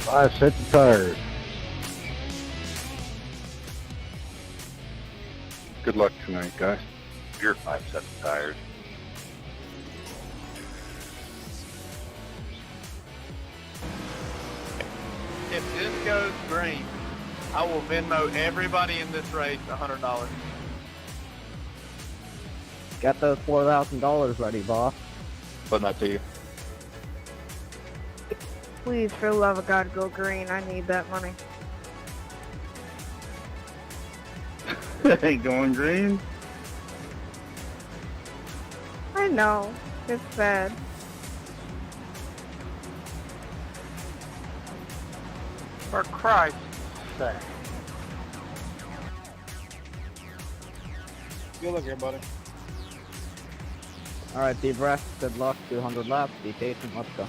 5 sets of tires. Good luck tonight, guys. Your 5 sets of tires. If this goes green, I will Venmo everybody in this race $100. Got those $4,000 ready, boss. Putting that to you. Please, for the love of God, go green. I need that money. Ain't going green. I know. It's bad. For Christ's sake. Good luck, everybody. Alright, deep breath, good luck, 200 laps, be patient, let's go.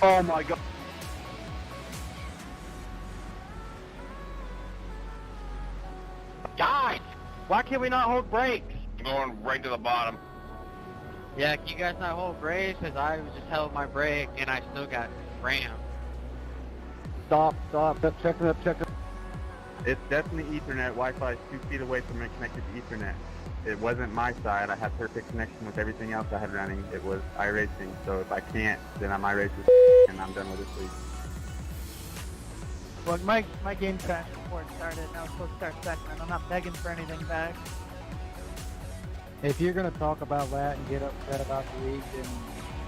Oh my God. Guys, why can't we not hold brakes? I'm going right to the bottom. Yeah, can you guys not hold brakes? Because I was just held my brake and I still got rammed. Stop. Check it up. It's definitely Ethernet. Wi-Fi is 2 feet away from it connected to Ethernet. It wasn't my side. I had perfect connection with everything else I had running. It was iRacing. So if I can't, then my race is and I'm done with this league. Look, my game crashed before it started, and I was supposed to start second, and I'm not begging for anything back. If you're going to talk about that and get upset about the league, then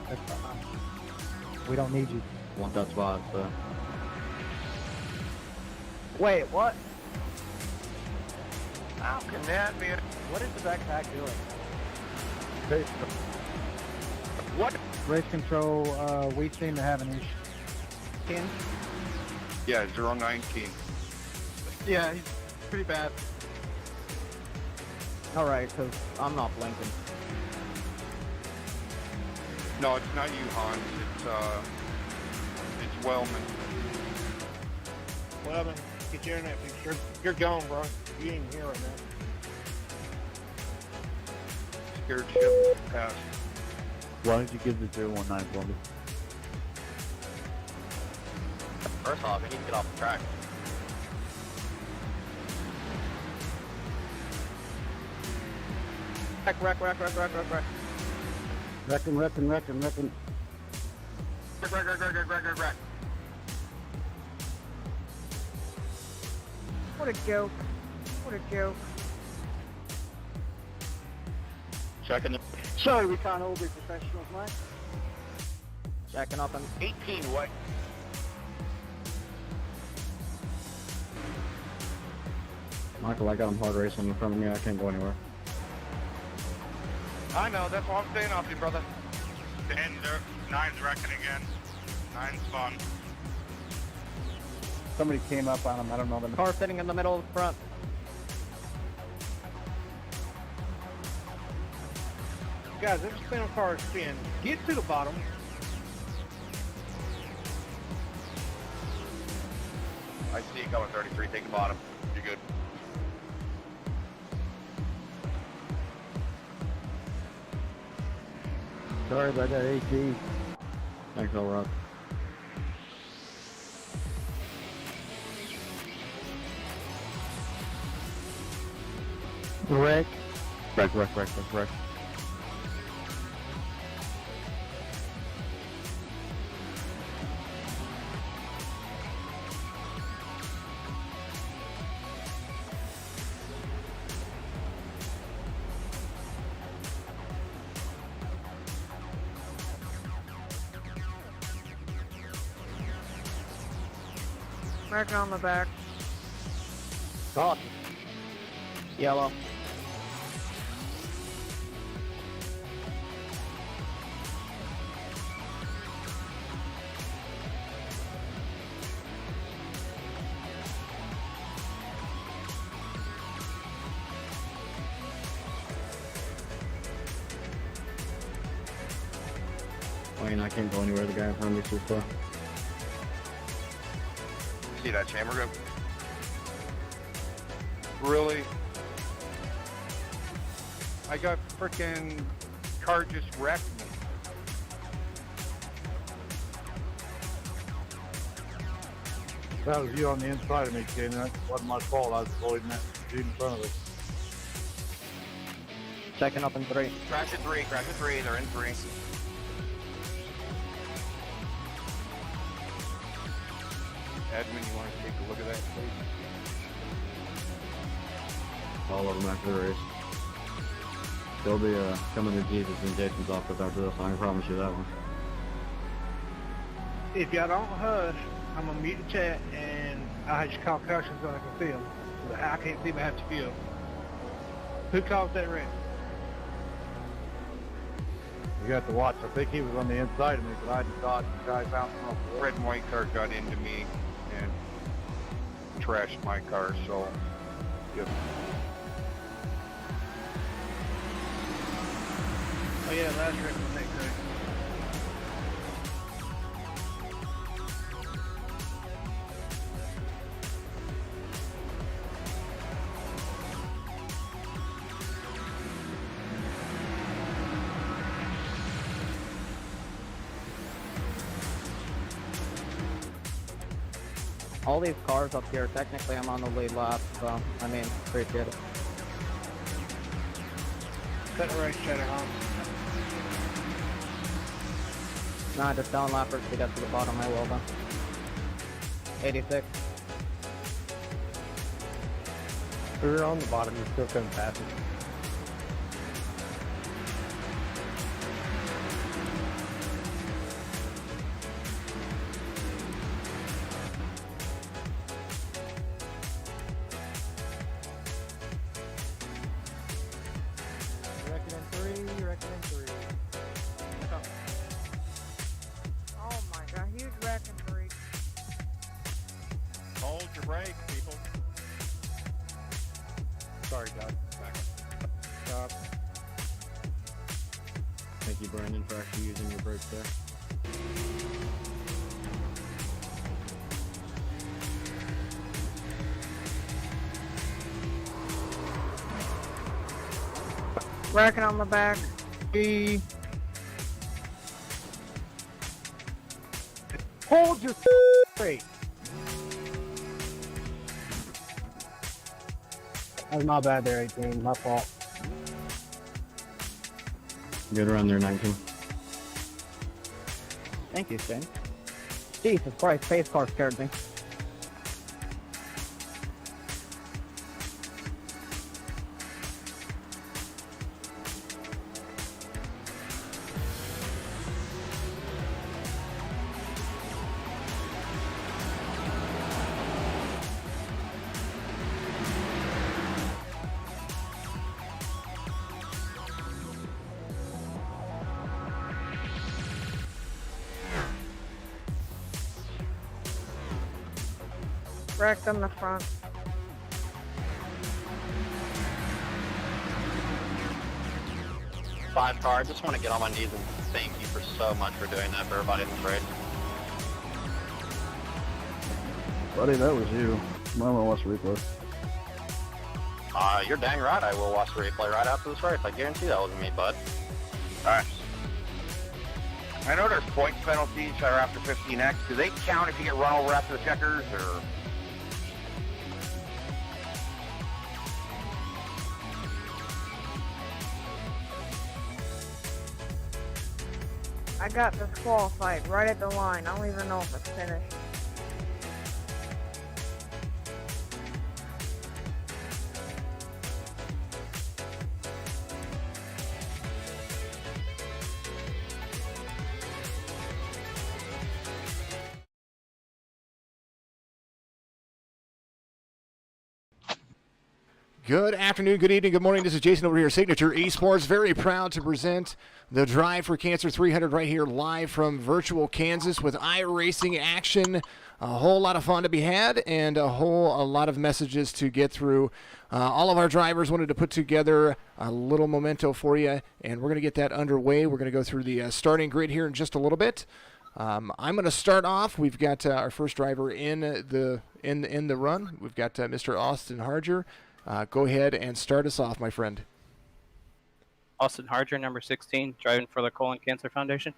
that's fine. We don't need you. Want that spot, so. Wait, what? How can that be? What is the backpack doing? What? Race control, we seem to have an issue. Ken? Yeah, 019. Yeah, he's pretty bad. Alright, cause I'm not blinking. No, it's not you, Hans. It's Wellman. Well, then, get your internet fixed. You're gone, bro. You ain't here right now. Scared ship passed. Why did you give the 019 for me? First off, we need to get off the track. Wreck. Wrecking. Wreck. What a joke. What a joke. Checking the Sorry, we can't all be professionals, mate. Checking up and 18 what? Michael, I got him hard racing in front of me. I can't go anywhere. I know, that's why I'm staying off you, brother. And 9's wrecking again. 9's fun. Somebody came up on him. I don't know them. car sitting in the middle of the front. Guys, every spinning car is spin. Get to the bottom. I see you coming 33, take the bottom. You're good. Sorry about that, AT. Thanks, all right. Wreck. Wreck. Marking on the back. God. Yellow. Wayne, I can't go anywhere. The guy in front of me is too far. See that chamber go? Really? I got frickin' car just wrecked me. That was you on the inside of me, Ken. That wasn't my fault. I was avoiding that dude in front of us. Checking up in 3. Crash at 3, crash at 3, they're in 3. Edmund, you want to take a look at that, please? All of them after the race. They'll be coming to Jesus and Jason's office after this. I can promise you that one. If y'all don't hush, I'm gonna mute the chat and I'll have you call caution so I can see them. I can't see, but I have to feel. Who caused that wreck? You got to watch. I think he was on the inside of me, but I just thought the guy bouncing off the wall. Red and white car got into me and trashed my car, so yep. Oh yeah, last wreck was next day. All these cars up here, technically I'm on the lead lap, so, I mean, appreciate it. Set the race chatter on. Nah, just down lappers to get to the bottom, I will, though. 86. We were on the bottom, you still couldn't pass it. Oh my god, huge wreck in 3. Hold your brakes, people. Sorry, Doug. Stop. Thank you, Brandon, for actually using your brakes there. Wrecking on the back. Hold your straight. That was my bad there, 18. My fault. Good run there, 19. Thank you, Shane. Jesus Christ, pace car scared me. Wrecked on the front. Five car, I just want to get on my knees and thank you for so much for doing that for everybody in this race. Buddy, that was you. I'm gonna watch the replay. You're dang right, I will watch the replay right after this race. I guarantee that wasn't me, bud. Alright. I know there's points penalties that are after 15X. Do they count if you get run over after the checkers, or? I got disqualified right at the line. I don't even know if it's finished. Good afternoon, good evening, good morning. This is Jason over here, Signature Esports. Very proud to present the Drive for Cancer 300 right here live from virtual Kansas with iRacing action. A whole lot of fun to be had and a lot of messages to get through. All of our drivers wanted to put together a little memento for you, and we're going to get that underway. We're going to go through the starting grid here in just a little bit. I'm going to start off. We've got our first driver in the run. We've got Mr. Austin Harger. Go ahead and start us off, my friend. Austin Harger, number 16, driving for the Colon Cancer Foundation.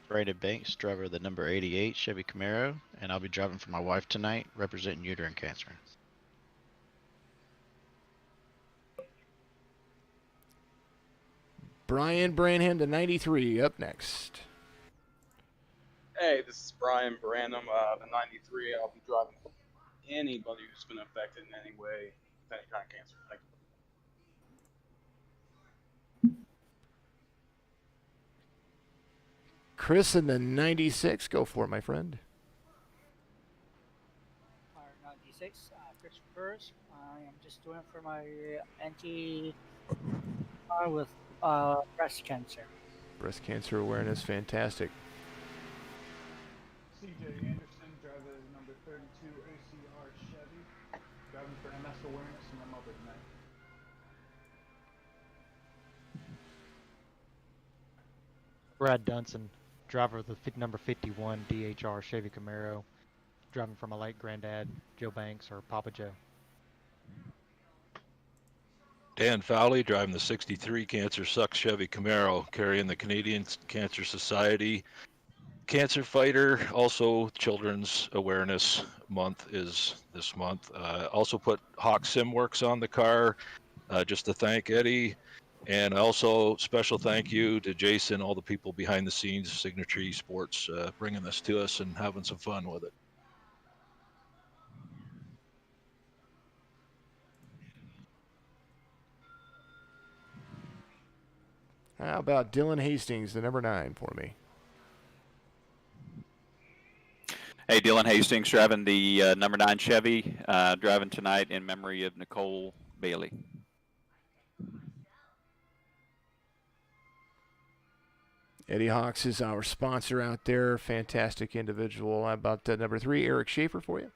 Brandon Banks, driver of the number 88 Chevy Camaro, and I'll be driving for my wife tonight, representing uterine cancer. Brian Branham, the 93, up next. Hey, this is Brian Branham, the 93. I'll be driving for anybody who's been affected in any way with any kind of cancer. Thank you. Chris in the 96, go for it, my friend. 96, Chris Burrs. I am just doing for my NT with breast cancer. Breast cancer awareness, fantastic. CJ Anderson, driver of number 32 OCR Chevy, driving for MS awareness and my mother tonight. Brad Dunson, driver of the number 51 DHR Chevy Camaro, driving for my late granddad, Joe Banks, or Papa Joe. Dan Fowley, driving the 63 Cancer Sucks Chevy Camaro, carrying the Canadian Cancer Society Cancer Fighter. Also, Children's Awareness Month is this month. Also put Hawks SimWorx on the car, just to thank Eddie. And also, special thank you to Jason, all the people behind the scenes, Signature eSports, bringing this to us and having some fun with it. How about Dylan Hastings, the number 9, for me? Hey, Dylan Hastings, driving the number 9 Chevy, driving tonight in memory of Nicole Bailey. Eddie Hawks is our sponsor out there. Fantastic individual. How about number 3, Eric Schaefer, for you?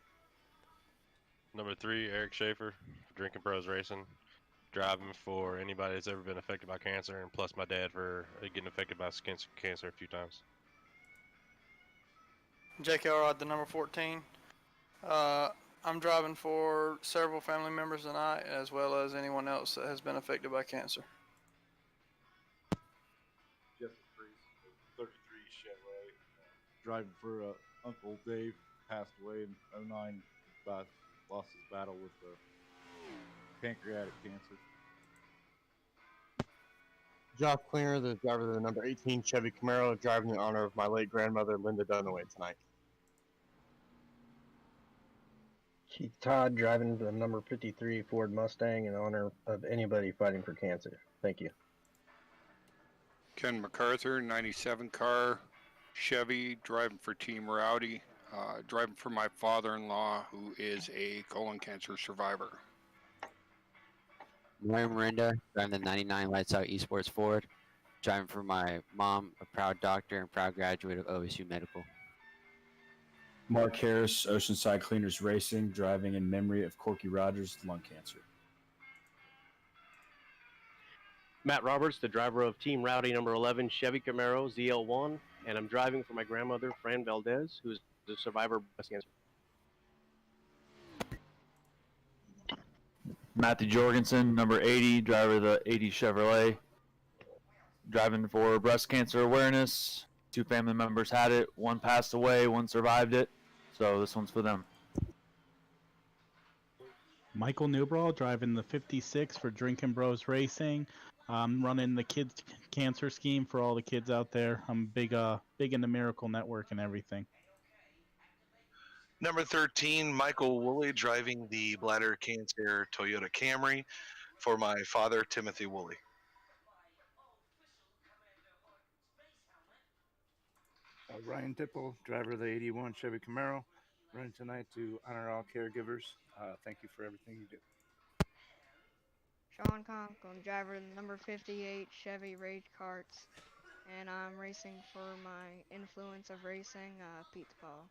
Number 3, Eric Schaefer, Drinking Bros Racing. Driving for anybody that's ever been affected by cancer, and plus my dad for getting affected by skin cancer a few times. Jake Elrod, the number 14. I'm driving for several family members tonight, as well as anyone else that has been affected by cancer. Jesse Priest, 33 Chevrolet, driving for Uncle Dave, passed away in 09, lost his battle with pancreatic cancer. Josh Klinger, the driver of the number 18 Chevy Camaro, driving in honor of my late grandmother, Linda Dunaway, tonight. Keith Todd, driving the number 53 Ford Mustang in honor of anybody fighting for cancer. Thank you. Ken MacArthur, 97 car Chevy, driving for Team Rowdy, driving for my father-in-law, who is a colon cancer survivor. Mario Miranda, driving the 99 Lights Out eSports Ford, driving for my mom, a proud doctor and proud graduate of OSU Medical. Mark Harris, Oceanside Cleaners Racing, driving in memory of Corky Rogers, lung cancer. Matt Roberts, the driver of Team Rowdy number 11 Chevy Camaro ZL1, and I'm driving for my grandmother, Fran Valdez, who's a survivor of breast cancer. Matthew Jorgensen, number 80, driver of the 80 Chevrolet, driving for breast cancer awareness. 2 family members had it, 1 passed away, 1 survived it, so this one's for them. Michael Newbrawl, driving the 56 for Drinking Bros Racing. I'm running the kids cancer scheme for all the kids out there. I'm big in the Miracle Network and everything. Number 13, Michael Woolley, driving the bladder cancer Toyota Camry for my father, Timothy Woolley. Ryan Dipple, driver of the 81 Chevy Camaro, running tonight to honor all caregivers. Thank you for everything you do. Sean Conklin, driver of the number 58 Chevy Rage Karts, and I'm racing for my influence of racing, Pete Paul.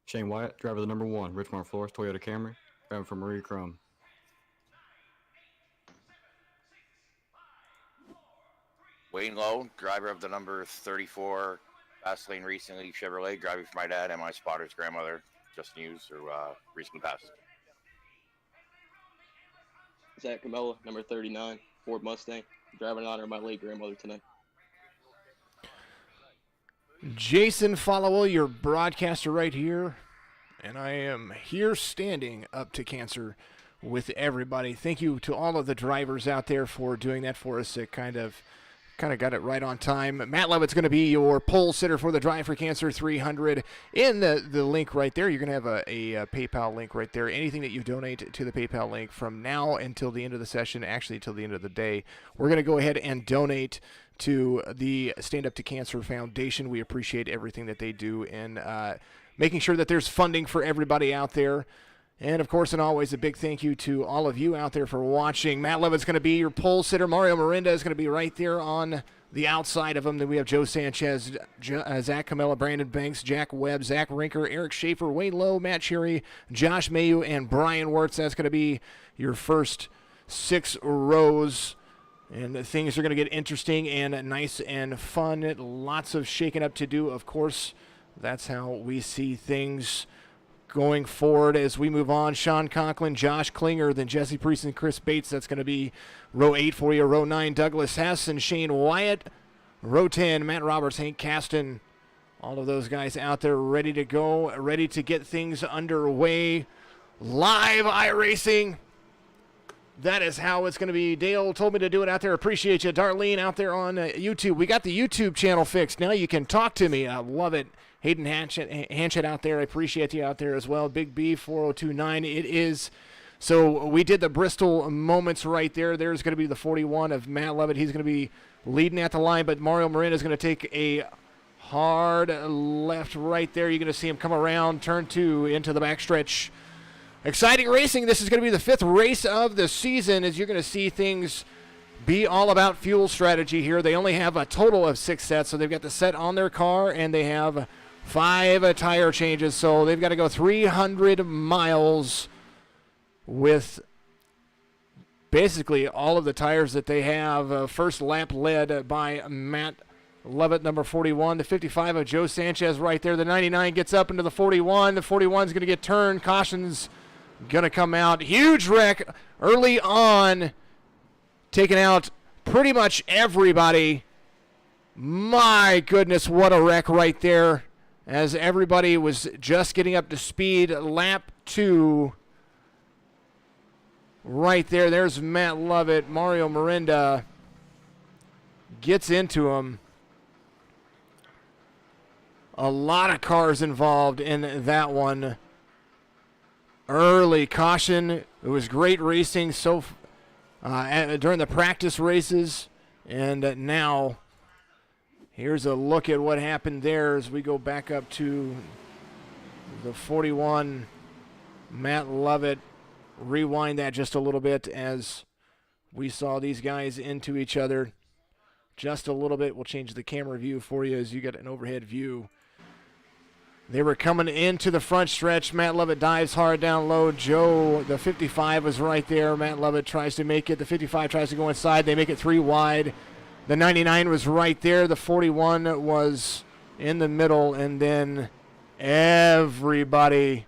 Shane Wyatt, driver of the number 1 Richmond Flores Toyota Camry, driving for Marie Crum. Wayne Lowe, driver of the number 34 Fastlane Racing League Chevrolet, driving for my dad and my spotter's grandmother, Justin Hughes, who recently passed. Zach Camella, number 39, Ford Mustang, driving in honor of my late grandmother tonight. Jason Followell, your broadcaster right here, and I am here standing up to cancer with everybody. Thank you to all of the drivers out there for doing that for us. It kind of got it right on time. Matt Levitt's going to be your pole sitter for the Drive for Cancer 300. In the link right there, you're going to have a PayPal link right there. Anything that you donate to the PayPal link from now until the end of the session, actually till the end of the day, we're going to go ahead and donate to the Stand Up to Cancer Foundation. We appreciate everything that they do in making sure that there's funding for everybody out there. And, of course, and always, a big thank you to all of you out there for watching. Matt Levitt's going to be your pole sitter. Mario Mirinda is going to be right there on the outside of him. Then we have Joe Sanchez, Zach Camella, Brandon Banks, Jack Webb, Zach Rinker, Eric Schaefer, Wayne Lowe, Matt Cherry, Josh Mayu, and Brian Wirtz. That's going to be your first 6 rows. And things are going to get interesting and nice and fun. Lots of shaking up to do, of course. That's how we see things going forward as we move on. Sean Conklin, Josh Klinger, then Jesse Priest and Chris Bates. That's going to be row 8 for you. Row 9, Douglas Hess and Shane Wyatt. Row 10, Matt Roberts, Hank Kasten. All of those guys out there ready to go, ready to get things underway. Live iRacing. That is how it's going to be. Dale told me to do it out there. Appreciate you. Darlene out there on YouTube. We got the YouTube channel fixed. Now you can talk to me. I love it. Hayden Hanchett out there. I appreciate you out there as well. Big B 4029. It is. So we did the Bristol moments right there. There's going to be the 41 of Matt Levitt. He's going to be leading at the line, but Mario Mirinda is going to take a hard left right there. You're going to see him come around, turn 2 into the backstretch. Exciting racing. This is going to be the 5th race of the season as you're going to see things be all about fuel strategy here. They only have a total of 6 sets, so they've got the set on their car, and they have 5 tire changes, so they've got to go 300 miles with basically all of the tires that they have. First lap led by Matt Levitt, number 41. The 55 of Joe Sanchez right there. The 99 gets up into the 41. The 41 is going to get turned. Caution's going to come out. Huge wreck early on, taking out pretty much everybody. My goodness, what a wreck right there as everybody was just getting up to speed. Lap 2 right there. There's Matt Levitt. Mario Mirinda gets into him. A lot of cars involved in that one. Early caution. It was great racing during the practice races. And now here's a look at what happened there as we go back up to the 41. Matt Levitt. Rewind that just a little bit as we saw these guys into each other. Just a little bit. We'll change the camera view for you as you get an overhead view. They were coming into the front stretch. Matt Levitt dives hard down low. Joe, the 55, was right there. Matt Levitt tries to make it. The 55 tries to go inside. They make it 3 wide. The 99 was right there. The 41 was in the middle. And then everybody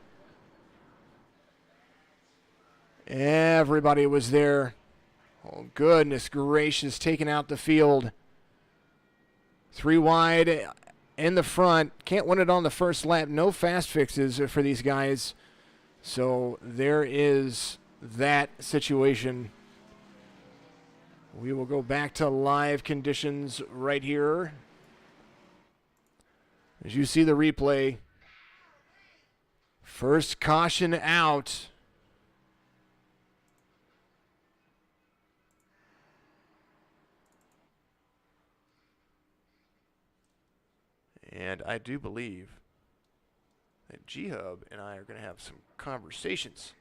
was there. Oh, goodness gracious, taking out the field. 3 wide in the front. Can't win it on the first lap. No fast fixes for these guys. So there is that situation. We will go back to live conditions right here. As you see the replay. First caution out. And I do believe that G-Hub and I are going to have some conversations.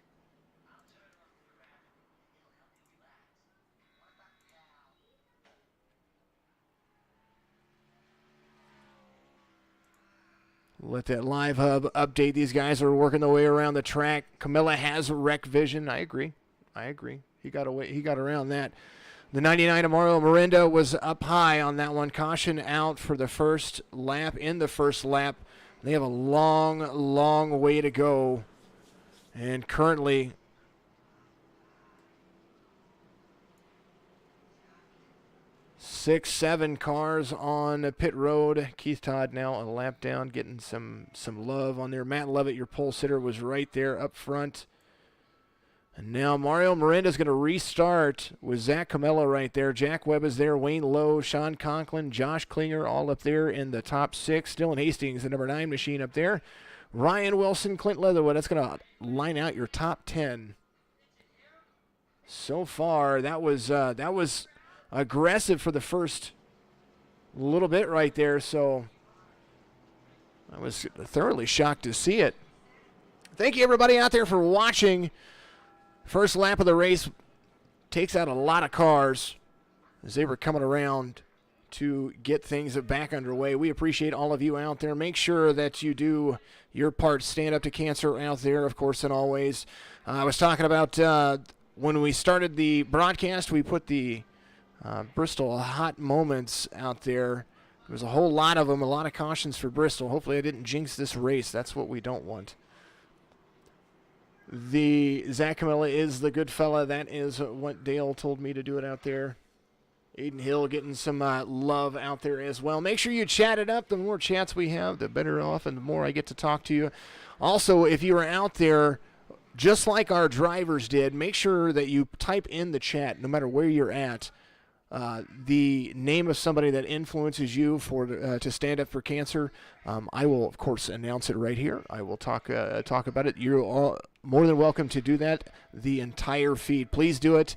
Let that live hub update. These guys are working their way around the track. Camilla has wreck vision. I agree. He got around that. The 99 of Mario Mirinda was up high on that one. Caution out for the first lap. In the first lap, they have a long, long way to go. And currently, 6, 7 cars on pit road. Keith Todd now a lap down, getting some love on there. Matt Levitt, your pole sitter, was right there up front. And now Mario Miranda's going to restart with Zach Camella right there. Jack Webb is there. Wayne Lowe, Sean Conklin, Josh Klinger all up there in the top 6. Dylan Hastings, the number 9 machine up there. Ryan Wilson, Clint Leatherwood. That's going to line out your top 10. So far, that was aggressive for the first little bit right there. So I was thoroughly shocked to see it. Thank you, everybody out there, for watching. First lap of the race takes out a lot of cars as they were coming around to get things back underway. We appreciate all of you out there. Make sure that you do your part. Stand up to cancer out there, of course, and always. I was talking about when we started the broadcast, we put the Bristol hot moments out there. There was a whole lot of them, a lot of cautions for Bristol. Hopefully I didn't jinx this race. That's what we don't want. The Zach Camella is the good fella. That is what Dale told me to do it out there. Aiden Hill getting some love out there as well. Make sure you chat it up. The more chats we have, the better off and the more I get to talk to you. Also, if you are out there, just like our drivers did, make sure that you type in the chat, no matter where you're at, the name of somebody that influences you to stand up for cancer. I will, of course, announce it right here. I will talk about it. You're all more than welcome to do that. The entire feed. Please do it.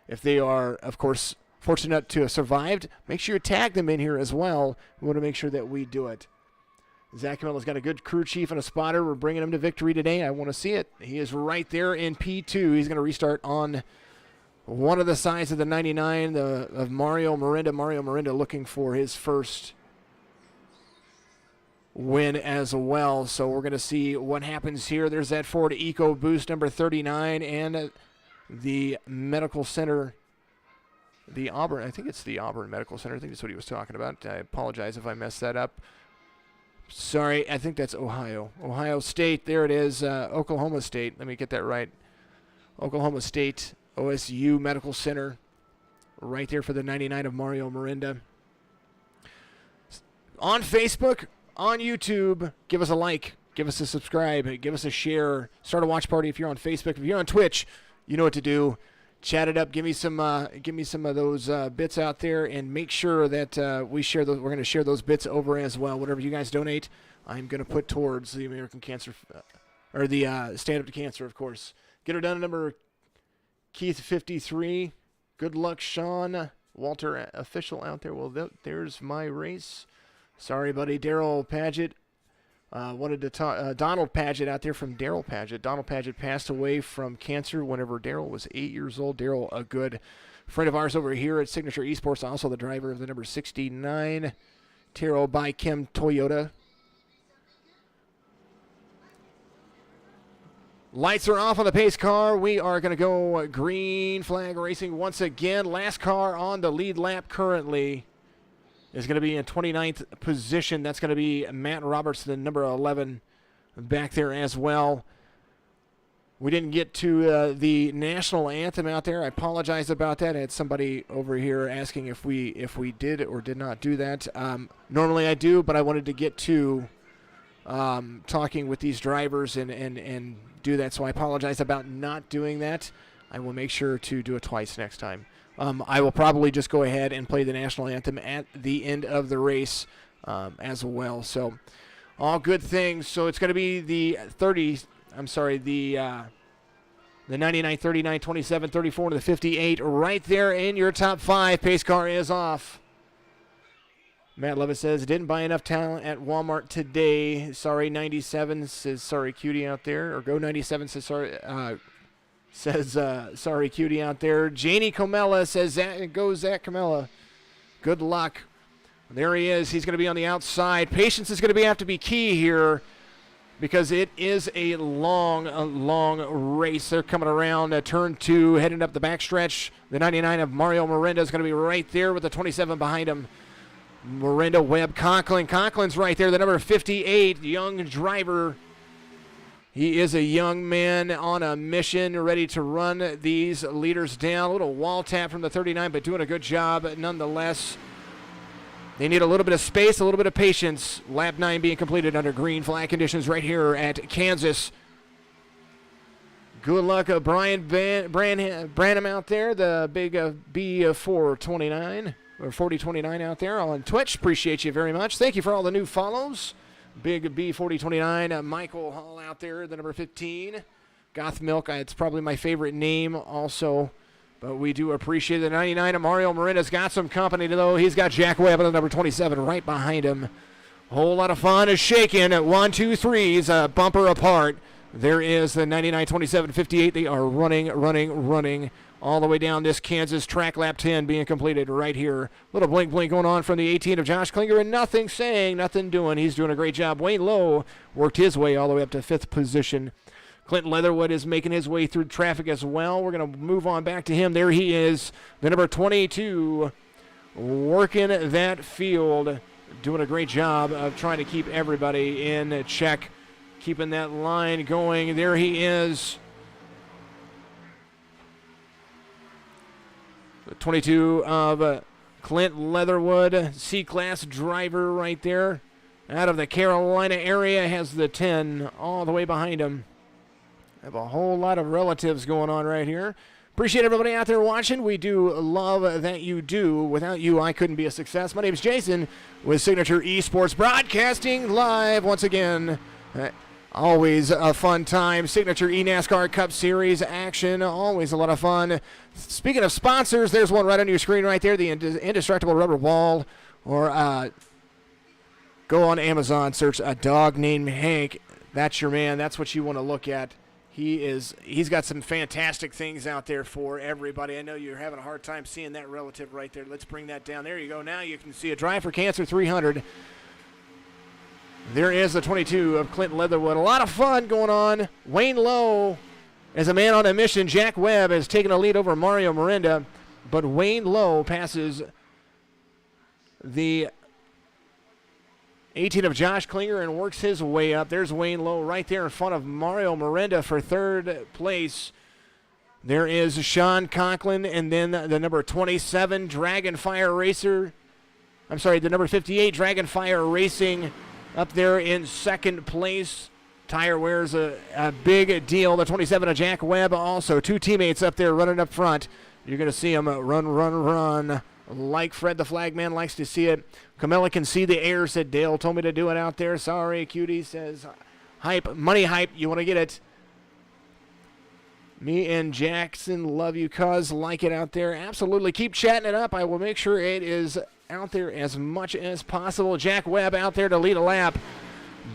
If they are, of course, fortunate to have survived, make sure you tag them in here as well. We want to make sure that we do it. Zach Camella's got a good crew chief and a spotter. We're bringing him to victory today. I want to see it. He is right there in P2. He's going to restart on one of the sides of the 99 of Mario Miranda. Mario Miranda looking for his first win as well. So we're going to see what happens here. There's that Ford EcoBoost number 39 and the medical center, the Auburn. I think it's the Auburn Medical Center. I think that's what he was talking about. I apologize if I messed that up. Sorry, I think that's Ohio. Ohio State, there it is. Oklahoma State, let me get that right. Oklahoma State, OSU Medical Center, right there for the 99 of Mario Miranda. On Facebook, on YouTube, give us a like, give us a subscribe, give us a share. Start a watch party if you're on Facebook. If you're on Twitch, you know what to do. Chat it up. Give me some of those bits out there, and make sure that we share those. We're going to share those bits over as well. Whatever you guys donate, I'm going to put towards the American Cancer, or the Stand Up to Cancer, of course. Get her done. Number Keith 53. Good luck, Sean. Walter official out there. Well, there's my race. Sorry, buddy. Daryl Paget. Wanted to talk. Donald Paget out there from Daryl Paget. Donald Paget passed away from cancer whenever Daryl was 8 years old. Daryl, a good friend of ours over here at Signature Esports, also the driver of the number 69 Taro by Kim Toyota. Lights are off on the pace car. We are going to go green flag racing once again. Last car on the lead lap currently is going to be in 29th position. That's going to be Matt Roberts, the number 11, back there as well. We didn't get to the national anthem out there. I apologize about that. I had somebody over here asking if we did or did not do that. Normally I do, but I wanted to get to talking with these drivers and do that, so I apologize about not doing that. I will make sure to do it twice next time. I will probably just go ahead and play the national anthem at the end of the race as well. So all good things. So it's going to be the 99, 39, 27, 34 to the 58 right there in your top 5. Pace car is off. Matt Levitt says, didn't buy enough talent at Walmart today. Sorry, 97 says, sorry, cutie out there. Or Go 97 says, sorry. Sorry, cutie out there. Janie Comella says, go Zach Camella. Good luck. There he is. He's going to be on the outside. Patience is going to have to be key here because it is a long race. They're coming around turn 2, heading up the backstretch. The 99 of Mario Miranda is going to be right there with the 27 behind him. Miranda, Webb, Conklin. Conklin's right there, the number 58, young driver He is a young man on a mission, ready to run these leaders down. A little wall tap from the 39, but doing a good job nonetheless. They need a little bit of space, a little bit of patience. Lap 9 being completed under green flag conditions right here at Kansas. Good luck, Brian Branham out there, the big B429 or 4029 out there on Twitch. Appreciate you very much. Thank you for all the new follows. Big B4029, Michael Hall out there, the number 15. Goth Milk, it's probably my favorite name also, but we do appreciate the 99. Mario Marina's got some company, though. He's got Jack Webb at the number 27 right behind him. Whole lot of fun is shaking at 1, 2, 3's a bumper apart. There is the 99, 27, 58. They are running all the way down this Kansas track. Lap 10 being completed right here. Little blink going on from the 18 of Josh Klinger, and nothing saying, nothing doing. He's doing a great job. Wayne Lowe worked his way all the way up to 5th position. Clinton Leatherwood is making his way through traffic as well. We're going to move on back to him. There he is, the number 22, working that field, doing a great job of trying to keep everybody in check. Keeping that line going. There he is. The 22 of Clint Leatherwood, C-Class driver right there. Out of the Carolina area, has the 10 all the way behind him. Have a whole lot of relatives going on right here. Appreciate everybody out there watching. We do love that you do. Without you, I couldn't be a success. My name is Jason with Signature Esports, broadcasting live once again. Always a fun time. Signature eNASCAR Cup Series action. Always a lot of fun. Speaking of sponsors, there's one right on your screen right there, the Indestructible Rubber Ball. Or go on Amazon, search A Dog Named Hank. That's your man. That's what you want to look at. He's got some fantastic things out there for everybody. I know you're having a hard time seeing that relative right there. Let's bring that down. There you go. Now you can see a Drive for Cancer 300. There is the 22 of Clinton Leatherwood. A lot of fun going on. Wayne Lowe is a man on a mission. Jack Webb has taken a lead over Mario Miranda, but Wayne Lowe passes the 18 of Josh Klinger and works his way up. There's Wayne Lowe right there in front of Mario Miranda for 3rd place. There is Sean Conklin, and then the number 27 Dragonfire Racer. I'm sorry, the number 58 Dragonfire Racing up there in 2nd place. Tire wears a big deal. The 27 of Jack Webb also. 2 teammates up there running up front. You're going to see them run. Like Fred the Flagman likes to see it. Camilla can see the air, said Dale. Told me to do it out there. Sorry, Cutie says, hype, money hype. You want to get it. Me and Jackson love you, cuz. Like it out there. Absolutely. Keep chatting it up. I will make sure it is out there as much as possible. Jack Webb out there to lead a lap.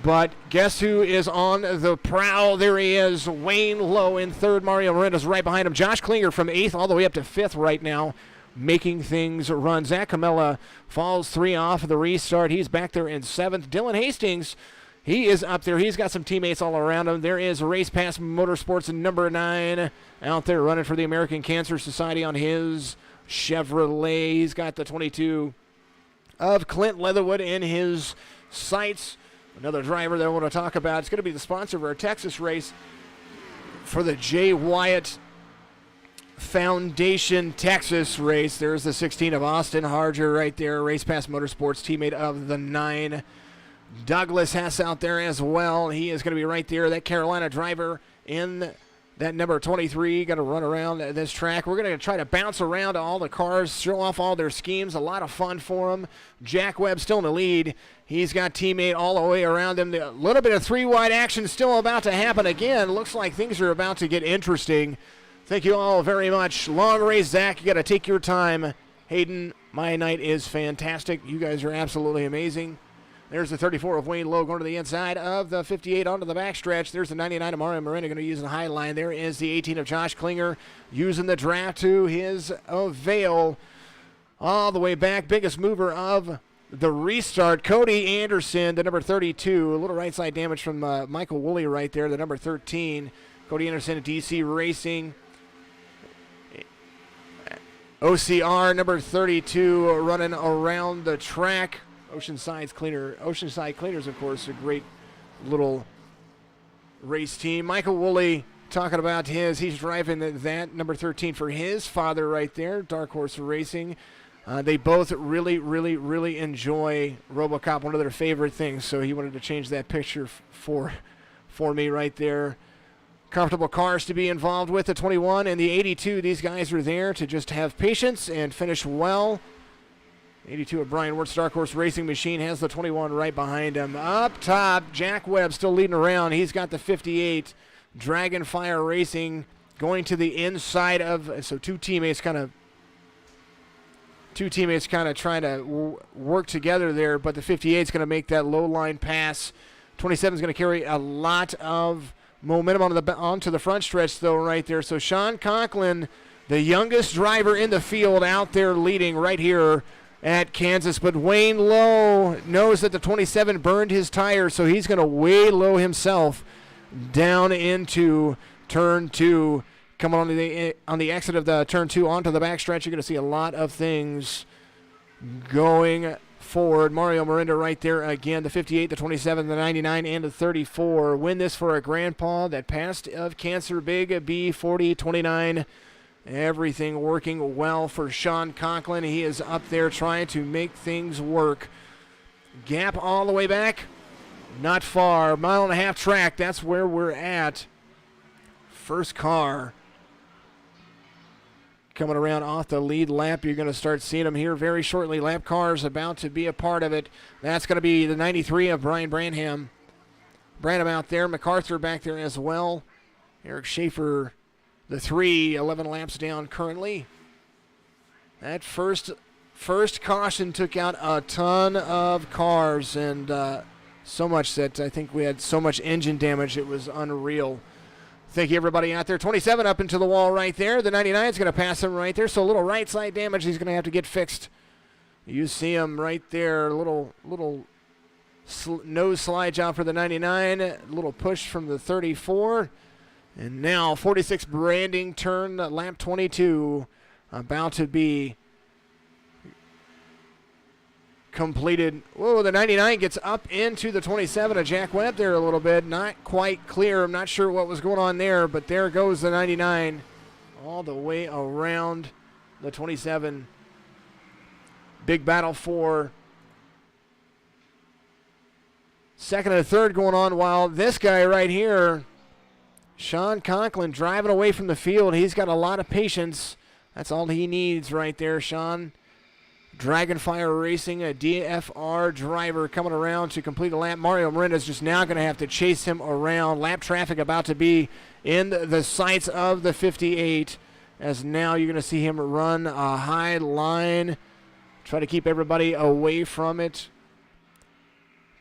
But guess who is on the prowl? There he is. Wayne Lowe in 3rd. Mario Miranda's right behind him. Josh Klinger from 8th all the way up to 5th right now, making things run. Zach Camella falls 3 off of the restart. He's back there in 7th. Dylan Hastings, he is up there. He's got some teammates all around him. There is Race Pass Motorsports number 9 out there running for the American Cancer Society on his Chevrolet. He's got the 22 of Clint Leatherwood in his sights. Another driver that I want to talk about. It's going to be the sponsor of our Texas race for the Jay Wyatt Foundation Texas race. There's the 16 of Austin Harger right there. Race Pass Motorsports, teammate of the 9. Douglas Hess out there as well. He is going to be right there. That Carolina driver in that number 23. Going to run around this track. We're going to try to bounce around all the cars, show off all their schemes. A lot of fun for them. Jack Webb still in the lead. He's got teammate all the way around him. A little bit of 3-wide action still about to happen again. Looks like things are about to get interesting. Thank you all very much. Long race, Zach. You got to take your time. Hayden, my night is fantastic. You guys are absolutely amazing. There's the 34 of Wayne Lowe going to the inside of the 58 onto the backstretch. There's the 99 of Mario Miranda going to use the high line. There is the 18 of Josh Klinger using the draft to his avail. All the way back. Biggest mover of the restart, Cody Anderson, the number 32. A little right side damage from Michael Woolley right there, the number 13. Cody Anderson, DC Racing. OCR, number 32, running around the track. Oceanside Cleaners, of course, a great little race team. Michael Woolley talking about he's driving that number 13 for his father right there, Dark Horse Racing. They both really, really, really enjoy RoboCop, one of their favorite things, so he wanted to change that picture for me right there. Comfortable cars to be involved with, the 21 and the 82. These guys are there to just have patience and finish well. 82 of Brian Wirtz, Dark Horse Racing Machine, has the 21 right behind him. Up top, Jack Webb still leading around. He's got the 58. Dragonfire Racing going to the inside of, so two teammates kind of trying to work together there, but the 58 is going to make that low line pass. 27 is going to carry a lot of momentum onto the front stretch, though, right there. So Sean Conklin, the youngest driver in the field, out there leading right here at Kansas. But Wayne Lowe knows that the 27 burned his tire, so he's going to way low himself down into turn 2. Coming on the exit of the turn 2 onto the backstretch, you're going to see a lot of things going forward. Mario Mirinda right there again, the 58, the 27, the 99, and the 34. Win this for a grandpa that passed of cancer. Big B, 40, 29. Everything working well for Sean Conklin. He is up there trying to make things work. Gap all the way back. Not far. Mile and a half track. That's where we're at. First car coming around off the lead lap. You're going to start seeing them here very shortly. Lap cars about to be a part of it. That's going to be the 93 of Brian Branham. Branham out there. MacArthur back there as well. Eric Schaefer, the 3, 11 laps down currently. That first caution took out a ton of cars, and so much that I think we had so much engine damage it was unreal. Thank you, everybody out there. 27 up into the wall right there. The 99 is going to pass him right there, so a little right side damage he's going to have to get fixed. You see him right there, little nose slide job for the 99, a little push from the 34. And now 46 branding turn, lap 22, about to be completed. Whoa, the 99 gets up into the 27 of Jack Webb there a little bit. Not quite clear. I'm not sure what was going on there, but there goes the 99 all the way around the 27. Big battle for second and third going on, while this guy right here, Sean Conklin, driving away from the field. He's got a lot of patience. That's all he needs right there, Sean. Dragonfire Racing, a DFR driver coming around to complete a lap. Mario Mirinda is just now going to have to chase him around. Lap traffic about to be in the sights of the 58, as now you're going to see him run a high line, try to keep everybody away from it.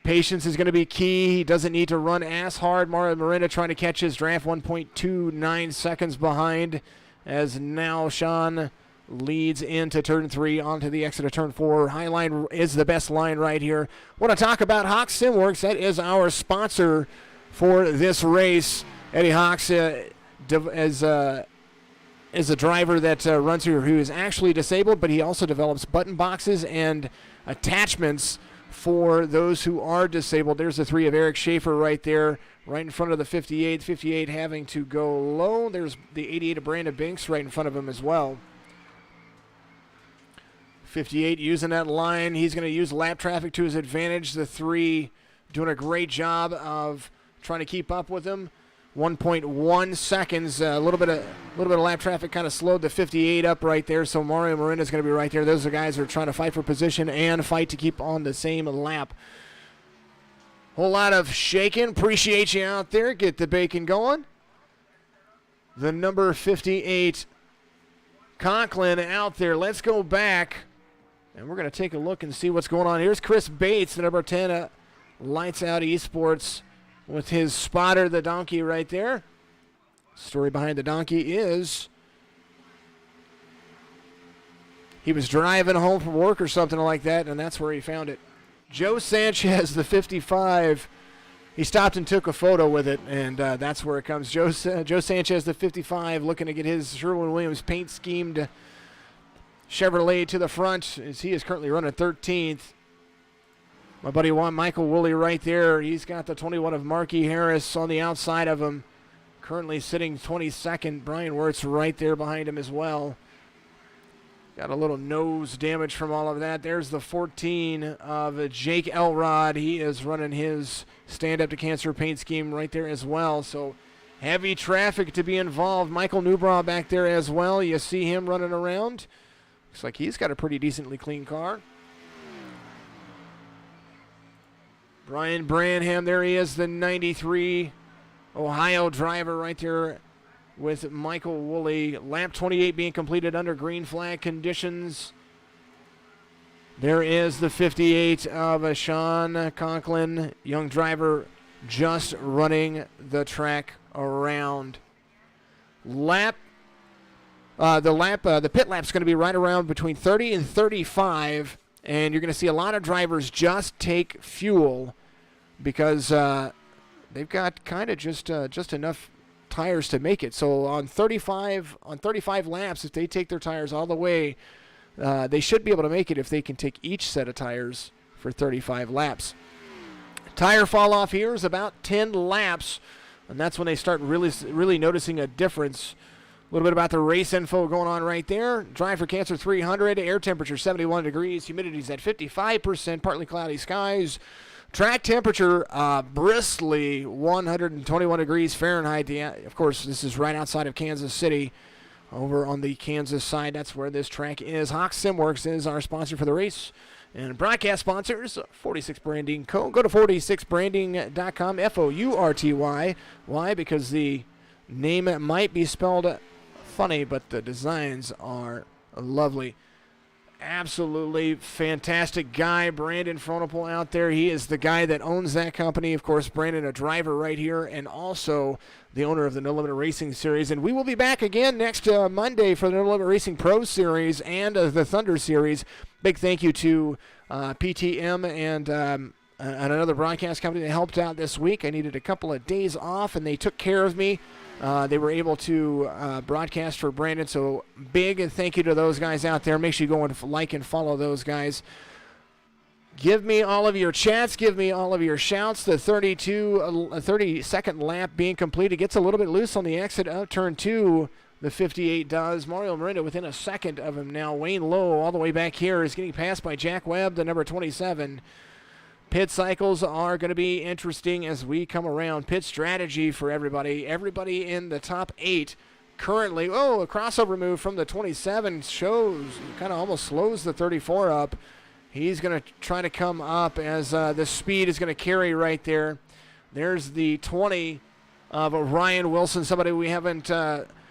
Patience is going to be key. He doesn't need to run as hard. Mario Mirinda trying to catch his draft, 1.29 seconds behind, as now Sean leads into turn 3 onto the exit of turn 4. High line is the best line right here. Want to talk about Hawks SimWorx. That is our sponsor for this race. Eddie Hawks is a driver that runs here who is actually disabled, but he also develops button boxes and attachments for those who are disabled. There's the 3 of Eric Schaefer right there, right in front of the 58. 58 having to go low. There's the 88 of Brandon Binks right in front of him as well. 58 using that line. He's going to use lap traffic to his advantage. The 3 doing a great job of trying to keep up with him. 1.1 seconds. A little bit of lap traffic kind of slowed the 58 up right there. So Mario Mirinda is going to be right there. Those are guys who are trying to fight for position and fight to keep on the same lap. Whole lot of shaking. Appreciate you out there. Get the bacon going. The number 58 Conklin out there. Let's go back. And we're going to take a look and see what's going on. Here's Chris Bates, the number 10, Lights Out Esports, with his spotter, the donkey right there. Story behind the donkey is he was driving home from work or something like that, and that's where he found it. Joe Sanchez, the 55. He stopped and took a photo with it, and that's where it comes. Joe Sanchez, the 55, looking to get his Sherwin-Williams paint-schemed Chevrolet to the front, as he is currently running 13th. My buddy Michael Woolley right there. He's got the 21 of Marky Harris on the outside of him. Currently sitting 22nd. Brian Wirtz right there behind him as well. Got a little nose damage from all of that. There's the 14 of Jake Elrod. He is running his Stand Up to Cancer paint scheme right there as well. So heavy traffic to be involved. Michael Newbraw back there as well. You see him running around. Looks like he's got a pretty decently clean car. Brian Branham, there he is, the 93 Ohio driver right there with Michael Woolley. Lap 28 being completed under green flag conditions. There is the 58 of Sean Conklin, young driver, just running the track around. The pit lap's going to be right around between 30 and 35, and you're going to see a lot of drivers just take fuel because they've got kind of just enough tires to make it. So on 35 laps, if they take their tires all the way, they should be able to make it if they can take each set of tires for 35 laps. Tire fall off here is about 10 laps, and that's when they start really noticing a difference. A little bit about the race info going on right there. Drive for Cancer 300, air temperature 71 degrees, humidity's at 55%, partly cloudy skies. Track temperature bristly 121 degrees Fahrenheit. Of course, this is right outside of Kansas City. Over on the Kansas side, that's where this track is. Hawks SimWorx is our sponsor for the race. And broadcast sponsors, 46 Branding Co. Go to 46branding.com, F-O-U-R-T-Y. Why? Because the name might be spelled funny, but the designs are lovely. Absolutely fantastic guy, Brandon Fronopol out there. He is the guy that owns that company. Of course, Brandon, a driver right here, and also the owner of the No Limit Racing Series. And we will be back again next Monday for the No Limit Racing Pro Series and the Thunder Series. Big thank you to PTM and another broadcast company that helped out this week. I needed a couple of days off, and they took care of me. They were able to broadcast for Brandon, so big thank you to those guys out there. Make sure you go and like and follow those guys. Give me all of your chats. Give me all of your shouts. The 30-second lap being completed. Gets a little bit loose on the exit of turn 2. The 58 does. Mario Miranda within a second of him now. Wayne Lowe all the way back here is getting passed by Jack Webb, the number 27. Pit cycles are going to be interesting as we come around. Pit strategy for everybody. Everybody in the top 8 currently. Oh, a crossover move from the 27 shows, kind of almost slows the 34 up. He's going to try to come up as the speed is going to carry right there. There's the 20 of Ryan Wilson, somebody we haven't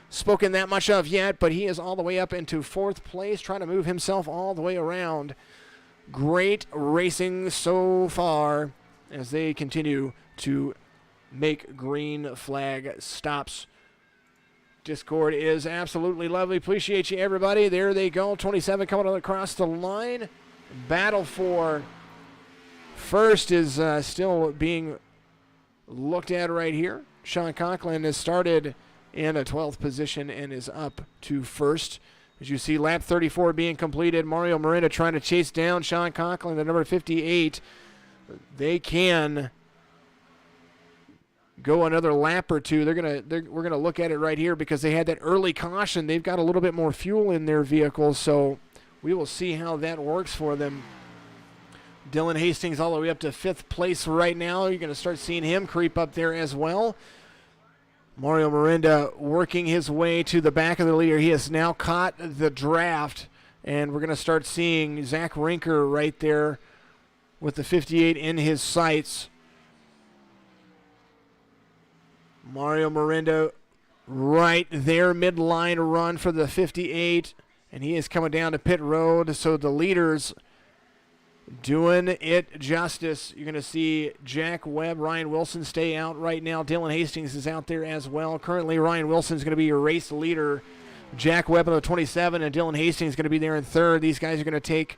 spoken that much of yet, but he is all the way up into 4th place, trying to move himself all the way around. Great racing so far as they continue to make green flag stops. Discord is absolutely lovely. Appreciate you, everybody. There they go. 27 coming across the line. Battle for first is still being looked at right here. Sean Conklin has started in a 12th position and is up to first. As you see, lap 34 being completed. Mario Miranda trying to chase down Sean Conklin, the number 58. They can go another lap or two. We're gonna look at it right here because they had that early caution. They've got a little bit more fuel in their vehicle, so we will see how that works for them. Dylan Hastings all the way up to 5th place right now. You're going to start seeing him creep up there as well. Mario Miranda working his way to the back of the leader. He has now caught the draft, and we're going to start seeing Zach Rinker right there with the 58 in his sights. Mario Miranda right there, midline run for the 58, and he is coming down to pit road, so the leaders doing it justice. You're going to see Jack Webb, Ryan Wilson stay out right now. Dylan Hastings is out there as well. Currently, Ryan Wilson is going to be your race leader. Jack Webb on the 27, and Dylan Hastings is going to be there in 3rd. These guys are going to take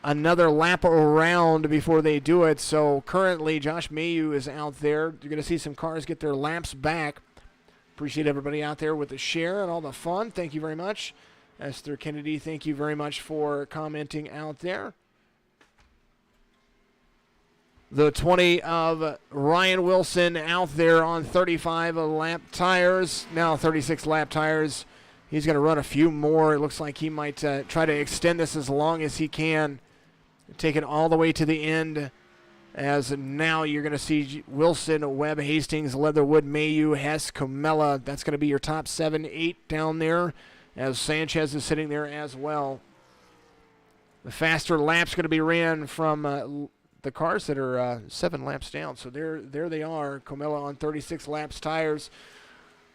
another lap around before they do it. So currently, Josh Mayu is out there. You're going to see some cars get their laps back. Appreciate everybody out there with the share and all the fun. Thank you very much. Esther Kennedy, thank you very much for commenting out there. The 20 of Ryan Wilson out there on 35 lap tires. Now 36 lap tires. He's going to run a few more. It looks like he might try to extend this as long as he can. Take it all the way to the end. As now you're going to see Wilson, Webb, Hastings, Leatherwood, Mayu, Hess, Comella. That's going to be your top 7, 8 down there. As Sanchez is sitting there as well. The faster laps going to be ran from the cars that are 7 laps down. So there they are. Comella on 36 laps tires.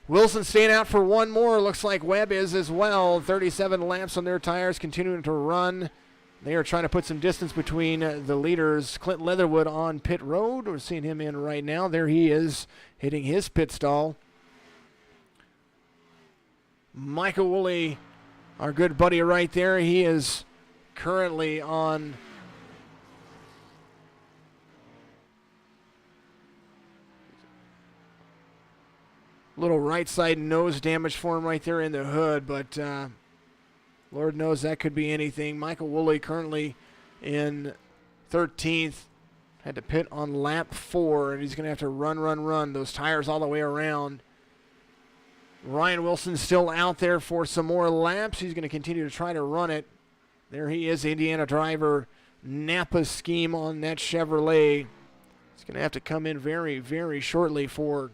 Wilson staying out for one more. Looks like Webb is as well. 37 laps on their tires, continuing to run. They are trying to put some distance between the leaders. Clint Leatherwood on pit road. We're seeing him in right now. There he is, hitting his pit stall. Michael Woolley, our good buddy right there, he is currently on little right side nose damage for him right there in the hood, but Lord knows that could be anything. Michael Woolley currently in 13th. Had to pit on lap 4, and he's going to have to run those tires all the way around. Ryan Wilson's still out there for some more laps. He's going to continue to try to run it. There he is, Indiana driver. Napa scheme on that Chevrolet. He's going to have to come in very, very shortly for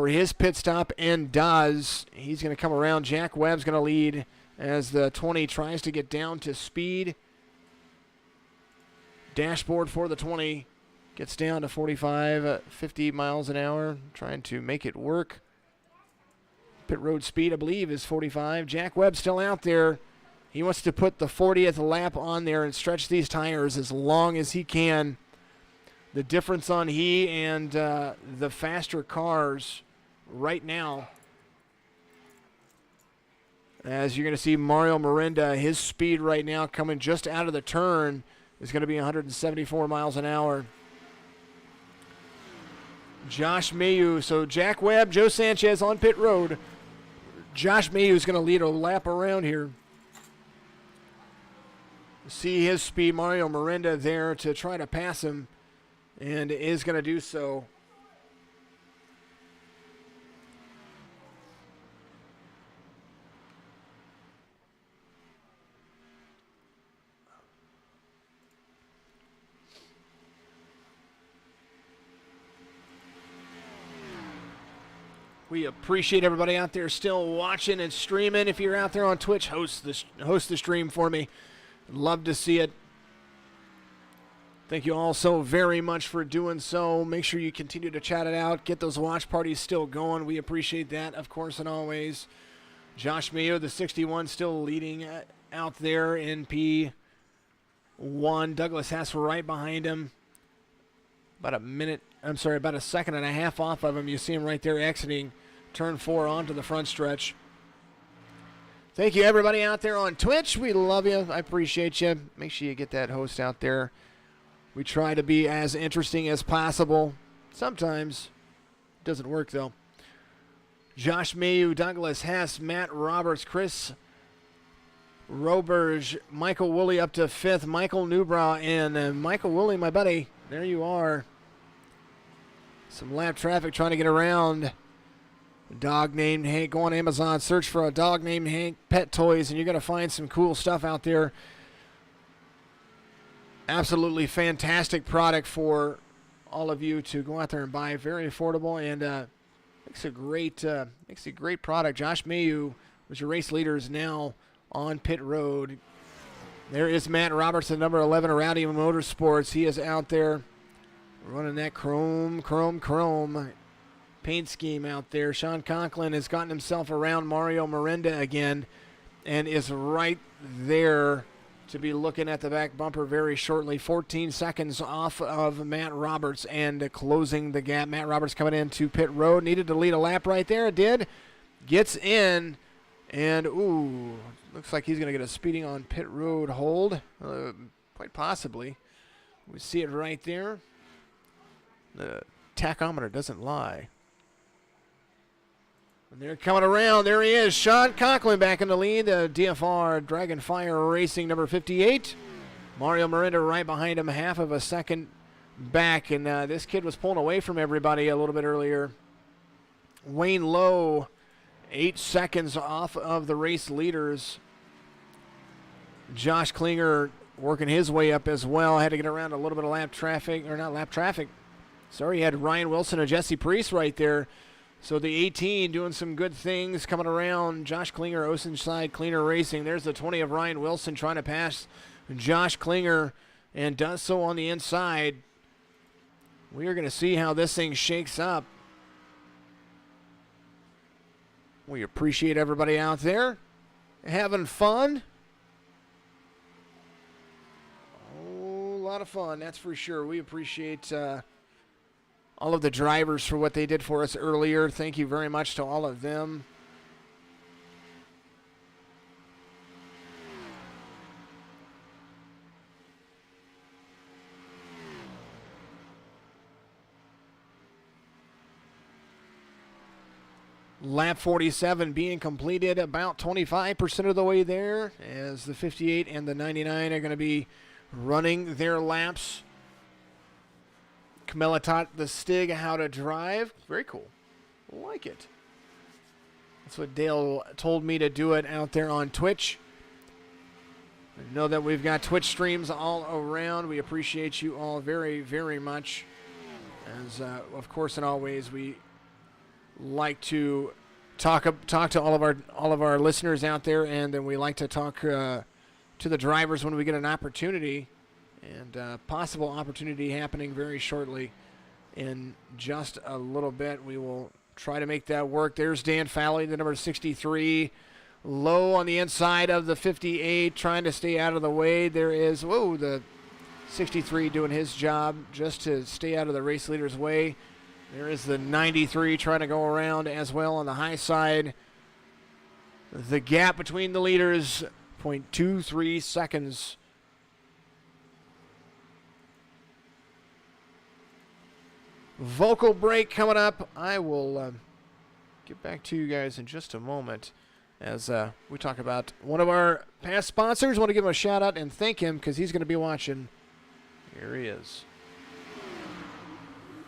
his pit stop, and does. He's going to come around. Jack Webb's going to lead as the 20 tries to get down to speed. Dashboard for the 20 gets down to 45, 50 miles an hour, trying to make it work. Pit road speed, I believe, is 45. Jack Webb still out there. He wants to put the 40th lap on there and stretch these tires as long as he can. The difference on he and the faster cars right now, as you're going to see Mario Miranda, his speed right now coming just out of the turn is going to be 174 miles an hour. Josh Mayu, so Jack Webb, Joe Sanchez on pit road. Josh Mayu is going to lead a lap around here. See his speed, Mario Miranda there to try to pass him, and is going to do so. We appreciate everybody out there still watching and streaming. If you're out there on Twitch, host the stream for me. Love to see it. Thank you all so very much for doing so. Make sure you continue to chat it out. Get those watch parties still going. We appreciate that, of course, and always. Josh Mayo, the 61, still leading out there in P1. Douglas Hess right behind him. About a second and a half off of him. You see him right there exiting turn 4 onto the front stretch. Thank you, everybody out there on Twitch. We love you. I appreciate you. Make sure you get that host out there. We try to be as interesting as possible. Sometimes it doesn't work, though. Josh Mayu, Douglas Hess, Matt Roberts, Chris Roberge, Michael Woolley up to 5th, Michael Newbrow, and Michael Woolley, my buddy. There you are. Some lap traffic trying to get around. A dog named Hank. Go on Amazon, search for a dog named Hank Pet Toys, and you're going to find some cool stuff out there. Absolutely fantastic product for all of you to go out there and buy. Very affordable, and makes a great product. Josh Mayu was your race leaders now on pit road. There is Matt Robertson, number 11, Rowdy Motorsports. He is out there running that chrome paint scheme out there. Sean Conklin has gotten himself around Mario Miranda again and is right there to be looking at the back bumper very shortly. 14 seconds off of Matt Roberts and closing the gap. Matt Roberts coming into pit road. Needed to lead a lap right there. It did. Gets in. And, ooh, looks like he's going to get a speeding on pit road hold. Quite possibly. We see it right there. The tachometer doesn't lie. And they're coming around. There he is. Sean Conklin back in the lead. The DFR Dragonfire Racing number 58. Mario Miranda right behind him, half of a second back, and this kid was pulling away from everybody a little bit earlier. Wayne Lowe, 8 seconds off of the race leaders. Josh Klinger working his way up as well. Had to get around a little bit of lap traffic, or not lap traffic. Sorry, he had Ryan Wilson and Jesse Priest right there. So the 18 doing some good things coming around. Josh Klinger, Oceanside Cleaner Racing. There's the 20 of Ryan Wilson trying to pass Josh Klinger and does so on the inside. We are going to see how this thing shakes up. We appreciate everybody out there having fun. A lot of fun, that's for sure. We appreciate all of the drivers for what they did for us earlier. Thank you very much to all of them. Lap 47 being completed, about 25% of the way there, as the 58 and the 99 are going to be running their laps. Camilla taught the Stig how to drive. Very cool. Like it. That's what Dale told me to do it out there on Twitch. I know that we've got Twitch streams all around. We appreciate you all very, very much. As, of course, and always, we like to talk to all of our listeners out there, and then we like to talk to the drivers when we get an opportunity, and possible opportunity happening very shortly. In just a little bit, we will try to make that work. There's Dan Fowley, the number 63, low on the inside of the 58, trying to stay out of the way. There is the 63 doing his job just to stay out of the race leader's way. There is the 93 trying to go around as well on the high side. The gap between the leaders, 0.23 seconds. Vocal break coming up. I will get back to you guys in just a moment as we talk about one of our past sponsors. I want to give him a shout out and thank him because he's going to be watching. Here he is.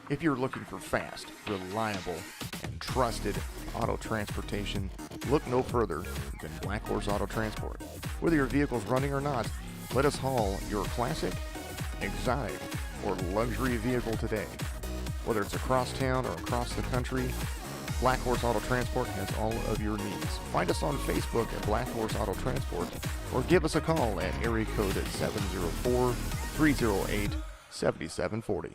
If you're looking for fast, reliable, and trusted auto transportation, look no further than Black Horse Auto Transport. Whether your vehicle's running or not, let us haul your classic, exotic, or luxury vehicle today. Whether it's across town or across the country, Black Horse Auto Transport has all of your needs. Find us on Facebook at Black Horse Auto Transport or give us a call at area code 704-308-7740.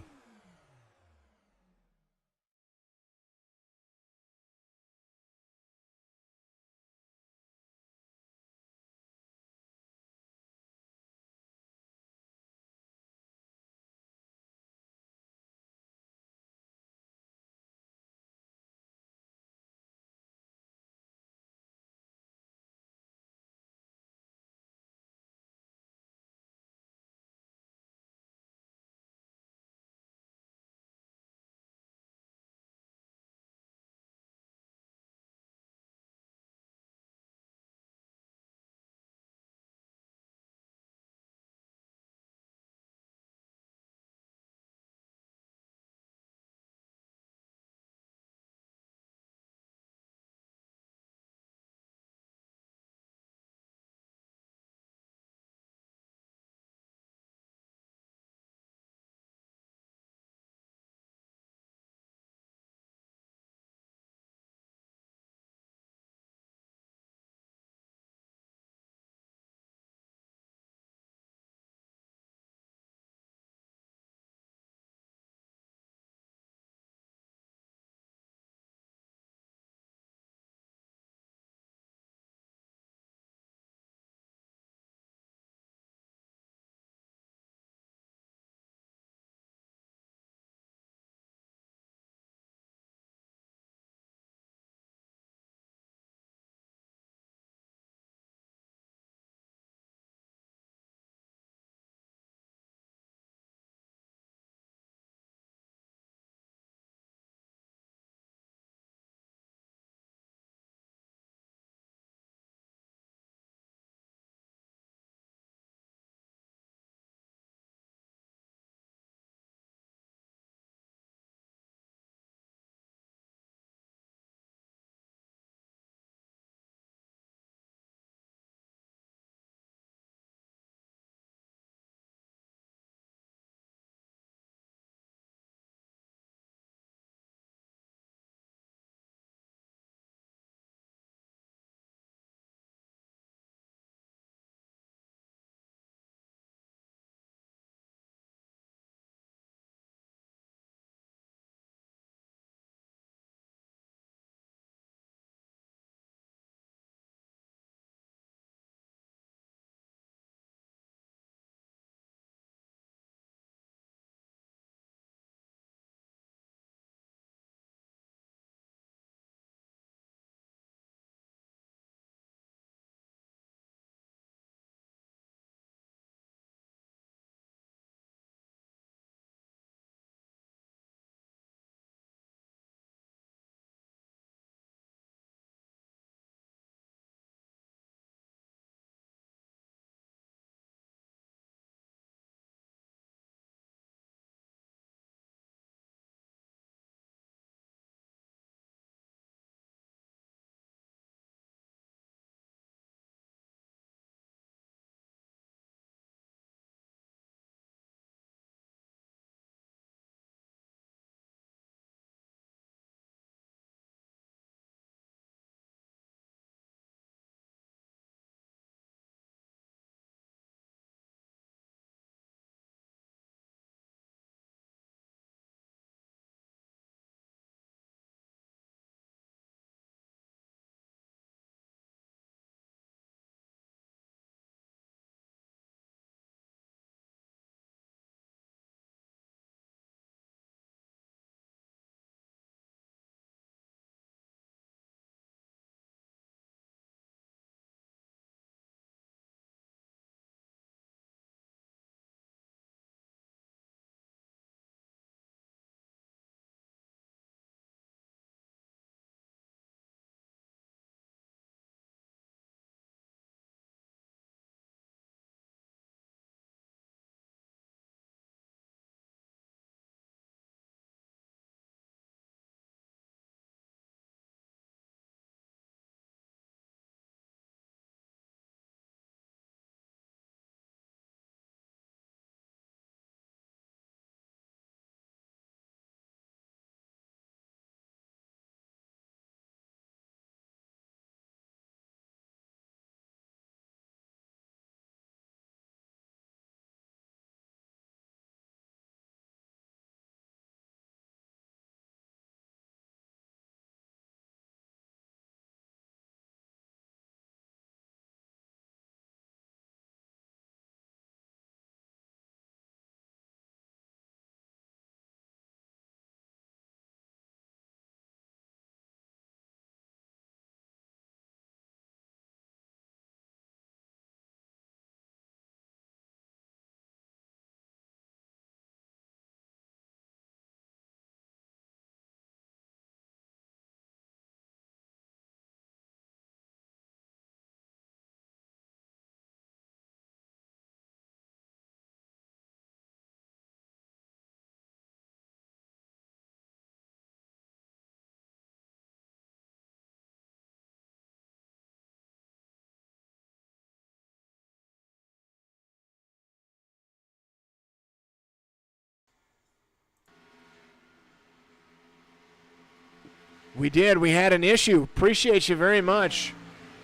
We did. We had an issue. Appreciate you very much.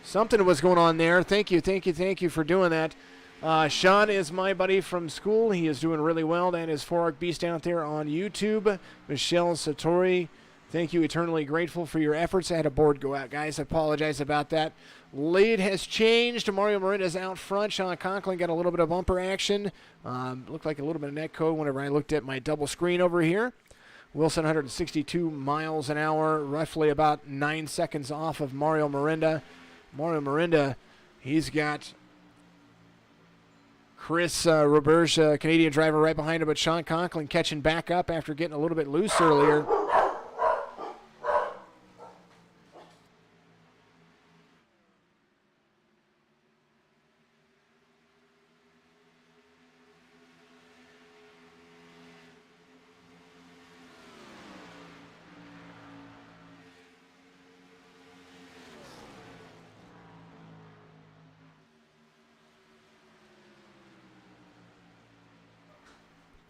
Something was going on there. Thank you for doing that. Sean is my buddy from school. He is doing really well. That is Fork Beast out there on YouTube. Michelle Satori, thank you. Eternally grateful for your efforts. I had a board go out, guys. I apologize about that. Lead has changed. Mario Miranda's out front. Sean Conklin got a little bit of bumper action. Looked like a little bit of net code whenever I looked at my double screen over here. Wilson 162 miles an hour, roughly about 9 seconds off of Mario Miranda. Mario Miranda, he's got Chris Roberge, Canadian driver, right behind him, but Sean Conklin catching back up after getting a little bit loose earlier.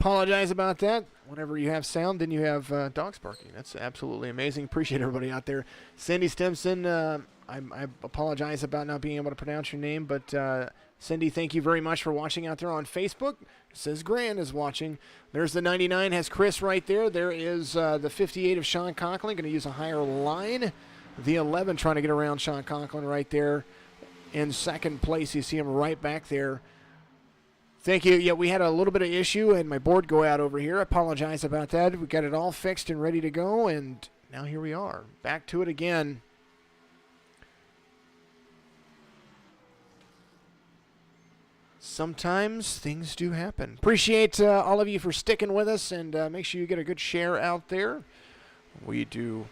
Apologize about that. Whenever you have sound, then you have dogs barking. That's absolutely amazing. Appreciate everybody out there. Cindy Stimson, I apologize about not being able to pronounce your name, but Cindy, thank you very much for watching out there on Facebook. It says Gran is watching. There's the 99, has Chris right there. There is the 58 of Sean Conklin, going to use a higher line. The 11 trying to get around Sean Conklin right there in second place. You see him right back there. Thank you. Yeah, we had a little bit of issue and my board go out over here. I apologize about that. We got it all fixed and ready to go, and now here we are. Back to it again. Sometimes things do happen. Appreciate all of you for sticking with us, and make sure you get a good share out there. We do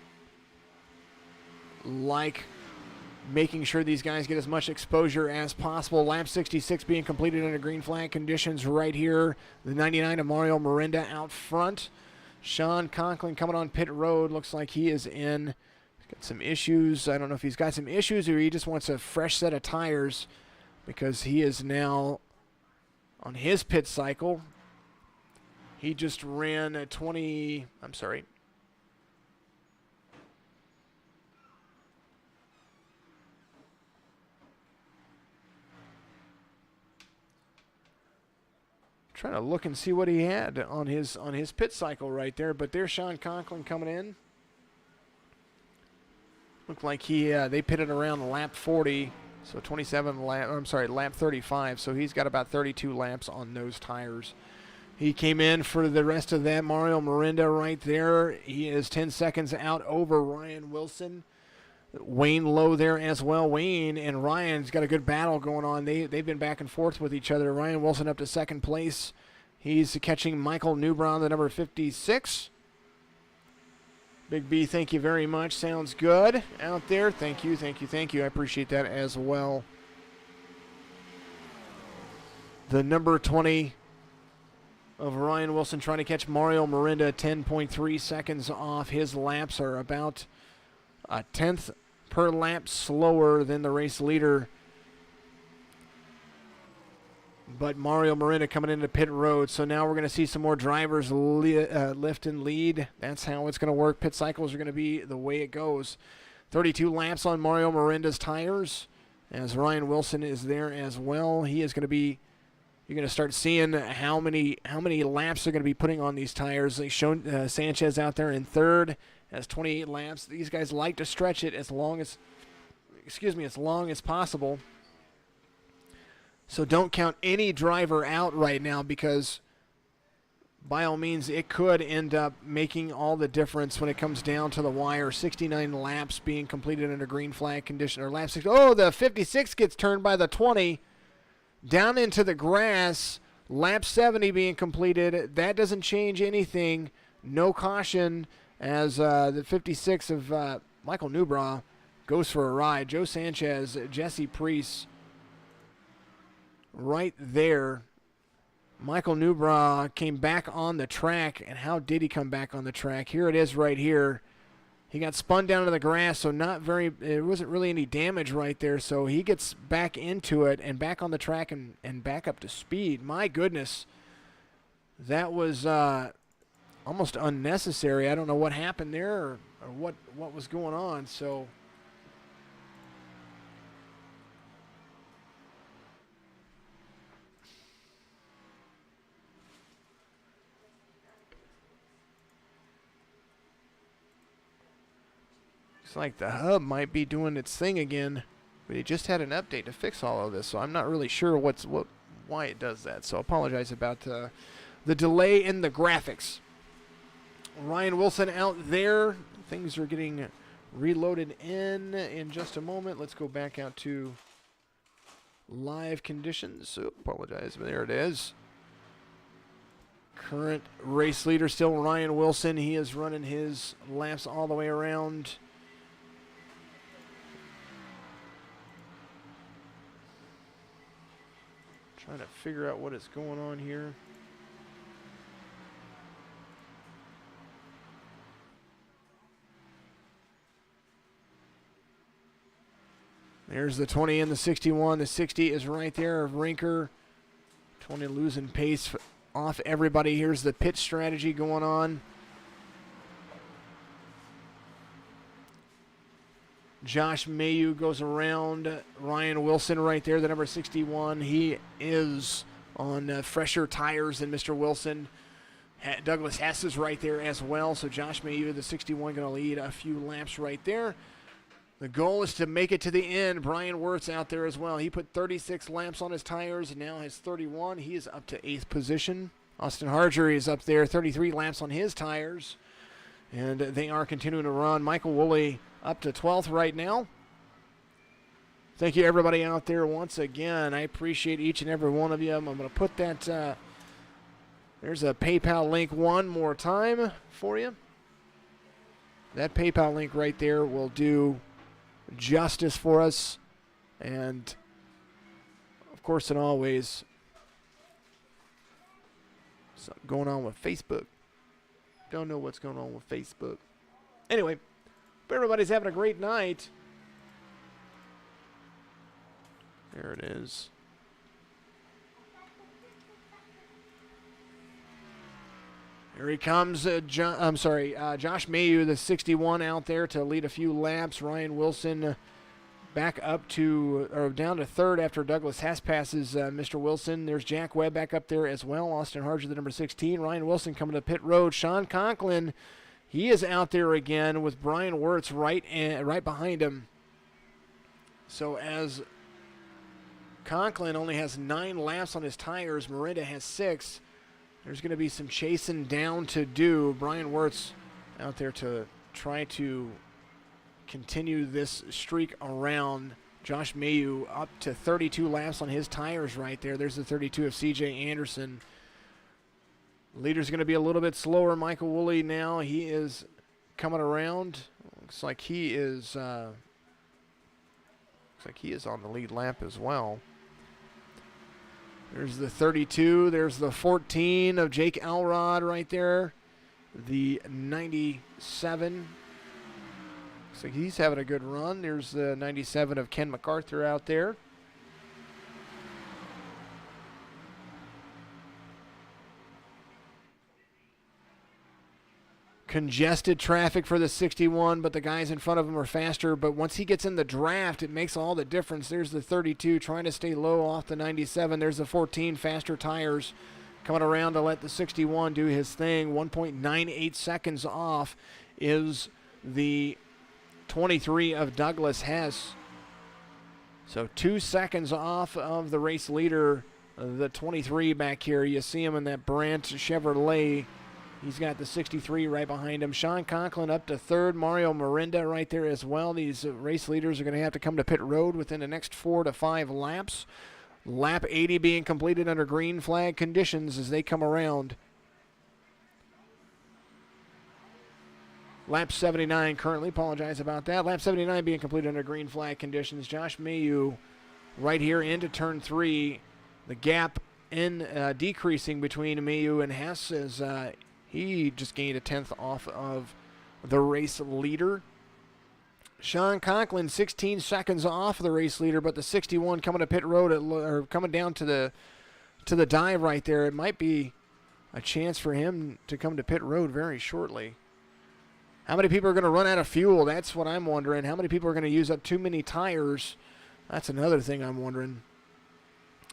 like making sure these guys get as much exposure as possible. Lap 66 being completed under green flag conditions right here. The 99 of Mario Miranda out front. Sean Conklin coming on pit road. Looks like he is in. He's got some issues. I don't know if he's got some issues or he just wants a fresh set of tires because he is now on his pit cycle. He just ran a 20, I'm sorry, trying to look and see what he had on his pit cycle right there, but there's Sean Conklin coming in. Looked like they pitted around lap 40, so 27 lap. I'm sorry, lap 35. So he's got about 32 laps on those tires. He came in for the rest of that. Mario Miranda right there. He is 10 seconds out over Ryan Wilson. Wayne Lowe there as well. Wayne and Ryan's got a good battle going on. They've been back and forth with each other. Ryan Wilson up to second place. He's catching Michael Newbrow, the number 56. Big B, thank you very much. Sounds good out there. Thank you. I appreciate that as well. The number 20 of Ryan Wilson trying to catch Mario Miranda, 10.3 seconds off. His laps are about a tenth per lap slower than the race leader. But Mario Miranda coming into pit road. So now we're going to see some more drivers lift and lead. That's how it's going to work. Pit cycles are going to be the way it goes. 32 laps on Mario Miranda's tires as Ryan Wilson is there as well. He is going to be, you're going to start seeing how many laps they're going to be putting on these tires. They shown Sanchez out there in third. Has 28 laps. These guys like to stretch it as long as possible. So don't count any driver out right now because by all means it could end up making all the difference when it comes down to the wire. 69 laps being completed under green flag condition, or lap 6. Oh, the 56 gets turned by the 20 down into the grass. Lap 70 being completed. That doesn't change anything. No caution as the 56 of Michael Newbrow goes for a ride. Joe Sanchez, Jesse Priest right there. Michael Newbrow came back on the track, and how did he come back on the track? Here it is right here. He got spun down to the grass, so it wasn't really any damage right there, so he gets back into it and back on the track and back up to speed. My goodness, that was almost unnecessary. I don't know what happened there. or what was going on. So looks like the hub might be doing its thing again, but it just had an update to fix all of this, so I'm not really sure why it does that. So I apologize about the delay in the graphics. Ryan Wilson out there. Things are getting reloaded in just a moment. Let's go back out to live conditions. So apologize, but there it is. Current race leader still Ryan Wilson. He is running his laps all the way around. Trying to figure out what is going on here. There's the 20 and the 61. The 60 is right there of Rinker. 20 losing pace off everybody. Here's the pit strategy going on. Josh Mayu goes around Ryan Wilson right there, the number 61. He is on fresher tires than Mr. Wilson. Douglas Hess is right there as well. So Josh Mayu, the 61, going to lead a few laps right there. The goal is to make it to the end. Brian Wirtz out there as well. He put 36 laps on his tires and now has 31. He is up to 8th position. Austin Harger is up there, 33 laps on his tires. And they are continuing to run. Michael Woolley up to 12th right now. Thank you, everybody out there once again. I appreciate each and every one of you. I'm going to put that, there's a PayPal link one more time for you. That PayPal link right there will do justice for us. And, of course, and always, something going on with Facebook. Don't know what's going on with Facebook. Anyway, hope everybody's having a great night. There it is. Here he comes, Josh Mayu, the 61 out there to lead a few laps. Ryan Wilson back up to, or down to 3rd after Douglas Hess passes Mr. Wilson. There's Jack Webb back up there as well. Austin Harger, the number 16. Ryan Wilson coming to pit road. Sean Conklin, he is out there again with Brian Wirtz right behind him. So as Conklin only has 9 laps on his tires, Miranda has 6. There's going to be some chasing down to do. Brian Wirtz out there to try to continue this streak around. Josh Mayu up to 32 laps on his tires right there. There's the 32 of C.J. Anderson. Leader's going to be a little bit slower. Michael Woolley now, he is coming around. Looks like he is on the lead lap as well. There's the 32. There's the 14 of Jake Elrod right there. The 97. Looks like he's having a good run. There's the 97 of Ken MacArthur out there. Congested traffic for the 61, but the guys in front of him are faster. But once he gets in the draft, it makes all the difference. There's the 32 trying to stay low off the 97. There's the 14 faster tires coming around to let the 61 do his thing. 1.98 seconds off is the 23 of Douglas Hess. So 2 seconds off of the race leader, the 23 back here. You see him in that Brandt Chevrolet. He's got the 63 right behind him. Sean Conklin up to 3rd. Mario Miranda right there as well. These race leaders are going to have to come to pit road within the next 4 to 5 laps. Lap 80 being completed under green flag conditions as they come around. Lap 79 currently. Apologize about that. Lap 79 being completed under green flag conditions. Josh Mayu right here into turn 3. The gap in decreasing between Mayu and Hess as he just gained a 10th off of the race leader. Sean Conklin 16 seconds off the race leader, but the 61 coming to pit road or coming down to the dive right there. It might be a chance for him to come to pit road very shortly. How many people are going to run out of fuel? That's what I'm wondering. How many people are going to use up too many tires? That's another thing I'm wondering.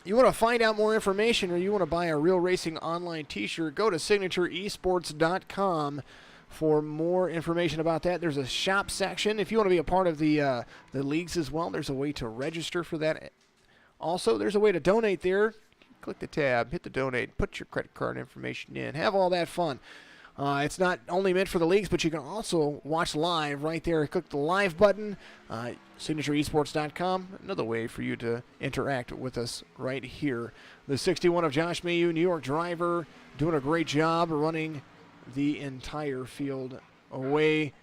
You want to find out more information or you want to buy a Real Racing online t-shirt, go to signatureesports.com for more information about that. There's a shop section. If you want to be a part of the leagues as well, there's a way to register for that. Also, there's a way to donate there. Click the tab, hit the donate, put your credit card information in, have all that fun. It's not only meant for the leagues, but you can also watch live right there. Click the live button, signatureesports.com. Another way for you to interact with us right here. The 61 of Josh Mayu, New York driver, doing a great job running the entire field away.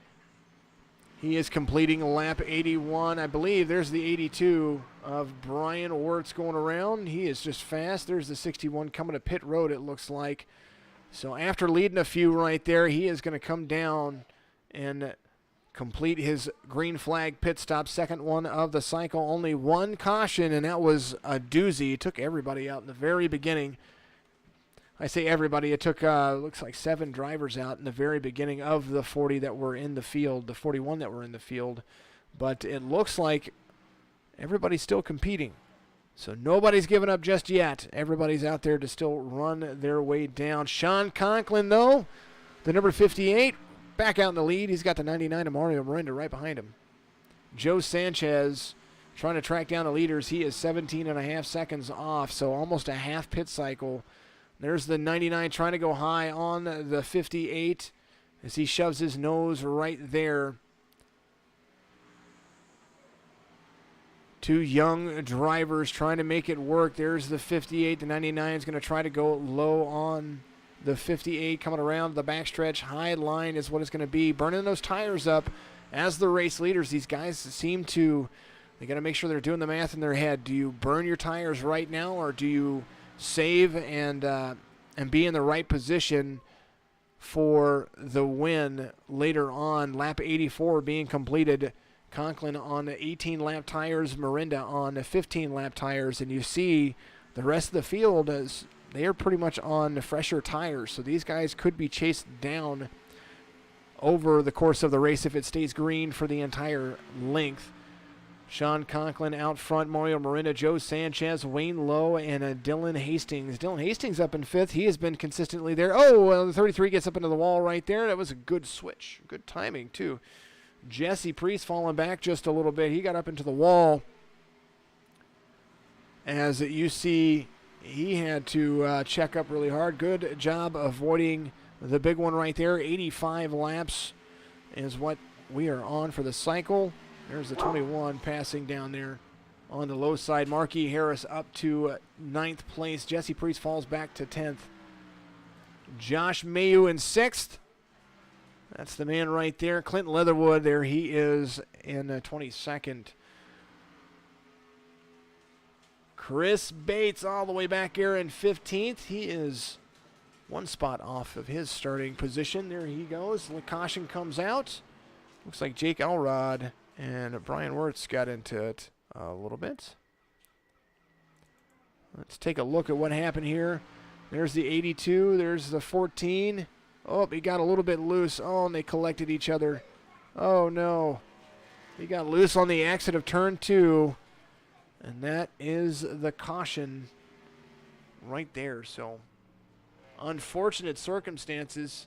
He is completing lap 81. I believe there's the 82 of Brian Wirtz going around. He is just fast. There's the 61 coming to pit road, it looks like. So after leading a few right there, he is going to come down and complete his green flag pit stop, second one of the cycle. Only one caution, and that was a doozy. It took everybody out in the very beginning. I say everybody. It took, looks like 7 drivers out in the very beginning of the 40 that were in the field, the 41 that were in the field. But it looks like everybody's still competing. So nobody's given up just yet. Everybody's out there to still run their way down. Sean Conklin, though, the number 58, back out in the lead. He's got the 99 of Mario Miranda right behind him. Joe Sanchez trying to track down the leaders. He is 17.5 seconds off, so almost a half pit cycle. There's the 99 trying to go high on the 58 as he shoves his nose right there. 2 young drivers trying to make it work. There's the 58. The 99 is going to try to go low on the 58. Coming around the backstretch. High line is what it's going to be. Burning those tires up as the race leaders. These guys seem to, they got to make sure they're doing the math in their head. Do you burn your tires right now, or do you save and be in the right position for the win later on? Lap 84 being completed. Conklin on 18-lap tires, Miranda on 15-lap tires, and you see the rest of the field as they are pretty much on fresher tires. So these guys could be chased down over the course of the race if it stays green for the entire length. Sean Conklin out front, Mario Miranda, Joe Sanchez, Wayne Lowe, and Dylan Hastings. Dylan Hastings up in 5th. He has been consistently there. Oh, well, the 33 gets up into the wall right there. That was a good switch. Good timing, too. Jesse Priest falling back just a little bit. He got up into the wall. As you see, he had to check up really hard. Good job avoiding the big one right there. 85 laps is what we are on for the cycle. There's the 21 passing down there on the low side. Marquis Harris up to 9th place. Jesse Priest falls back to 10th. Josh Mayu in 6th. That's the man right there. Clinton Leatherwood, there he is in 22nd. Chris Bates all the way back here in 15th. He is one spot off of his starting position. There he goes. The caution comes out. Looks like Jake Elrod and Brian Wirtz got into it a little bit. Let's take a look at what happened here. There's the 82. There's the 14. Oh, he got a little bit loose. Oh, and they collected each other. Oh, no. He got loose on the exit of turn 2. And that is the caution right there. So, unfortunate circumstances.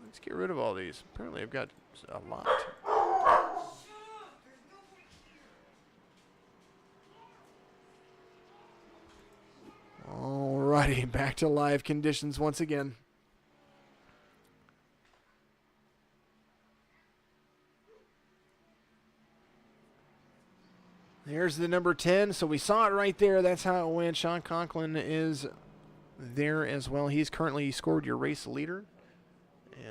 Let's get rid of all these. Apparently I've got a lot. Alrighty, back to live conditions once again. There's the number 10. So we saw it right there. That's how it went. Sean Conklin is there as well. He's currently scored your race leader.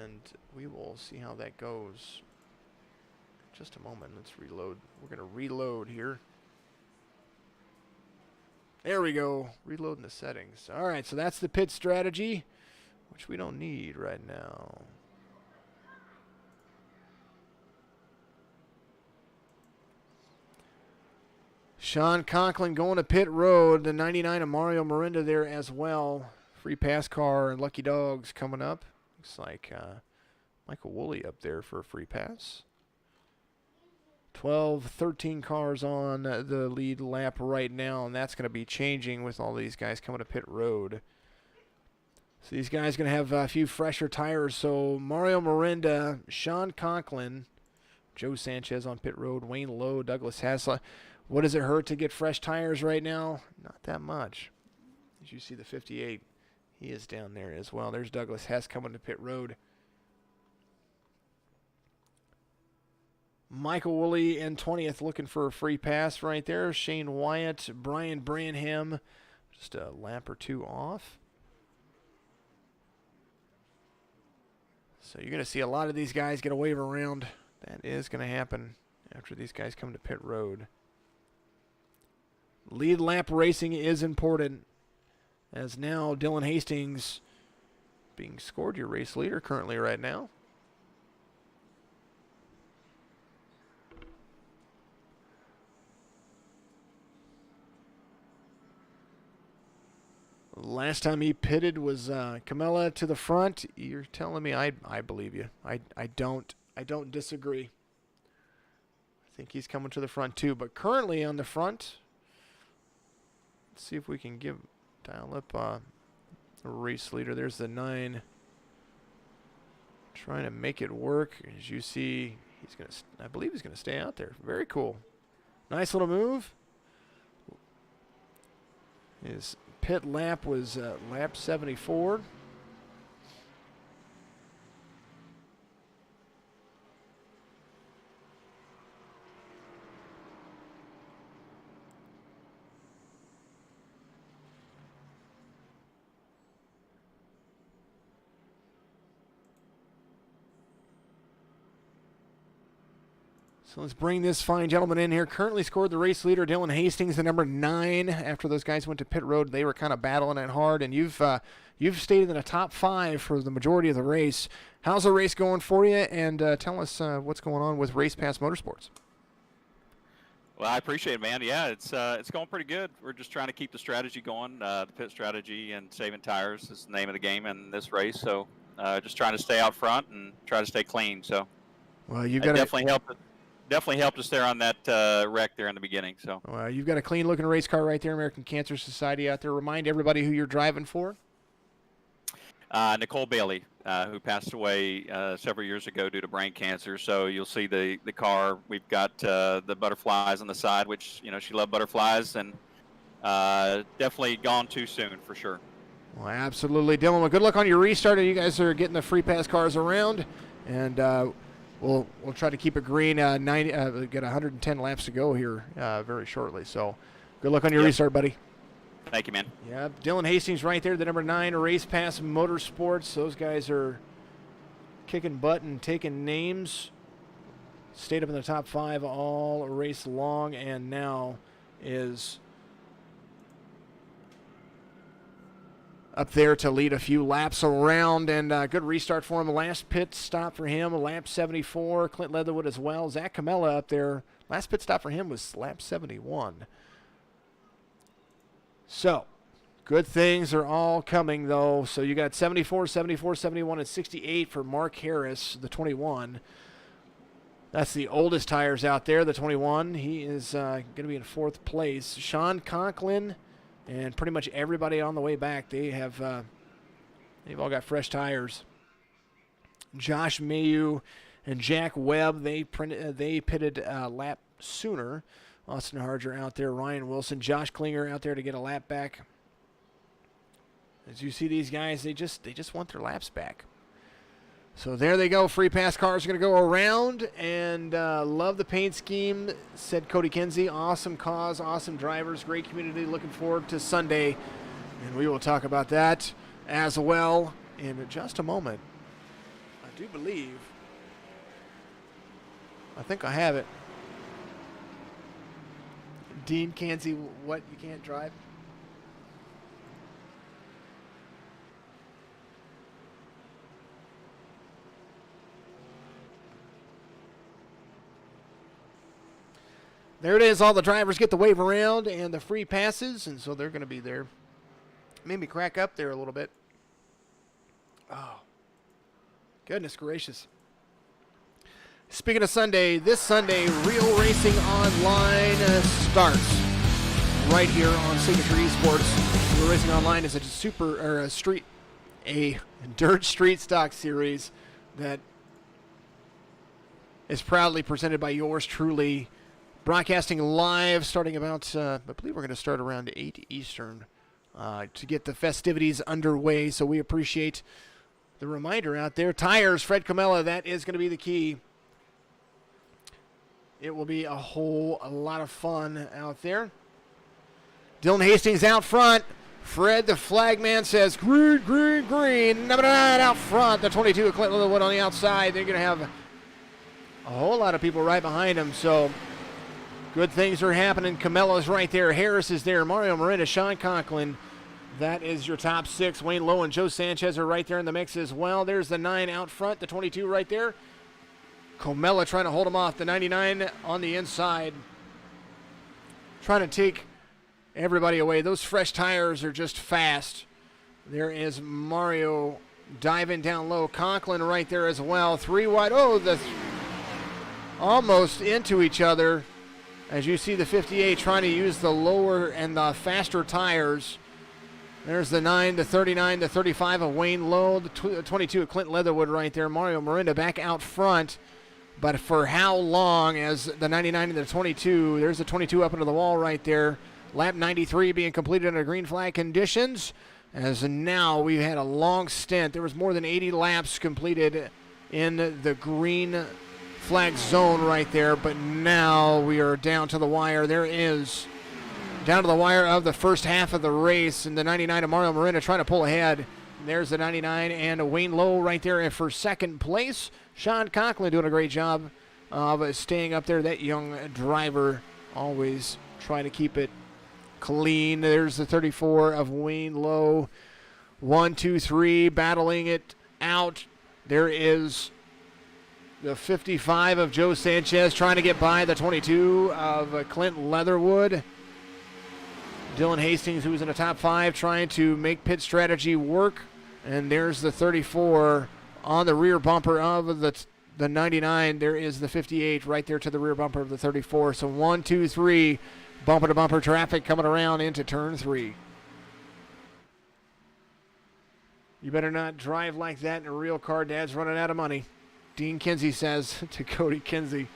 And we will see how that goes. Just a moment. Let's reload. We're going to reload here. There we go. Reloading the settings. All right, so that's the pit strategy, which we don't need right now. Sean Conklin going to pit road. The 99 of Mario Miranda there as well. Free pass car and Lucky Dogs coming up. Looks like Michael Woolley up there for a free pass. 12, 13 cars on the lead lap right now, and that's going to be changing with all these guys coming to pit road. So these guys going to have a few fresher tires. So Mario Miranda, Sean Conklin, Joe Sanchez on pit road, Wayne Lowe, Douglas Haslett. What does it hurt to get fresh tires right now? Not that much. As you see the 58, he is down there as well. There's Douglas Hess coming to pit road. Michael Woolley in 20th looking for a free pass right there. Shane Wyatt, Brian Branham, just a lap or two off. So you're going to see a lot of these guys get a wave around. That is going to happen after these guys come to pit road. Lead lap racing is important, as now Dylan Hastings being scored your race leader currently right now. Last time he pitted was Camella to the front. You're telling me I believe you. I don't disagree. I think he's coming to the front too, but currently on the front. Let's see if we can dial up a race leader. There's the 9. Trying to make it work. As you see, I believe he's gonna stay out there. Very cool. Nice little move. His pit lap was lap 74. So let's bring this fine gentleman in here. Currently scored the race leader, Dylan Hastings, the number 9. After those guys went to pit road, they were kind of battling it hard, and you've stayed in the top 5 for the majority of the race. How's the race going for you? And tell us what's going on with Race Pass Motorsports. Well, I appreciate it, man. Yeah, it's going pretty good. We're just trying to keep the strategy going. The pit strategy and saving tires is the name of the game in this race. So just trying to stay out front and try to stay clean. So well, you've got definitely helped us there on that wreck there in the beginning. So well, you've got a clean-looking race car right there, American Cancer Society out there. Remind everybody who you're driving for. Nicole Bailey, who passed away several years ago due to brain cancer. So you'll see the car. We've got the butterflies on the side, which, she loved butterflies, and definitely gone too soon for sure. Well, absolutely. Dylan, well, good luck on your restart. You guys are getting the free pass cars around, and we'll try to keep it green. 90, get 110 laps to go here very shortly. So good luck on your restart, buddy. Thank you, man. Yeah, Dylan Hastings right there, the number 9, Race Pass Motorsports. Those guys are kicking butt and taking names. Stayed up in the top 5 all race long, and now is up there to lead a few laps around, and good restart for him. The last pit stop for him, lap 74. Clint Leatherwood as well. Zach Camella up there. Last pit stop for him was lap 71. So, good things are all coming, though. So you got 74, 74, 71, and 68 for Mark Harris, the 21. That's the oldest tires out there, the 21. He is going to be in 4th place. Sean Conklin and pretty much everybody on the way back, they've all got fresh tires. Josh Mayu and Jack Webb, they pitted a lap sooner. Austin Harger out there, Ryan Wilson, Josh Klinger out there to get a lap back. As you see these guys, they just want their laps back. So there they go. Free pass cars are going to go around, and love the paint scheme, said Cody Kinsey. Awesome cause, awesome drivers, great community. Looking forward to Sunday, and we will talk about that as well in just a moment. I do believe, I think I have it. Dean Kinsey, what, you can't drive? There it is. All the drivers get the wave around and the free passes, and so they're going to be there. Made me crack up there a little bit. Oh, goodness gracious. Speaking of Sunday, this Sunday, Real Racing Online starts right here on Signature Esports. Real Racing Online is a dirt street stock series that is proudly presented by yours truly. Broadcasting live starting about, I believe we're going to start around 8 Eastern to get the festivities underway. So we appreciate the reminder out there. Tires, Fred Camella, that is going to be the key. It will be a lot of fun out there. Dylan Hastings out front. Fred, the flagman, says green, green, green. Number 9 out front. The 22 of Clint Littlewood on the outside. They're going to have a whole lot of people right behind him. So good things are happening. Camella's right there. Harris is there. Mario Miranda, Sean Conklin. That is your top 6. Wayne Lowe and Joe Sanchez are right there in the mix as well. There's the 9 out front. The 22 right there. Comella trying to hold him off. The 99 on the inside. Trying to take everybody away. Those fresh tires are just fast. There is Mario diving down low. Conklin right there as well. 3 wide. Oh, almost into each other. As you see the 58 trying to use the lower and the faster tires. There's the 9, the 39, the 35 of Wayne Lowe. The 22 of Clint Leatherwood right there. Mario Miranda back out front. But for how long as the 99 and the 22. There's the 22 up into the wall right there. Lap 93 being completed under green flag conditions. As now we've had a long stint. There was more than 80 laps completed in the green flag zone right there. But now we are down to the wire. There is down to the wire of the first half of the race. And the 99 of Mario Miranda trying to pull ahead. There's the 99 and Wayne Lowe right there for second place. Sean Conklin doing a great job of staying up there. That young driver always trying to keep it clean. There's the 34 of Wayne Lowe. 1, 2, 3, battling it out. There is the 55 of Joe Sanchez trying to get by the 22 of Clint Leatherwood. Dylan Hastings, who's in the top 5, trying to make pit strategy work. And there's the 34 on the rear bumper of the 99. There is the 58 right there to the rear bumper of the 34. So 1, 2, 3, bumper to bumper traffic coming around into turn 3. You better not drive like that in a real car. Dad's running out of money. Dean Kinsey says to Cody Kinsey.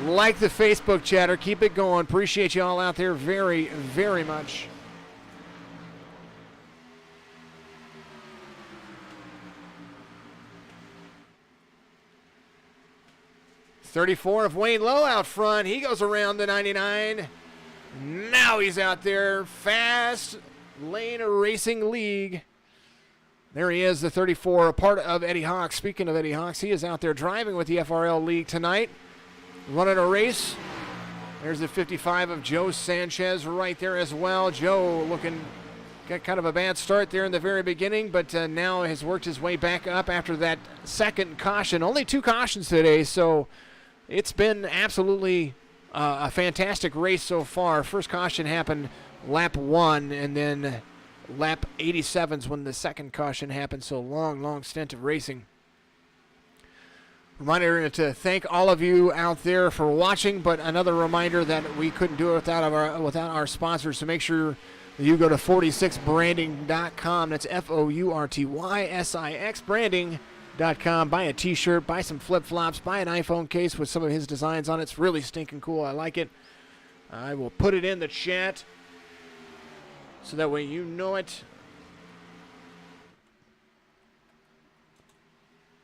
Like the Facebook chatter. Keep it going. Appreciate you all out there very, very much. .34 of Wayne Lowe out front. He goes around the 99. Now he's out there. Fast Lane Racing League. There he is, the 34, a part of Eddie Hawks. Speaking of Eddie Hawks, he is out there driving with the FRL League tonight. Running a race. There's the 55 of Joe Sanchez right there as well. Joe got kind of a bad start there in the very beginning, but now has worked his way back up after that second caution. Only 2 cautions today, so it's been absolutely a fantastic race so far. First caution happened lap 1, and then lap 87 is when the second caution happened. So long stint of racing. Reminder to thank all of you out there for watching, but another reminder that we couldn't do it without our sponsors. So make sure that you go to 46branding.com. That's FOURTYSIX branding.com. Buy a t-shirt, buy some flip-flops, buy an iPhone case with some of his designs on it. It's really stinking cool. I like it. I will put it in the chat so that way you know it.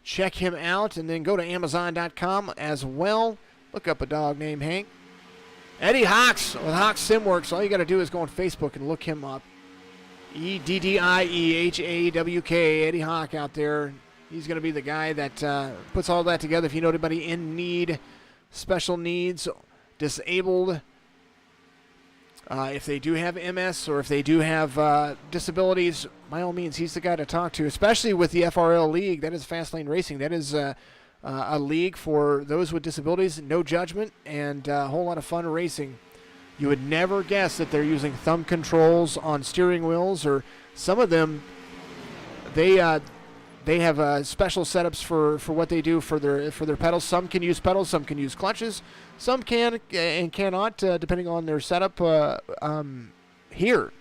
Check him out, and then go to Amazon.com as well. Look up a dog named Hank. Eddie Hawks with Hawks SimWorx. All you got to do is go on Facebook and look him up. EDDIEHAWK. Eddie Hawk out there. He's going to be the guy that puts all that together. If you know anybody in need, special needs, disabled, if they do have MS or if they do have disabilities, by all means, he's the guy to talk to, especially with the FRL League. That is Fast Lane Racing. That is a league for those with disabilities, no judgment, and a whole lot of fun racing. You would never guess that they're using thumb controls on steering wheels, or some of them, they have special setups for what they do for their pedals. Some can use pedals, some can use clutches, some can and cannot, depending on their setup. Here,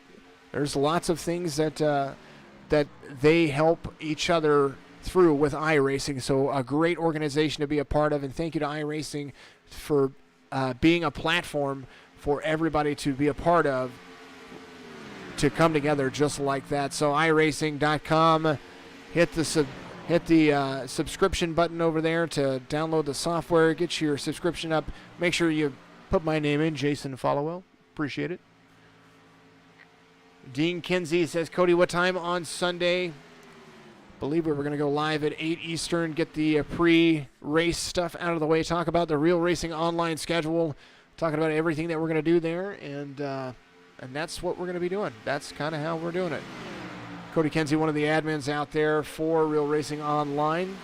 there's lots of things that they help each other through with iRacing. So a great organization to be a part of, and thank you to iRacing for being a platform for everybody to be a part of, to come together just like that. So iRacing.com, hit the subscription button over there to download the software, get your subscription up. Make sure you put my name in, Jason Followell. Appreciate it. Dean Kinsey says, Cody, what time on Sunday? Believe we were going to go live at 8 Eastern, get the pre-race stuff out of the way, talk about the Real Racing online schedule, talking about everything that we're going to do there, and that's what we're going to be doing. That's kind of how we're doing it. Cody Kinsey, one of the admins out there for Real Racing Online.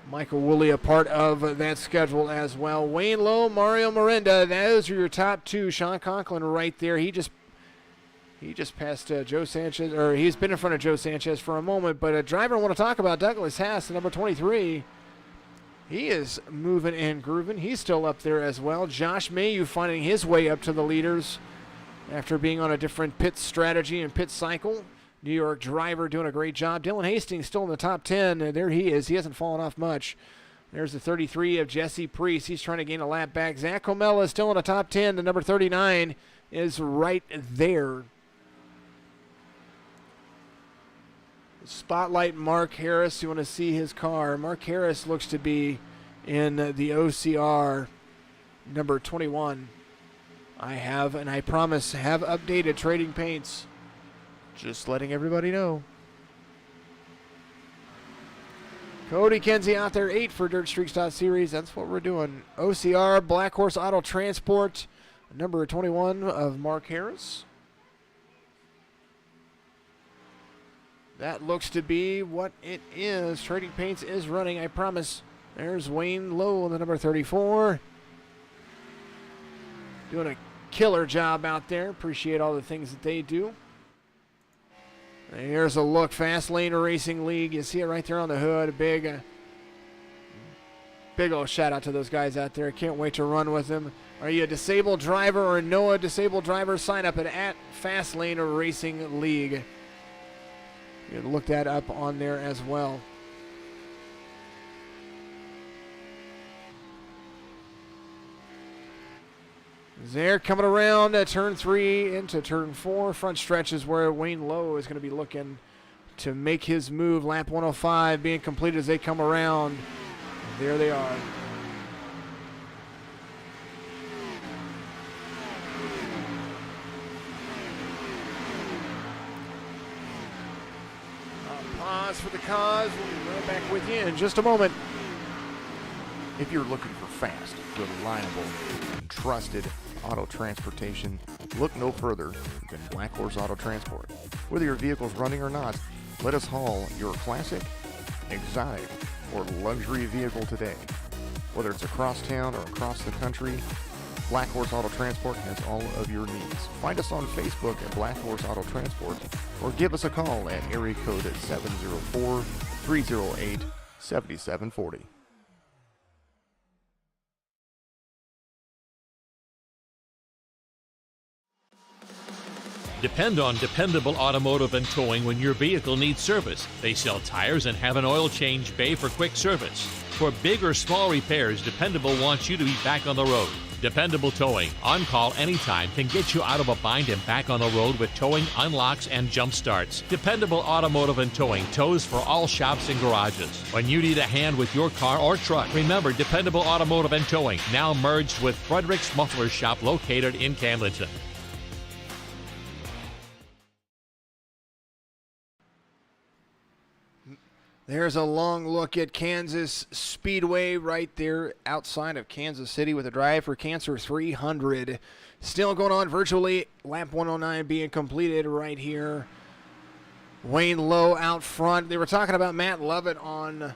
Michael Woolley, a part of that schedule as well. Wayne Lowe, Mario Miranda, those are your top two. Sean Conklin right there. He just passed Joe Sanchez, or he's been in front of Joe Sanchez for a moment, but a driver I want to talk about, Douglas Haas, number 23. He is moving and grooving. He's still up there as well. Josh Mayu finding his way up to the leaders after being on a different pit strategy and pit cycle. New York driver doing a great job. Dylan Hastings still in the top 10. There he is. He hasn't fallen off much. There's the 33 of Jesse Priest. He's trying to gain a lap back. Zach Comella is still in the top 10. The number 39 is right there. Spotlight Mark Harris. You want to see his car. Mark Harris looks to be in the OCR number 21. I have, and I promise, have updated Trading Paints. Just letting everybody know. Cody Kinsey out there, 8 for Dirt Streaks Series. That's what we're doing. OCR, Black Horse Auto Transport, number 21 of Mark Harris. That looks to be what it is. Trading Paints is running, I promise. There's Wayne Lowe, the number 34. Doing a killer job out there. Appreciate all the things that they do. Here's a look. Fast Lane Racing League. You see it right there on the hood. A big old shout out to those guys out there. Can't wait to run with them. Are you a disabled driver or know a disabled driver? Sign up at Fast Lane Racing League. You can look that up on there as well. They're coming around turn 3 into turn 4. Front stretch is where Wayne Lowe is going to be looking to make his move. Lap 105 being completed as they come around. There they are. Pause for the cause. We'll be right back with you in just a moment. If you're looking for fast, reliable, and trusted auto transportation, look no further than Black Horse Auto Transport. Whether your vehicle's running or not, let us haul your classic, exotic, or luxury vehicle today. Whether it's across town or across the country, Black Horse Auto Transport has all of your needs. Find us on Facebook at Black Horse Auto Transport or give us a call at area code 704-308-7740. Depend on Dependable Automotive and Towing when your vehicle needs service. They sell tires and have an oil change bay for quick service. For big or small repairs, Dependable wants you to be back on the road. Dependable Towing, on call anytime, can get you out of a bind and back on the road with towing, unlocks, and jump starts. Dependable Automotive and Towing tows for all shops and garages. When you need a hand with your car or truck, remember Dependable Automotive and Towing, now merged with Frederick's Muffler Shop located in Camdenton. There's a long look at Kansas Speedway right there outside of Kansas City with a Drive for Cancer 300. Still going on virtually. Lap 109 being completed right here. Wayne Lowe out front. They were talking about Matt Lovett on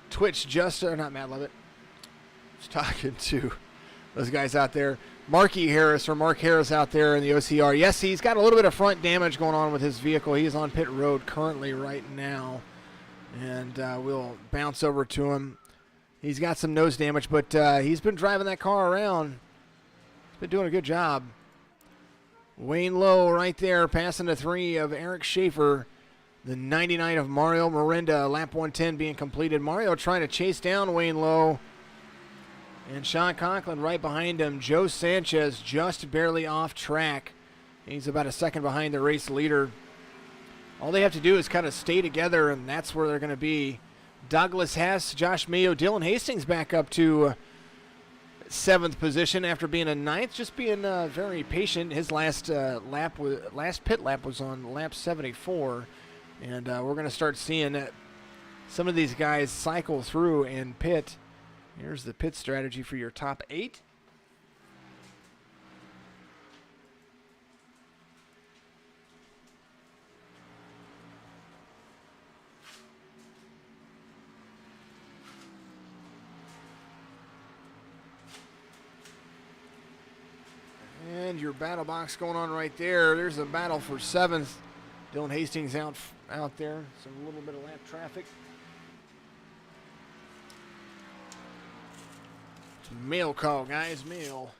Twitch just, or not Matt Levitt. Just talking to those guys out there. Marky Harris, or Mark Harris out there in the OCR. Yes, he's got a little bit of front damage going on with his vehicle. He is on pit road currently right now. And we'll bounce over to him. He's got some nose damage, but he's been driving that car around. He's been doing a good job. Wayne Lowe right there, passing the 3 of Eric Schaefer. The 99 of Mario Miranda, lap 110 being completed. Mario trying to chase down Wayne Lowe. And Sean Conklin right behind him. Joe Sanchez just barely off track. He's about a second behind the race leader. All they have to do is kind of stay together, and that's where they're going to be. Douglas Hess, Josh Mayo, Dylan Hastings back up to 7th position after being a 9th, just being very patient. His last pit lap was on lap 74, and we're going to start seeing some of these guys cycle through and pit. Here's the pit strategy for your top 8. And your battle box going on right there. There's a battle for 7th. Dylan Hastings out there. Some little bit of lap traffic. Mail call, guys, mail.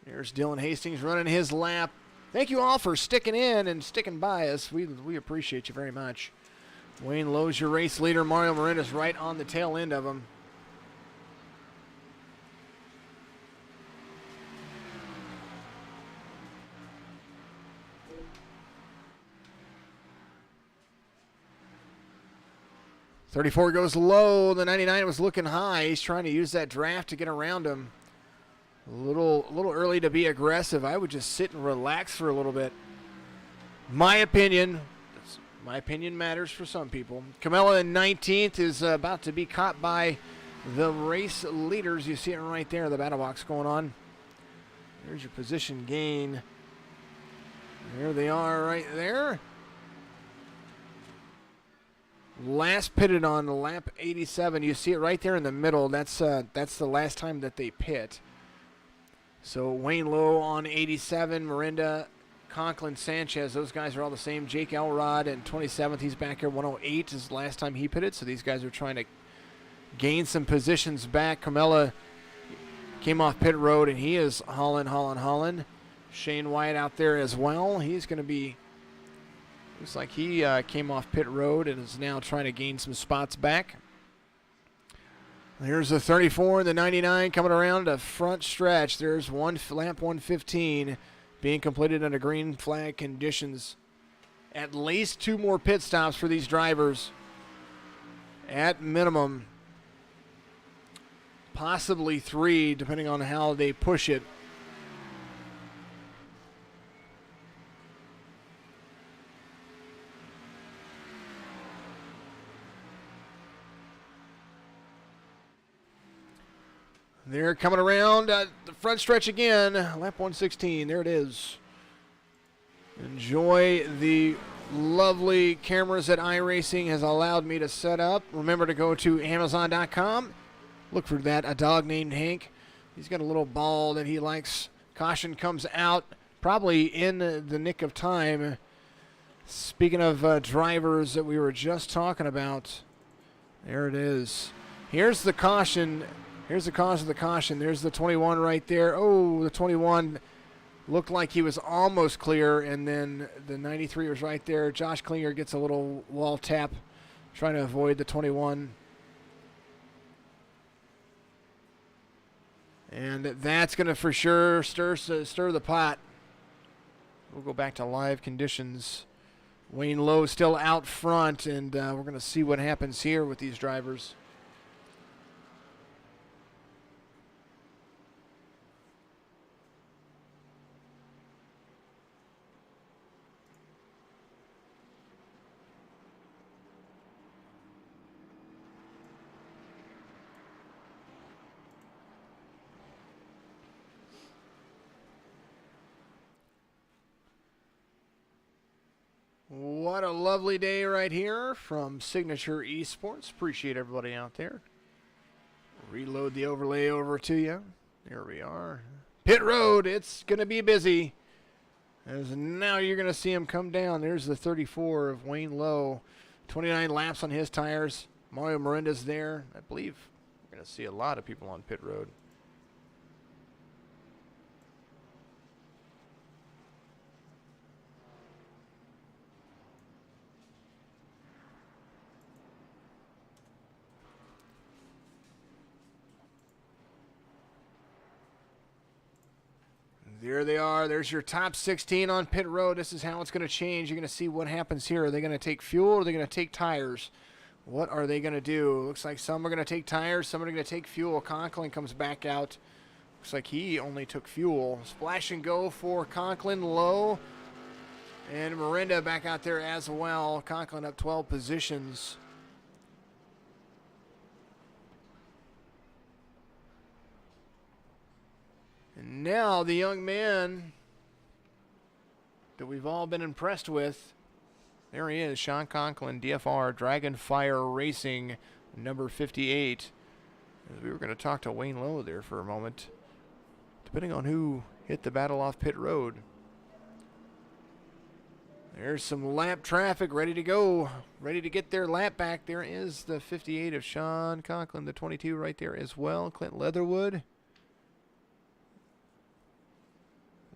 There's Dylan Hastings running his lap. Thank you all for sticking in and sticking by us. We appreciate you very much. Wayne Lowe's your race leader. Mario Miranda's right on the tail end of him. .34 goes low. The 99 was looking high. He's trying to use that draft to get around him. A little early to be aggressive. I would just sit and relax for a little bit. My opinion matters for some people. Camella in 19th is about to be caught by the race leaders. You see it right there, the battle box going on. There's your position gain. There they are right there. Last pitted on lap 87. You see it right there in the middle. That's the last time that they pit. So Wayne Lowe on 87, Miranda, Conklin, Sanchez. Those guys are all the same. Jake Elrod in 27th. He's back here. 108 is the last time he pitted. So these guys are trying to gain some positions back. Camella came off pit road, and he is hauling. Shane White out there as well. He's going to be... Looks like he came off pit road and is now trying to gain some spots back. Here's the 34 and the 99 coming around the front stretch. There's lap 115 being completed under green flag conditions. At least 2 more pit stops for these drivers. At minimum. Possibly 3, depending on how they push it. They're coming around the front stretch again. Lap 116. There it is. Enjoy the lovely cameras that iRacing has allowed me to set up. Remember to go to Amazon.com. Look for that. A dog named Hank. He's got a little ball that he likes. Caution comes out probably in the nick of time. Speaking of drivers that we were just talking about. There it is. Here's the caution. Here's the cause of the caution. There's the 21 right there. Oh, the 21 looked like he was almost clear, and then the 93 was right there. Josh Klinger gets a little wall tap, trying to avoid the 21. And that's going to for sure stir the pot. We'll go back to live conditions. Wayne Lowe still out front, and we're going to see what happens here with these drivers. What a lovely day right here from Signature Esports. Appreciate everybody out there. Reload the overlay over to you. There we are. Pit road, it's going to be busy. As now you're going to see him come down. There's the 34 of Wayne Lowe. 29 laps on his tires. Mario Miranda's there. I believe we're going to see a lot of people on pit road. There they are. There's your top 16 on pit road. This is how it's going to change. You're going to see what happens here. Are they going to take fuel or are they going to take tires? What are they going to do? Looks like some are going to take tires. Some are going to take fuel. Conklin comes back out. Looks like he only took fuel. Splash and go for Conklin. Low. And Miranda back out there as well. Conklin up 12 positions. And now the young man that we've all been impressed with, there he is, Sean Conklin, DFR, Dragonfire Racing, number 58. We were going to talk to Wayne Lowe there for a moment, depending on who hit the battle off pit road. There's some lap traffic ready to go, ready to get their lap back. There is the 58 of Sean Conklin, the 22 right there as well, Clint Leatherwood.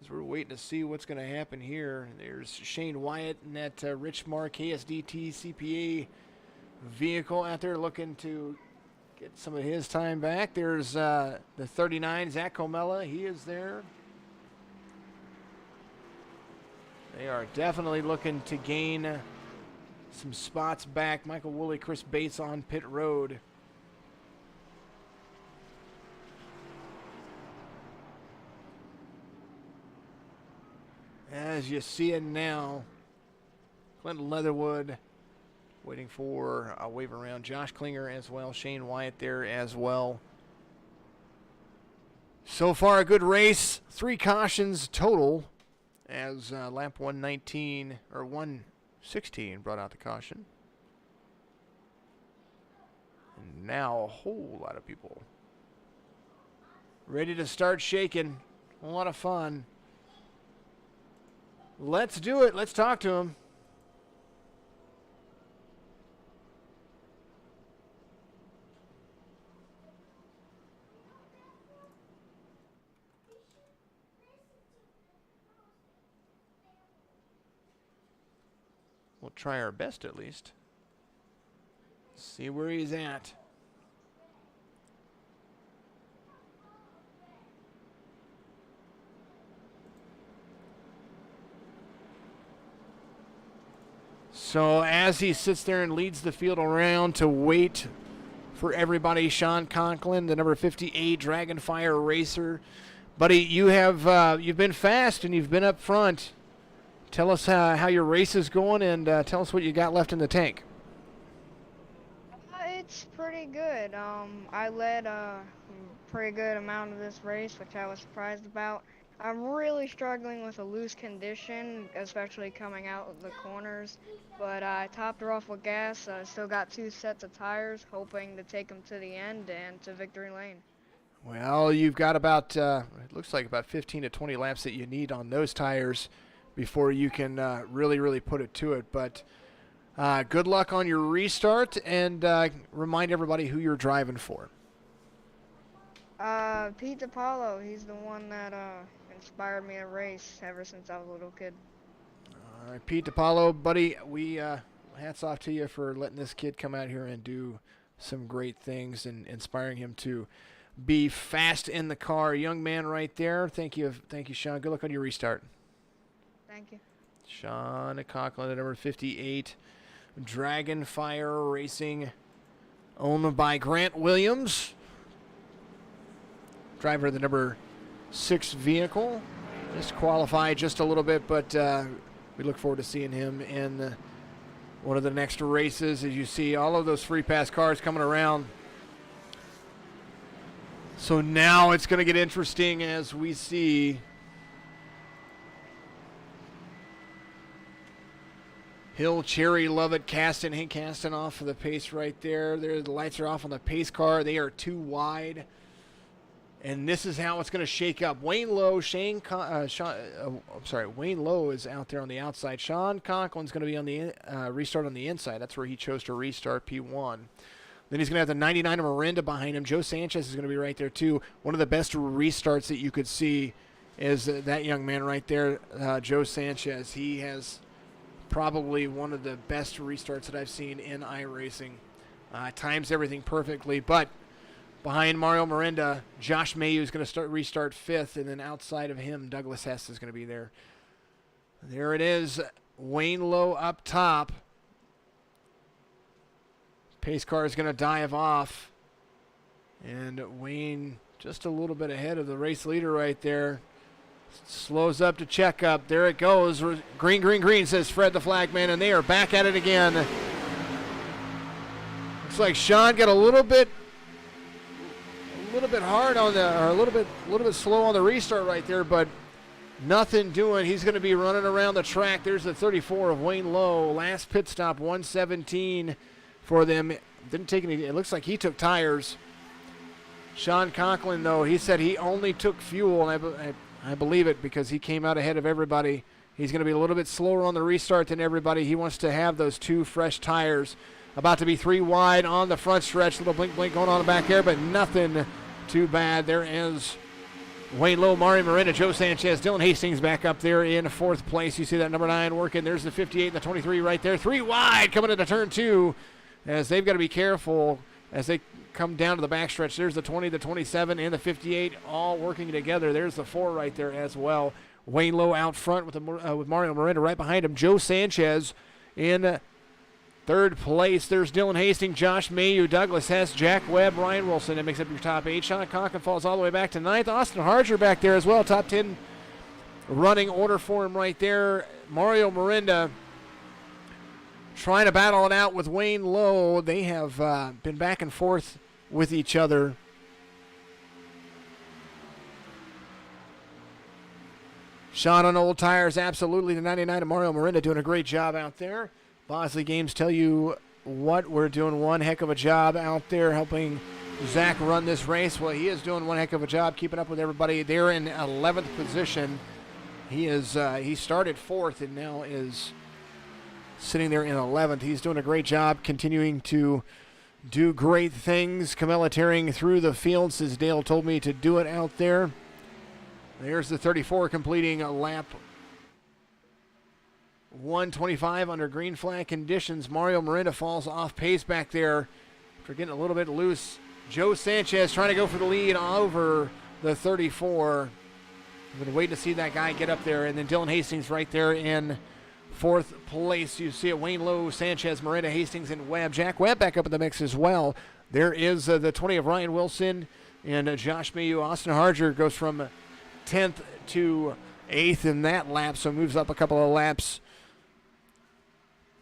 As we're waiting to see what's going to happen here. There's Shane Wyatt in that Richmar KSDT CPA vehicle out there looking to get some of his time back. There's the 39, Zach Comella. He is there. They are definitely looking to gain some spots back. Michael Woolley, Chris Bates on pit road. As you see it now, Clinton Leatherwood waiting for a wave around. Josh Klinger as well. Shane Wyatt there as well. So far, a good race. 3 cautions total as lap 119 or 116 brought out the caution. And now a whole lot of people ready to start shaking. A lot of fun. Let's do it. Let's talk to him. We'll try our best at least. See where he's at. So as he sits there and leads the field around to wait for everybody, Sean Conklin, the number 58 Dragonfire Racer. Buddy, you have you've been fast and you've been up front. Tell us how your race is going and tell us what you got left in the tank. It's pretty good. I led a pretty good amount of this race, which I was surprised about. I'm really struggling with a loose condition, especially coming out of the corners, but I topped her off with gas. Still got 2 sets of tires, hoping to take them to the end and to victory lane. Well, you've got about, it looks like about 15 to 20 laps that you need on those tires before you can really put it to it. But good luck on your restart, and remind everybody who you're driving for. Pete DiPaolo, he's the one that inspired me to race ever since I was a little kid. All right, Pete DiPaolo, buddy, we hats off to you for letting this kid come out here and do some great things and inspiring him to be fast in the car. Young man right there. Thank you, Sean. Good luck on your restart. Thank you. Sean Conklin, number 58, Dragonfire Racing, owned by Grant Williams, driver of the number 6 vehicle. Disqualified just a little bit, but we look forward to seeing him in one of the next races. As you see all of those free pass cars coming around. So now it's going to get interesting as we see Hill, Cherry, Lovett, Caston off of the pace right there. There, the lights are off on the pace car. They are too wide. And this is how it's going to shake up. Wayne Lowe, Wayne Lowe is out there on the outside. Sean Conklin's going to be on the restart on the inside. That's where he chose to restart P1. Then he's going to have the 99 of Miranda behind him. Joe Sanchez is going to be right there too. One of the best restarts that you could see is that young man right there, Joe Sanchez. He has probably one of the best restarts that I've seen in iRacing. Times everything perfectly, but behind Mario Miranda, Josh Mayu is going to restart 5th, and then outside of him, Douglas Hess is going to be there. There it is, Wayne Lowe up top. Pace car is going to dive off, and Wayne just a little bit ahead of the race leader right there. Slows up to check up. There it goes. Green, green, green, says Fred the Flagman, and they are back at it again. Looks like Sean got a little bit hard on the, or a little bit slow on the restart right there, but nothing doing. He's going to be running around the track. There's the 34 of Wayne Lowe. Last pit stop, 117 for them. Didn't take any. It looks like he took tires. Sean Conklin, though, he said he only took fuel, and I believe it because he came out ahead of everybody. He's going to be a little bit slower on the restart than everybody. He wants to have those 2 fresh tires. About to be 3 wide on the front stretch. Little blink, blink going on the back there, but nothing too bad. There is Wayne Lowe, Mario Miranda, Joe Sanchez, Dylan Hastings back up there in 4th place. You see that number 9 working. There's the 58 and the 23 right there. 3 wide coming into turn 2 as they've got to be careful as they come down to the backstretch. There's the 20, the 27, and the 58 all working together. There's the 4 right there as well. Wayne Lowe out front with Mario Miranda right behind him. Joe Sanchez in 3rd place. There's Dylan Hastings, Josh Mayu, Douglas Hess, Jack Webb, Ryan Wilson. That makes up your top 8. Sean Conklin falls all the way back to 9th. Austin Harger back there as well. Top 10 running order for him right there. Mario Miranda trying to battle it out with Wayne Lowe. They have been back and forth with each other. Sean on old tires, absolutely. The 99 of Mario Miranda doing a great job out there. Bosley Games tell you what, we're doing one heck of a job out there helping Zach run this race. Well, he is doing one heck of a job keeping up with everybody. They're in 11th position. He started 4th and now is sitting there in 11th. He's doing a great job continuing to do great things. Camilla tearing through the field, says Dale told me to do it out there. There's the 34 completing a lap 125 under green flag conditions. Mario Miranda falls off pace back there after getting a little bit loose. Joe Sanchez trying to go for the lead over the 34. I'm going to wait to see that guy get up there. And then Dylan Hastings right there in 4th place. You see it, Wayne Lowe, Sanchez, Miranda, Hastings, and Webb. Jack Webb back up in the mix as well. There is the 20 of Ryan Wilson and Josh Mayu. Austin Harger goes from 10th to 8th in that lap, so moves up a couple of laps.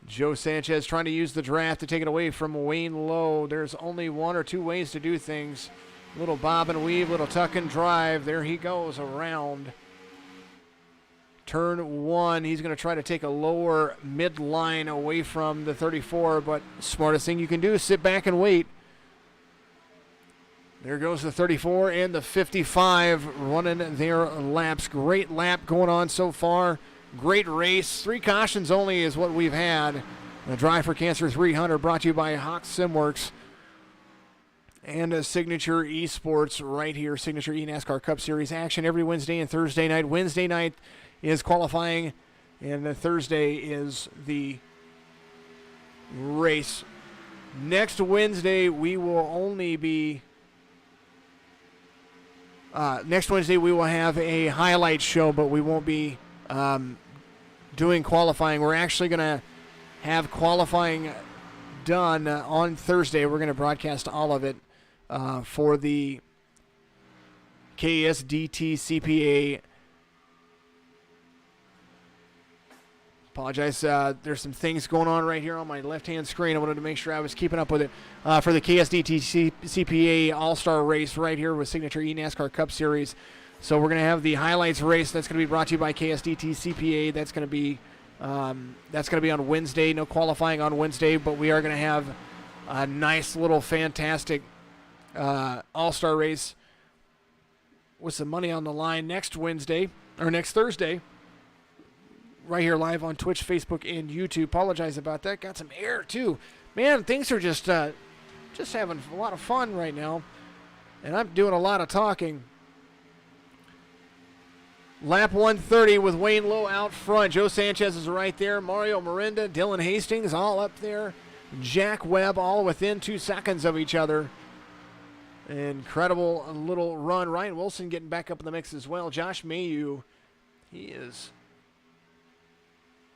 Joe Sanchez trying to use the draft to take it away from Wayne Lowe. There's only 1 or 2 ways to do things. Little bob and weave, little tuck and drive. There he goes around turn 1. He's going to try to take a lower midline away from the 34, but smartest thing you can do is sit back and wait. There goes the 34 and the 55 running their laps. Great lap going on so far. Great race. 3 cautions only is what we've had. The Drive for Cancer 300 brought to you by Hawks SimWorx and a Signature eSports right here. Signature eNASCAR Cup Series action every Wednesday and Thursday night. Wednesday night is qualifying, and the Thursday is the race. Next Wednesday, we will only be... next Wednesday, we will have a highlight show, but we won't be doing qualifying. We're actually going to have qualifying done on Thursday. We're going to broadcast all of it for the KSDT CPA. Apologize. There's some things going on right here on my left-hand screen. I wanted to make sure I was keeping up with it. For the KSDT CPA All-Star Race right here with Signature eNASCAR Cup Series. So we're going to have the highlights race. That's going to be brought to you by KSDT CPA. That's going to be That's going to be on Wednesday. No qualifying on Wednesday, but we are going to have a nice little fantastic all-star race with some money on the line next Thursday. Right here live on Twitch, Facebook, and YouTube. Apologize about that. Got some air too. Man, things are just having a lot of fun right now. And I'm doing a lot of talking. Lap 130 with Wayne Lowe out front. Joe Sanchez is right there. Mario Miranda, Dylan Hastings all up there. Jack Webb all within 2 seconds of each other. Incredible little run. Ryan Wilson getting back up in the mix as well. Josh Mayu, he is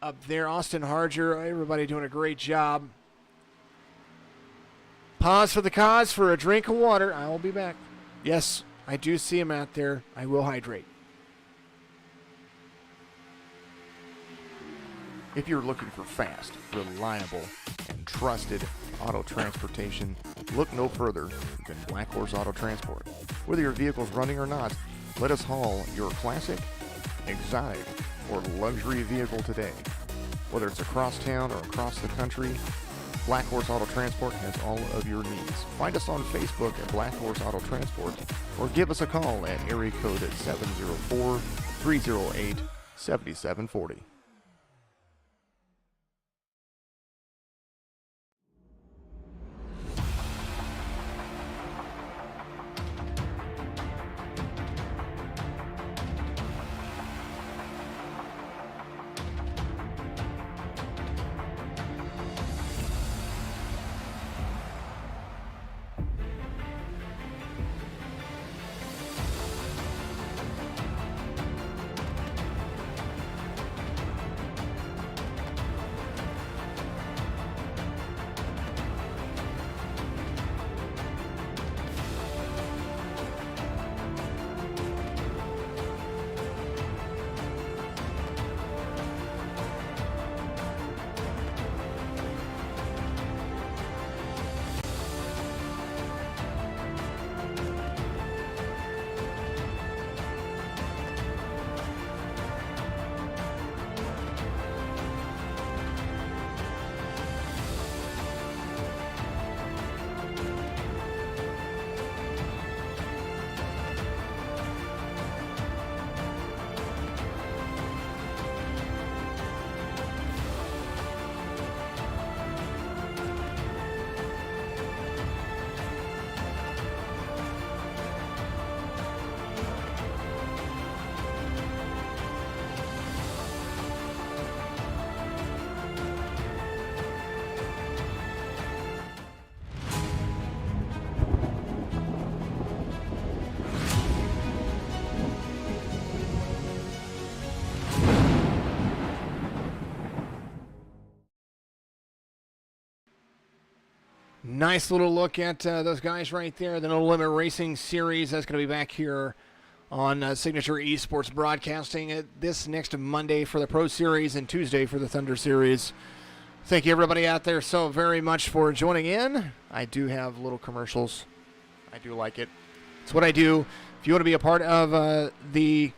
up there. Austin Harger, everybody doing a great job. Pause for the cause for a drink of water. I will be back. Yes, I do see him out there. I will hydrate. If you're looking for fast, reliable, and trusted auto transportation, look no further than Black Horse Auto Transport. Whether your vehicle's running or not, let us haul your classic, exotic, or luxury vehicle today. Whether it's across town or across the country, Black Horse Auto Transport has all of your needs. Find us on Facebook at Black Horse Auto Transport or give us a call at area code 704-308-7740. Nice little look at those guys right there. The No Limit Racing Series. That's going to be back here on Signature Esports Broadcasting this next Monday for the Pro Series and Tuesday for the Thunder Series. Thank you, everybody out there, so very much for joining in. I do have little commercials. I do like it. It's what I do. If you want to be a part of the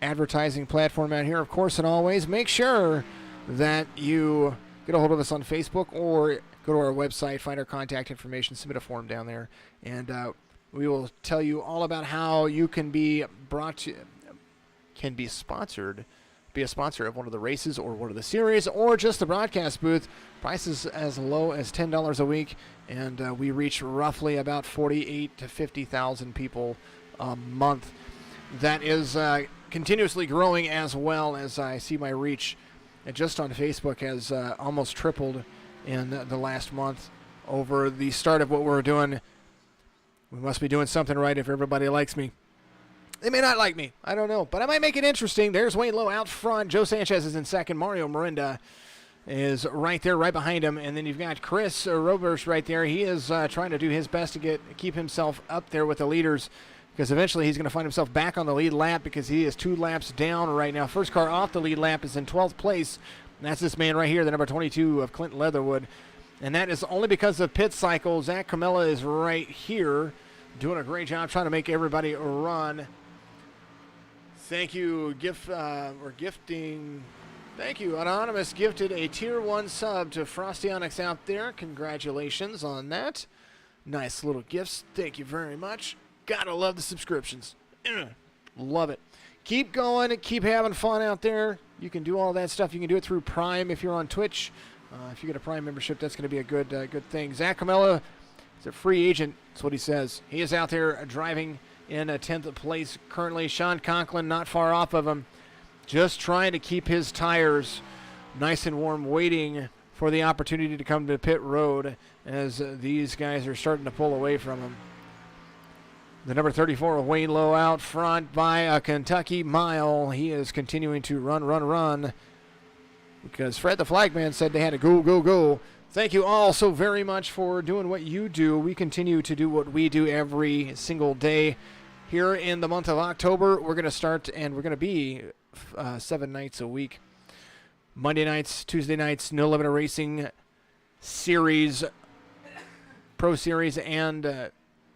advertising platform out here, of course, and always, make sure that you get a hold of us on Facebook or go to our website, find our contact information, submit a form down there, and we will tell you all about how you can be sponsored, be a sponsor of one of the races or one of the series or just the broadcast booth. Prices as low as $10 a week, and we reach roughly about 48 to 50,000 people a month. That is continuously growing, as well as I see my reach just on Facebook has almost tripled in the last month over the start of what we're doing. We must be doing something right if everybody likes me. They may not like me. I don't know. But I might make it interesting. There's Wayne Lowe out front. Joe Sanchez is in second. Mario Miranda is right there, right behind him. And then you've got Chris Robers right there. He is trying to do his best to keep himself up there with the leaders, because eventually he's going to find himself back on the lead lap, because he is 2 laps down right now. First car off the lead lap is in 12th place. And that's this man right here, the number 22 of Clinton Leatherwood. And that is only because of pit cycle. Zach Camilla is right here doing a great job trying to make everybody run. Thank you, gifting Thank you. Anonymous gifted a Tier 1 sub to Frostyonics out there. Congratulations on that. Nice little gifts. Thank you very much. Gotta love the subscriptions. Love it. Keep going. Keep having fun out there. You can do all that stuff. You can do it through Prime if you're on Twitch. If you get a Prime membership, that's going to be a good thing. Zach Camella is a free agent. That's what he says. He is out there driving in 10th place currently. Sean Conklin not far off of him. Just trying to keep his tires nice and warm, waiting for the opportunity to come to pit road as these guys are starting to pull away from him. The number 34 of Wayne Lowe out front by a Kentucky mile. He is continuing to run because Fred the Flagman said they had to go. Thank you all so very much for doing what you do. We continue to do what we do every single day. Here in the month of October, we're going to start and we're going to be 7 nights a week. Monday nights, Tuesday nights, No Limit Racing Series, Pro Series, and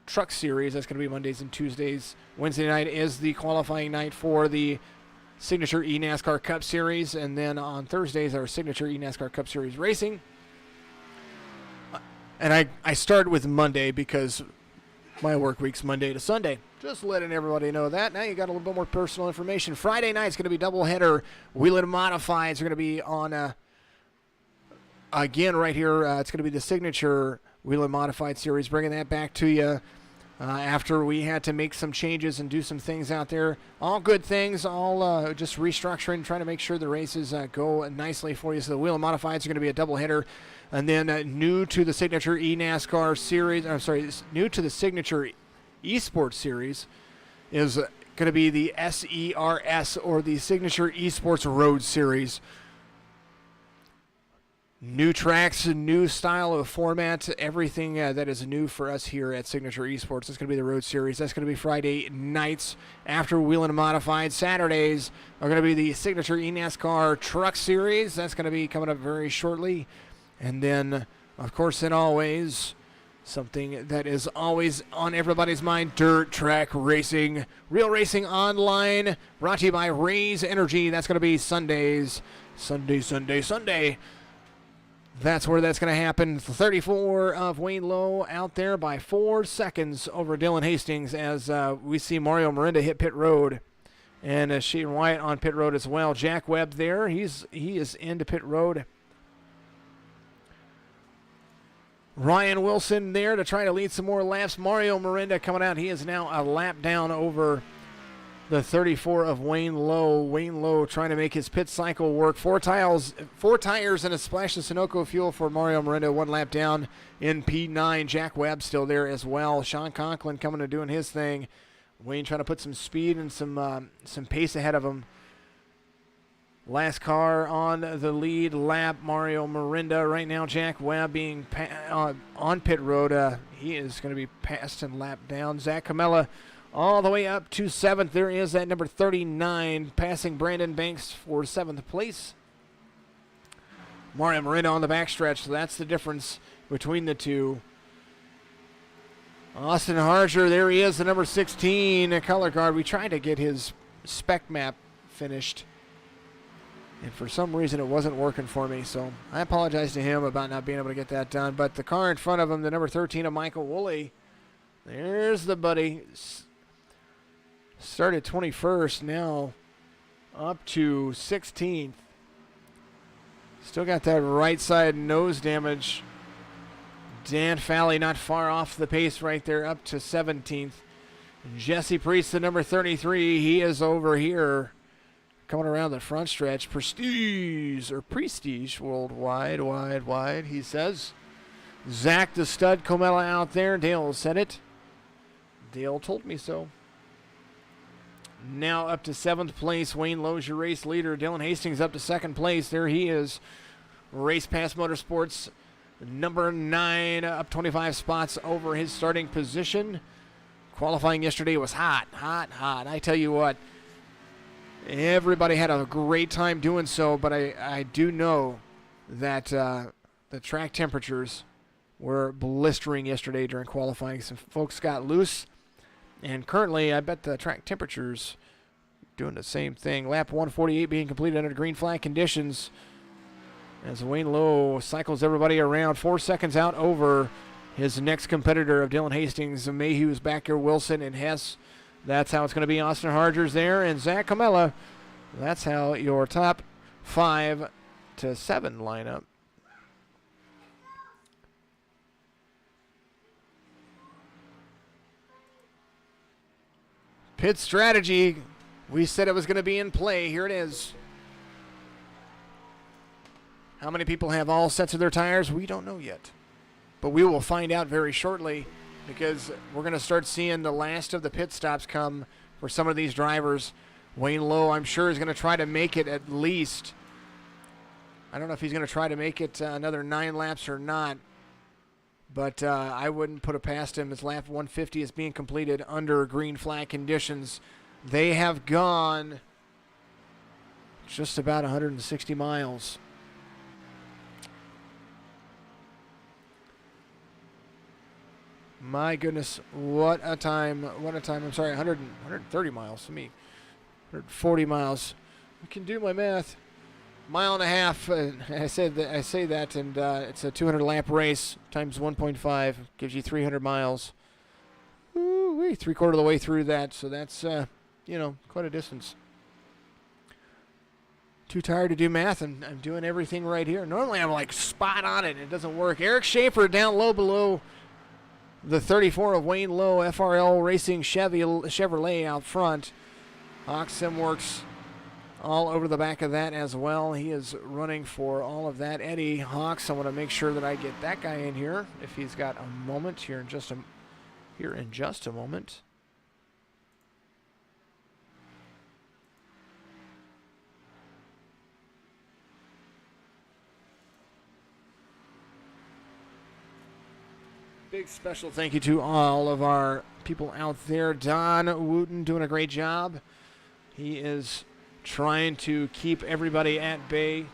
Truck Series. That's going to be Mondays and Tuesdays. Wednesday night is the qualifying night for the Signature eNASCAR Cup Series, and then on Thursdays, our Signature eNASCAR Cup Series Racing. And I started with Monday because my work week's Monday to Sunday. Just letting everybody know that. Now you got a little bit more personal information. Friday night's going to be doubleheader. Wheeling Modifieds are going to be on, again right here. It's going to be the Signature Wheeling Modified Series. Bringing that back to you after we had to make some changes and do some things out there. All good things, all just restructuring, trying to make sure the races go nicely for you. So the Wheeling Modifieds are going to be a doubleheader. And then new to the Signature eNASCAR Series, new to the Signature eSports Series is going to be the SERS, or the Signature eSports Road Series. New tracks, new style of format, everything that is new for us here at Signature eSports. That's going to be the Road Series. That's going to be Friday nights after Wheeling Modified. Saturdays are going to be the Signature eNASCAR Truck Series. That's going to be coming up very shortly. And then, of course, and always, something that is always on everybody's mind, dirt track racing. Real Racing Online, brought to you by Raise Energy. That's going to be Sundays. Sunday. That's where that's going to happen. 34 of Wayne Lowe out there by 4 seconds over Dylan Hastings as we see Mario Miranda hit pit road. And Shane Wyatt on pit road as well. Jack Webb there. He is into pit road. Ryan Wilson there to try to lead some more laps. Mario Miranda coming out. He is now a lap down over the 34 of Wayne Lowe. Wayne Lowe trying to make his pit cycle work. Four tires and a splash of Sunoco fuel for Mario Miranda. 1 lap down in P9. Jack Webb still there as well. Sean Conklin coming and doing his thing. Wayne trying to put some speed and some pace ahead of him. Last car on the lead lap, Mario Miranda. Right now, Jack Webb being on pit road. He is going to be passed and lapped down. Zach Camella all the way up to 7th. There is that number 39, passing Brandon Banks for 7th place. Mario Miranda on the backstretch, so that's the difference between the two. Austin Harger, there he is, the number 16 color guard. We tried to get his spec map finished, and for some reason it wasn't working for me, so I apologize to him about not being able to get that done. But the car in front of him, the number 13 of Michael Woolley, there's the buddy. Started 21st, now up to 16th. Still got that right side nose damage. Dan Falley not far off the pace right there, up to 17th. Jesse Priest, the number 33, he is over here. Coming around the front stretch, Prestige Worldwide, wide, he says. Zach the Stud Comella out there. Dale said it. Dale told me so. Now up to 7th place, Wayne Lowe's your race leader. Dylan Hastings up to 2nd place. There he is. Race Pass Motorsports, number 9, up 25 spots over his starting position. Qualifying yesterday was hot. I tell you what. Everybody had a great time doing so, but I do know that the track temperatures were blistering yesterday during qualifying. Some folks got loose, and currently I bet the track temperatures doing the same thing. Lap 148 being completed under green flag conditions as Wayne Lowe cycles everybody around. 4 seconds out over his next competitor of Dylan Hastings. Mayhew's back here, Wilson and Hess. That's how it's going to be. Austin Harger's there, and Zach Camella. That's how your top 5 to 7 lineup. Pit strategy. We said it was going to be in play. Here it is. How many people have all sets of their tires? We don't know yet. But we will find out very shortly, because we're going to start seeing the last of the pit stops come for some of these drivers. Wayne Lowe, I'm sure, is going to try to make it at least. I don't know if he's going to try to make it another 9 laps or not, but I wouldn't put it past him. His lap 150 is being completed under green flag conditions. They have gone just about 160 miles. My goodness, what a time. What a time. I'm sorry, 130 miles to me. 140 miles. I can do my math. Mile and a half. I say that, and it's a 200 lap race times 1.5 gives you 300 miles. Ooh, 3/4 of the way through that, so that's quite a distance. Too tired to do math, and I'm doing everything right here. Normally I'm like spot on it, and it doesn't work. Eric Schaefer down low below the 34 of Wayne Lowe, FRL Racing Chevrolet out front. Hawks SimWorx all over the back of that as well. He is running for all of that. Eddie Hawks, I want to make sure that I get that guy in here if he's got a moment here in just a moment. Big special thank you to all of our people out there. Don Wooten doing a great job. He is trying to keep everybody at bay.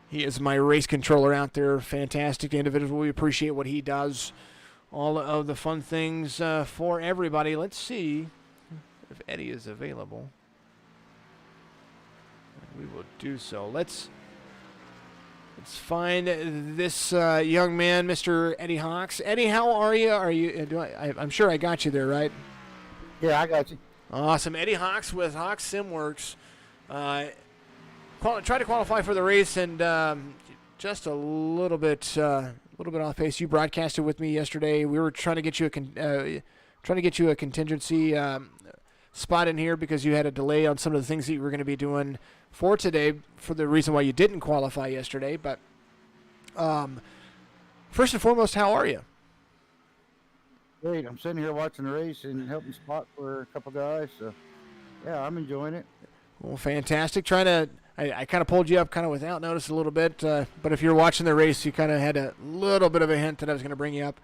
He is my race controller out there. Fantastic individual. We appreciate what he does. All of the fun things for everybody. Let's see if Eddie is available. We will do so. Let's find this young man, Mr. Eddie Hawks. Eddie, how are you? I'm sure I got you there, right? Yeah, I got you. Awesome. Eddie Hawks with Hawks SimWorx. Try to qualify for the race, and just a little bit off pace. You broadcasted with me yesterday. We were trying to get you a contingency spot in here because you had a delay on some of the things that you were going to be doing for today, for the reason why you didn't qualify yesterday. But first and foremost, how are you? Great. I'm sitting here watching the race and helping spot for a couple guys. So, yeah, I'm enjoying it. Well, fantastic. I kind of pulled you up kind of without notice a little bit, but if you're watching the race, you kind of had a little bit of a hint that I was going to bring you up.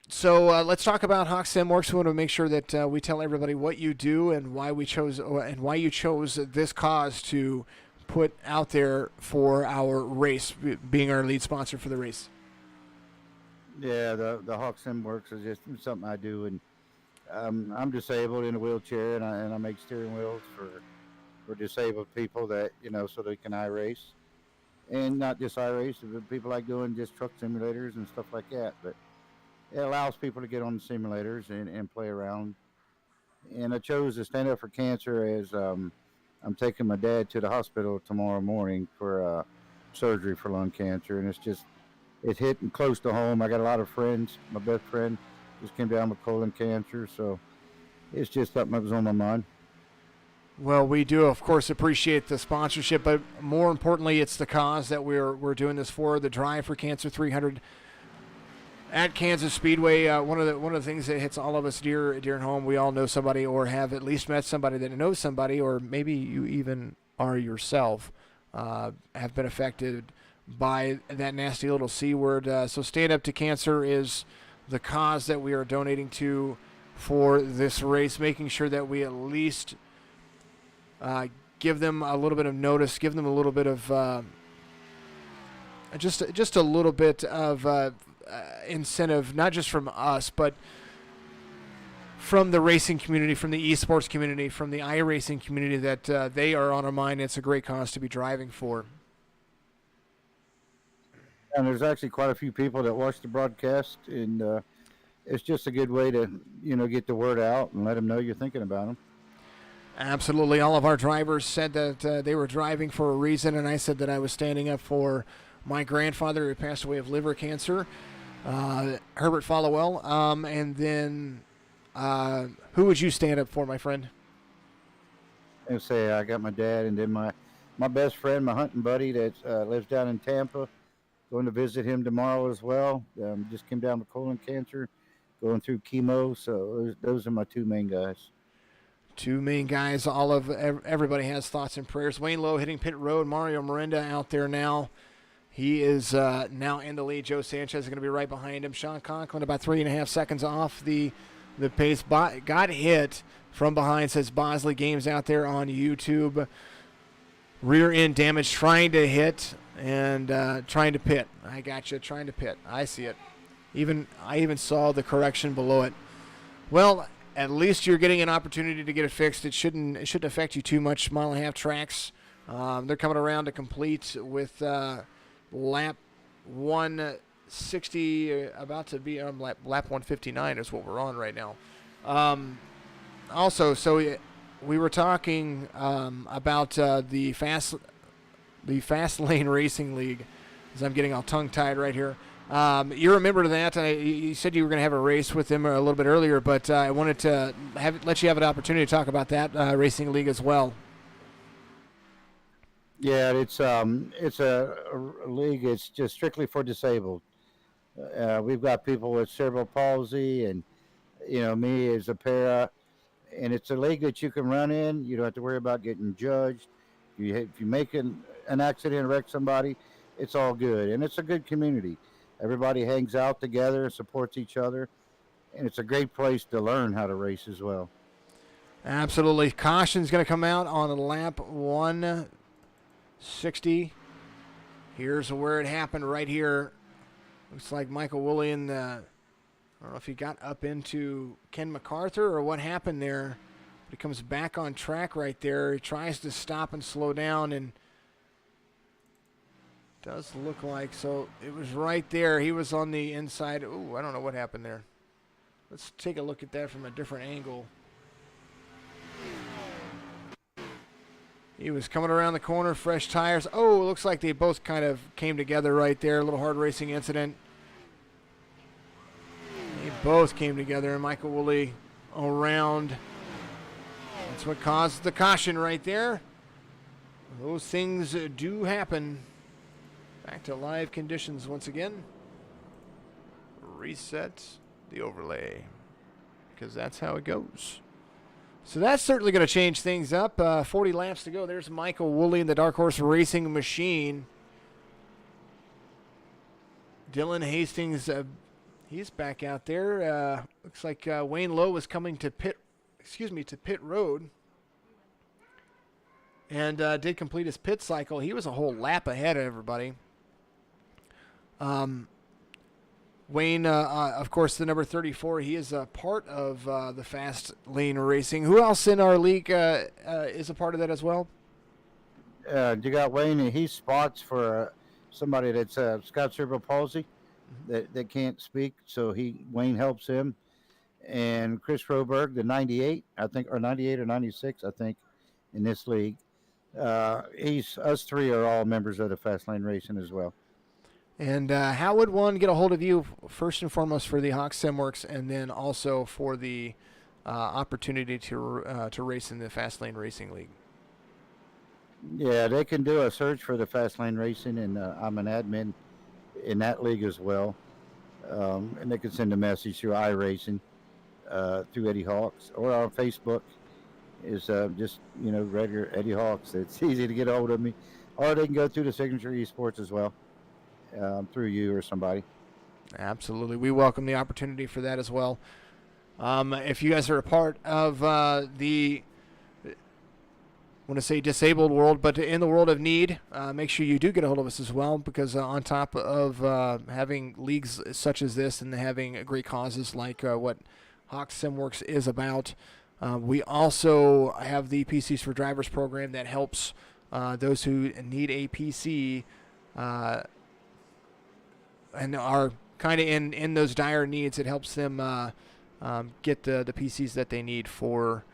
So let's talk about Hawks SimWorx. We want to make sure that we tell everybody what you do and why you chose this cause to put out there for our race, being our lead sponsor for the race. Yeah, the Hawks SimWorx is just something I do, and I'm disabled in a wheelchair, and I make steering wheels for disabled people that so they can iRace, and not just iRace, but people like doing just truck simulators and stuff like that. But it allows people to get on the simulators and play around. And I chose to stand up for cancer as I'm taking my dad to the hospital tomorrow morning for surgery for lung cancer, and it's hitting close to home. I got a lot of friends. My best friend just came down with colon cancer, so it's just something that was on my mind. Well, we do, of course, appreciate the sponsorship, but more importantly, it's the cause that we're doing this for, the Drive for Cancer 300 at Kansas Speedway. One of the things that hits all of us dear and home, we all know somebody or have at least met somebody that knows somebody, or maybe you even are yourself, have been affected by that nasty little C word. So Stand Up to Cancer is the cause that we are donating to for this race, making sure that we at least give them a little bit of notice, give them a little bit of just a little bit of incentive, not just from us, but from the racing community, from the eSports community, from the iRacing community, that they are on our mind. It's a great cause to be driving for. And there's actually quite a few people that watch the broadcast, and it's just a good way to, get the word out and let them know you're thinking about them. Absolutely. All of our drivers said that they were driving for a reason, and I said that I was standing up for my grandfather who passed away of liver cancer, Herbert Followell. And then who would you stand up for, my friend? And say I got my dad, and then my best friend, my hunting buddy that lives down in Tampa. Going to visit him tomorrow as well. Just came down with colon cancer, going through chemo. So those are my two main guys. Two main guys. Everybody has thoughts and prayers. Wayne Lowe hitting pit road. Mario Miranda out there now. He is now in the lead. Joe Sanchez is going to be right behind him. Sean Conklin about 3.5 seconds off the pace. Got hit from behind, says Bosley Games out there on YouTube. Rear end damage, trying to hit and trying to pit. I got you, trying to pit. I see it. I even saw the correction below it. Well, at least you're getting an opportunity to get it fixed. It shouldn't affect you too much. 1.5 tracks. They're coming around to complete with lap 160, about to be on lap 159 is what we're on right now. Also, so we were talking about the Fast Lane Racing League, as I'm getting all tongue-tied right here. You're a member of that. You said you were going to have a race with them a little bit earlier, but I wanted to let you have an opportunity to talk about that racing league as well. Yeah, it's a league. It's just strictly for disabled. We've got people with cerebral palsy, and me as a para, and it's a league that you can run in. You don't have to worry about getting judged. If you make an accident, wreck somebody, it's all good, and it's a good community. Everybody hangs out together, supports each other, and it's a great place to learn how to race as well. Absolutely. Caution's going to come out on lap 160. Here's where it happened right here. Looks like Michael Woolley, I don't know if he got up into Ken MacArthur or what happened there, but he comes back on track right there. He tries to stop and slow down, and does look like, so it was right there. He was on the inside. Ooh, I don't know what happened there. Let's take a look at that from a different angle. He was coming around the corner, fresh tires. Oh, it looks like they both kind of came together right there. A little hard racing incident. They both came together, and Michael Woolley around. That's what caused the caution right there. Those things do happen. Back to live conditions once again. Reset the overlay, because that's how it goes. So that's certainly going to change things up. 40 laps to go. There's Michael Woolley in the Dark Horse Racing Machine. Dylan Hastings, he's back out there. Looks like Wayne Lowe was coming to pit road, and did complete his pit cycle. He was a whole lap ahead of everybody. Wayne, of course, the number 34, he is a part of the Fast Lane Racing. Who else in our league is a part of that as well? You got Wayne, and he spots for somebody that's got cerebral palsy that can't speak, so Wayne helps him. And Chris Roberg, the 98, I think, or 98 or 96, I think, in this league. Us three are all members of the Fast Lane Racing as well. And how would one get a hold of you, first and foremost, for the Hawks SimWorx, and then also for the opportunity to race in the Fast Lane Racing League? Yeah, they can do a search for the Fast Lane Racing, and I'm an admin in that league as well. And they can send a message through iRacing, through Eddie Hawks, or on Facebook is just, regular Eddie Hawks. It's easy to get a hold of me. Or they can go through the Signature eSports as well. Through you or somebody. Absolutely. We welcome the opportunity for that as well. If you guys are a part of when want to say disabled world, but in the world of need, make sure you do get a hold of us as well, because on top of having leagues such as this and having great causes like what Hawks SimWorx is about, we also have the PCs for Drivers program that helps those who need a PC and are kind of in those dire needs. It helps them get the PCs that they need for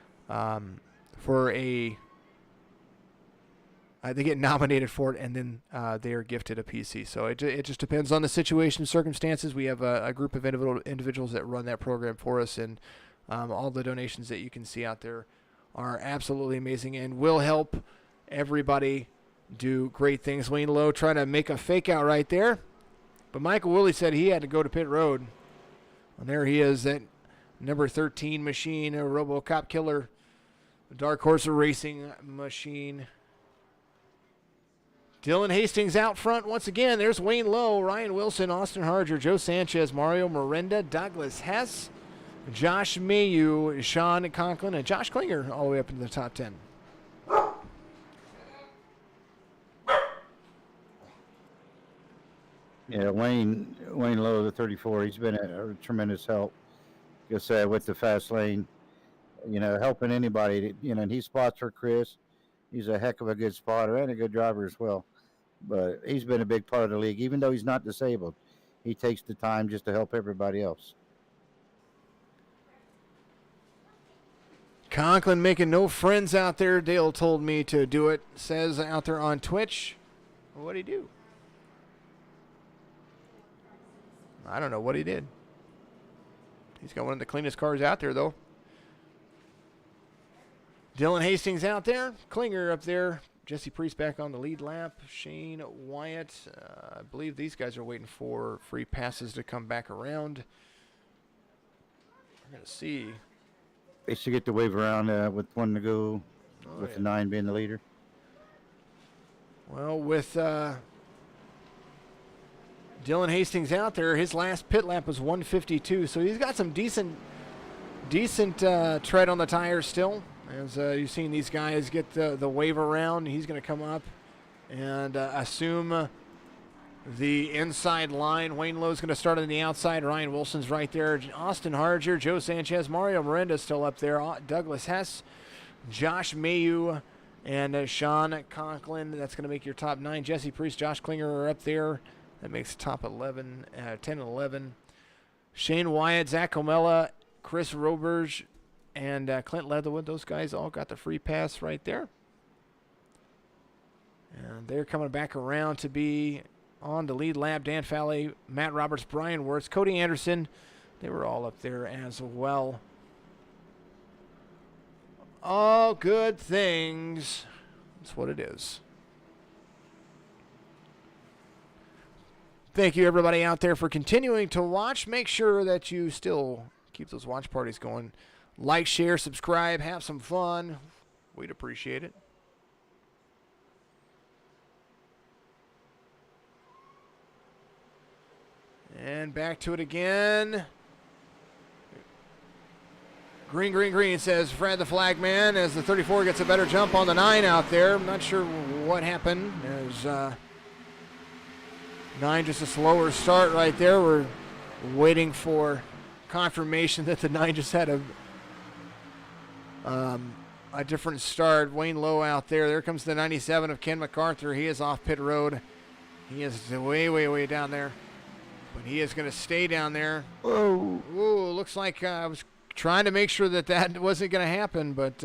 they get nominated for it, and then they are gifted a PC. So it just depends on the situation and circumstances. We have a group of individuals that run that program for us, and all the donations that you can see out there are absolutely amazing and will help everybody do great things. Wayne Lowe trying to make a fake out right there, but Michael Woolley said he had to go to pit road. And there he is, that number 13 machine, a RoboCop killer, Dark Horse Racing machine. Dylan Hastings out front once again. There's Wayne Lowe, Ryan Wilson, Austin Harger, Joe Sanchez, Mario Miranda, Douglas Hess, Josh Mayu, Sean Conklin, and Josh Klinger all the way up into the top 10. Yeah, Wayne Lowe, the 34, he's been a tremendous help. Just with the fast lane, helping anybody. And he spots for Chris. He's a heck of a good spotter and a good driver as well. But he's been a big part of the league, even though he's not disabled. He takes the time just to help everybody else. Conklin making no friends out there. Dale told me to do it. Says out there on Twitch. What'd he do? I don't know what he did. He's got one of the cleanest cars out there, though. Dylan Hastings out there. Klinger up there. Jesse Priest back on the lead lap. Shane Wyatt. I believe these guys are waiting for free passes to come back around. We're going to see. They should get the wave around with one to go, with the 9 being the leader. Well, with Dylan Hastings out there, his last pit lap was 152, so he's got some decent tread on the tires still. As you've seen these guys get the wave around, he's going to come up and assume the inside line. Wayne Lowe's going to start on the outside. Ryan Wilson's right there. Austin Harger, Joe Sanchez, Mario Miranda still up there. Douglas Hess, Josh Mayu, and Sean Conklin. That's going to make your top 9. Jesse Priest, Josh Klinger are up there. That makes top 11, 10 and 11. Shane Wyatt, Zach Comella, Chris Roberge, and Clint Leatherwood. Those guys all got the free pass right there. And they're coming back around to be on the lead lap. Dan Falley, Matt Roberts, Brian Wirtz, Cody Anderson. They were all up there as well. All good things. That's what it is. Thank you, everybody out there, for continuing to watch. Make sure that you still keep those watch parties going. Like, share, subscribe, have some fun. We'd appreciate it. And back to it again. Green, green, green, says Fred the Flag Man, as the 34 gets a better jump on the 9 out there. I'm not sure what happened. There's 9 just a slower start right there. We're waiting for confirmation that the 9 just had a different start. Wayne Lowe out there. There comes the 97 of Ken MacArthur. He is off pit road. He is way, way, way down there. But he is going to stay down there. Whoa. Ooh, looks like I was trying to make sure that wasn't going to happen, but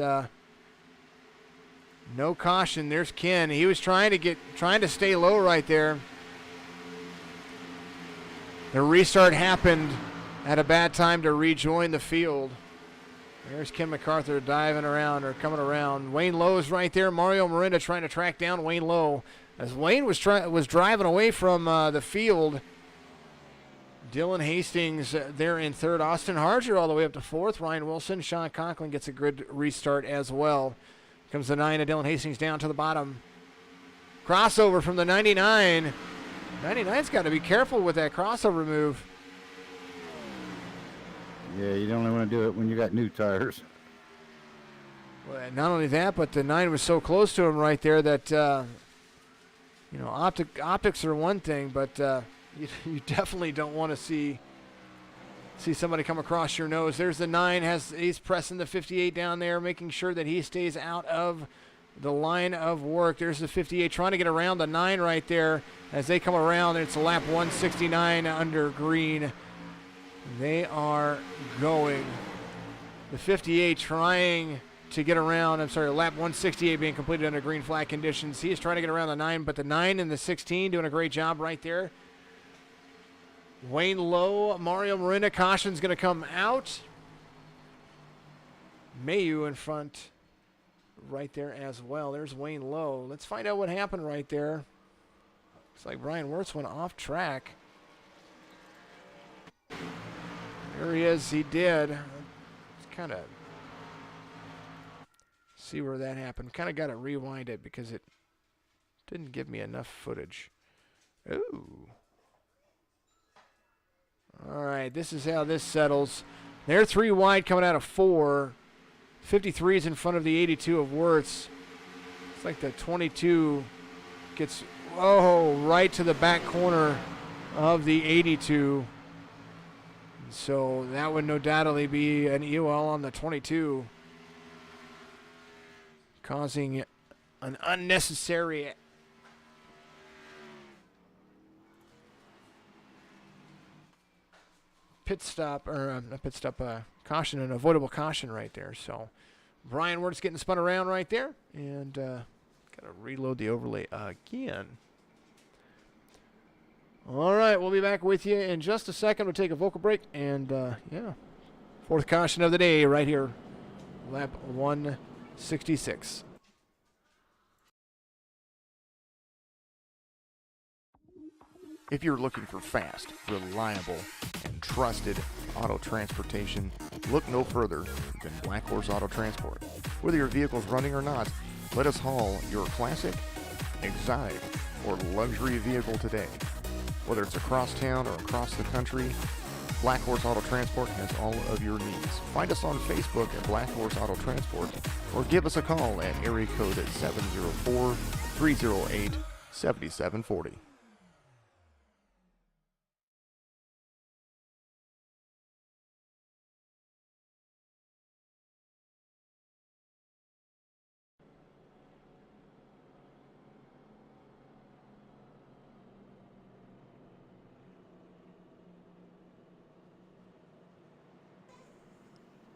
no caution. There's Ken. He was trying to stay low right there. The restart happened at a bad time to rejoin the field. There's Ken MacArthur diving around or coming around. Wayne Lowe is right there. Mario Miranda trying to track down Wayne Lowe. As Wayne was driving away from the field. Dylan Hastings there in 3rd. Austin Harger all the way up to 4th. Ryan Wilson. Sean Conklin gets a good restart as well. Comes the 9 of Dylan Hastings down to the bottom. Crossover from the 99. 99's got to be careful with that crossover move. Yeah, you don't want to do it when you got new tires. Well, not only that, but the 9 was so close to him right there that, you know, optics are one thing, but you definitely don't want to see somebody come across your nose. There's the 9. He's pressing the 58 down there, making sure that he stays out of the line of work. There's the 58 trying to get around the 9 right there as they come around. It's a lap 169 under green. They are going. The 58 trying to get around. I'm sorry, lap 168 being completed under green flag conditions. He is trying to get around the 9, but the 9 and the 16 doing a great job right there. Wayne Lowe, Mario Marina, caution's going to come out. Mayu in front right there as well. There's Wayne Lowe. Let's find out what happened right there. Looks like Brian Wirtz went off track. There he is. He did. Let's kind of see where that happened. Kind of got to rewind it because it didn't give me enough footage. Ooh. All right, this is how this settles. They're 3 wide coming out of 4. 53 is in front of the 82 of Wirtz. It's like the 22 gets, right to the back corner of the 82. So that would no doubtly be an EOL on the 22, causing an unnecessary caution, an avoidable caution right there. So Brian Wirtz getting spun around right there, and got to reload the overlay again. All right, we'll be back with you in just a second. We'll take a vocal break, and fourth caution of the day right here, lap 166. If you're looking for fast, reliable, and trusted auto transportation, look no further than Black Horse Auto Transport. Whether your vehicle's running or not, let us haul your classic, exotic, or luxury vehicle today. Whether it's across town or across the country, Black Horse Auto Transport has all of your needs. Find us on Facebook at Black Horse Auto Transport or give us a call at area code 704-308-7740.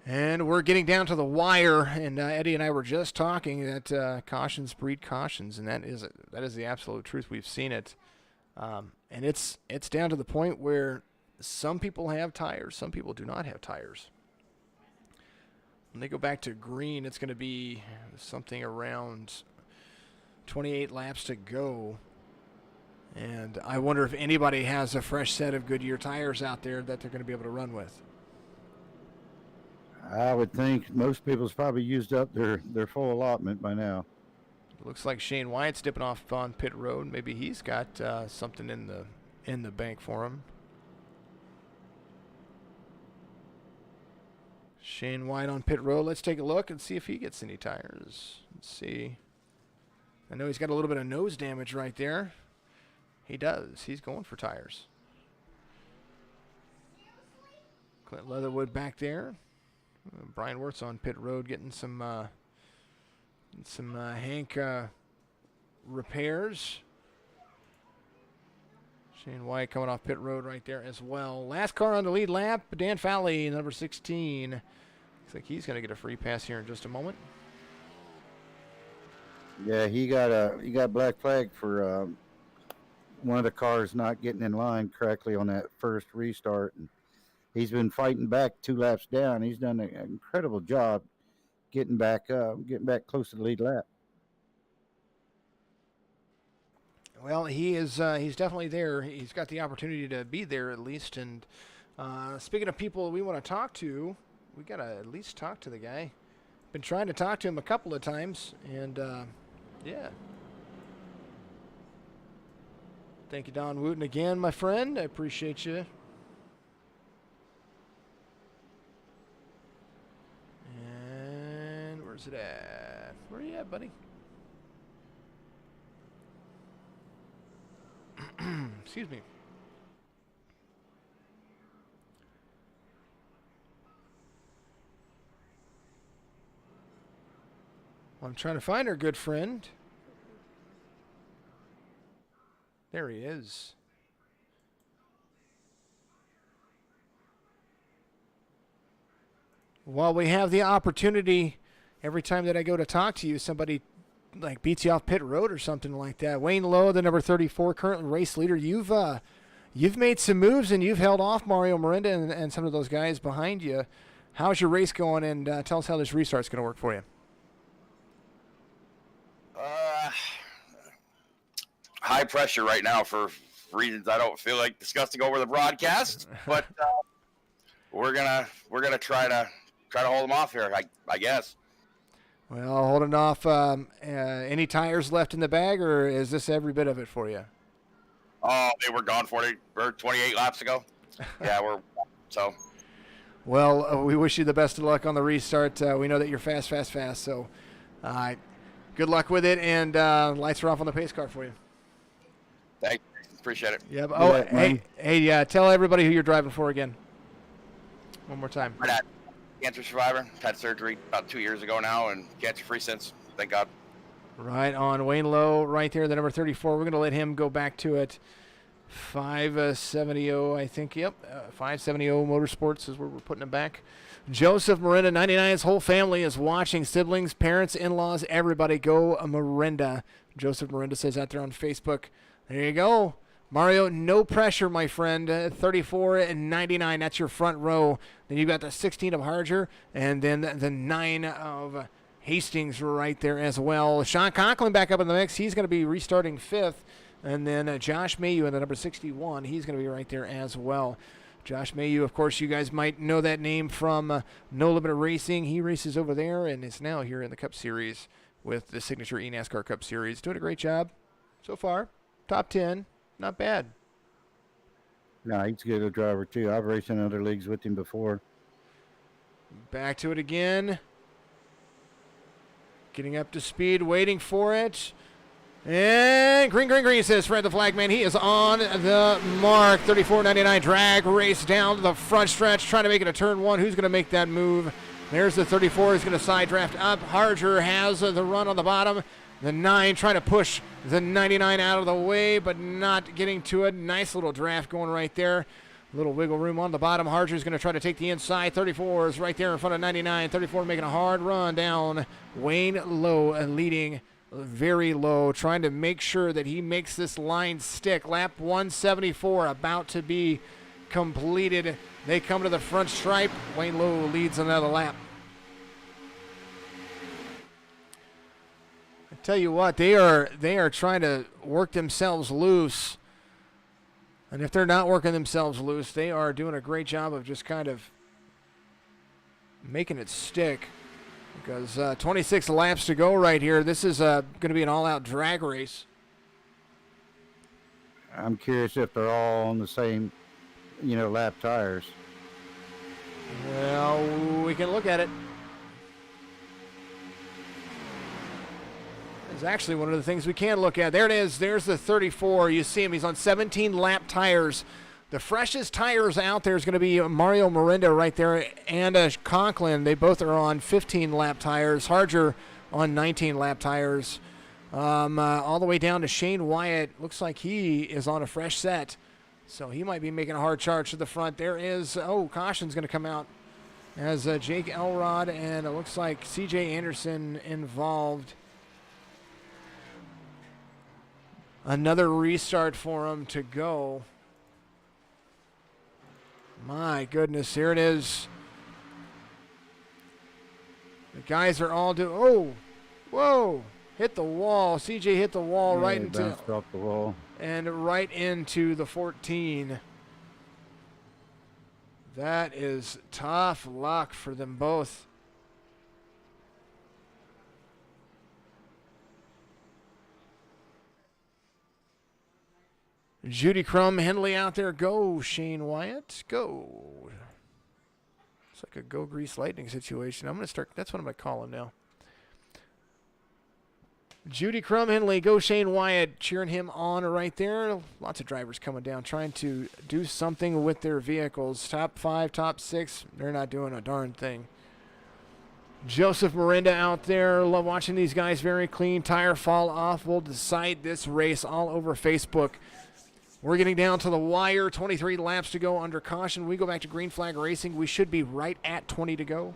And we're getting down to the wire, and Eddie and I were just talking that cautions breed cautions, and that is the absolute truth. We've seen it, and it's down to the point where some people have tires, some people do not have tires. When they go back to green, it's going to be something around 28 laps to go, and I wonder if anybody has a fresh set of Goodyear tires out there that they're going to be able to run with. I would think most people's probably used up their full allotment by now. Looks like Shane Wyatt's dipping off on pit road. Maybe he's got something in the bank for him. Shane Wyatt on pit road. Let's take a look and see if he gets any tires. Let's see. I know he's got a little bit of nose damage right there. He does. He's going for tires. Clint Leatherwood back there. Brian Wirtz on pit road getting some Hank repairs. Shane White coming off pit road right there as well. Last car on the lead lap, Dan Fowley, number 16. Looks like he's going to get a free pass here in just a moment. Yeah, he got black flag for one of the cars not getting in line correctly on that first restart, and he's been fighting back 2 laps down. He's done an incredible job getting back close to the lead lap. Well, he's definitely there. He's got the opportunity to be there at least. And speaking of people we want to talk to, we got to at least talk to the guy. Been trying to talk to him a couple of times, and yeah. Thank you, Don Wooten, again, my friend. I appreciate you. Where's it at? Where are you at, buddy? Excuse me. Well, I'm trying to find our good friend. There he is. Well, we have the opportunity every time that I go to talk to you, somebody like beats you off pit road or something like that. Wayne Lowe, the number 34, current race leader. You've made some moves and you've held off Mario Miranda and some of those guys behind you. How's your race going? And tell us how this restart's going to work for you. High pressure right now for reasons I don't feel like discussing over the broadcast, but we're gonna try to hold them off here, I guess. Well, holding off. Any tires left in the bag, or is this every bit of it for you? Oh, they were gone 40 or 28 laps ago. Yeah, so. Well, we wish you the best of luck on the restart. We know that you're fast. So, good luck with it, and lights are off on the pace car for you. Thanks. Appreciate it. Yep. Oh, hey, tell everybody who you're driving for again. One more time. Cancer survivor. Had surgery about 2 years ago now, and cancer-free since. Thank God. Right on. Wayne Lowe right there, the number 34. We're going to let him go back to it. 570, I think. Yep. 570 Motorsports is where we're putting him back. Joseph Miranda, 99. His whole family is watching. Siblings, parents, in-laws, everybody go Miranda. Joseph Miranda says out there on Facebook. There you go. Mario, no pressure, my friend. 34 and 99, that's your front row. Then you've got the 16 of Harger, and then the 9 of Hastings right there as well. Sean Conklin back up in the mix. He's going to be restarting 5th. And then Josh Mayu in the number 61. He's going to be right there as well. Josh Mayu, of course, you guys might know that name from No Limit Racing. He races over there and is now here in the Cup Series with the Signature eNASCAR Cup Series. Doing a great job so far. Top 10. Not bad. No, he's a good driver, too. I've raced in other leagues with him before. Back to it again. Getting up to speed, waiting for it. And green, says Fred the Flagman. He is on the mark. 34.99 drag race down the front stretch, trying to make it a turn 1. Who's going to make that move? There's the 34. He's going to side draft up. Harger has the run on the bottom. The 9 trying to push the 99 out of the way, but not getting to it. Nice little draft going right there. A little wiggle room on the bottom. Harger's going to try to take the inside. 34 is right there in front of 99. 34 making a hard run down. Wayne Lowe leading very low, trying to make sure that he makes this line stick. Lap 174 about to be completed. They come to the front stripe. Wayne Lowe leads another lap. I tell you what, they are trying to work themselves loose. And if they're not working themselves loose, they are doing a great job of just kind of making it stick. Because 26 laps to go right here. This is going to be an all-out drag race. I'm curious if they're all on the same, lap tires. Well, we can look at it. It's actually one of the things we can look at. There it is. There's the 34. You see him. He's on 17 lap tires. The freshest tires out there is going to be Mario Miranda right there and Conklin. They both are on 15 lap tires. Harger on 19 lap tires. All the way down to Shane Wyatt. Looks like he is on a fresh set. So he might be making a hard charge to the front. There is, caution's going to come out as Jake Elrod and it looks like CJ Anderson involved. Another restart for him to go. My goodness, here it is. The guys are all whoa, hit the wall. CJ hit the wall right into bounced off the wall. And right into the 14. That is tough luck for them both. Judy Crum, Henley out there. Go, Shane Wyatt. Go. It's like a go Grease Lightning situation. I'm going to start. That's what I'm going to call him now. Judy Crum Henley, go Shane Wyatt, cheering him on right there. Lots of drivers coming down, trying to do something with their vehicles. Top 5, top 6, they're not doing a darn thing. Joseph Miranda out there, love watching these guys, very clean. Tire fall off. We'll decide this race all over Facebook. We're getting down to the wire, 23 laps to go under caution. We go back to green flag racing. We should be right at 20 to go.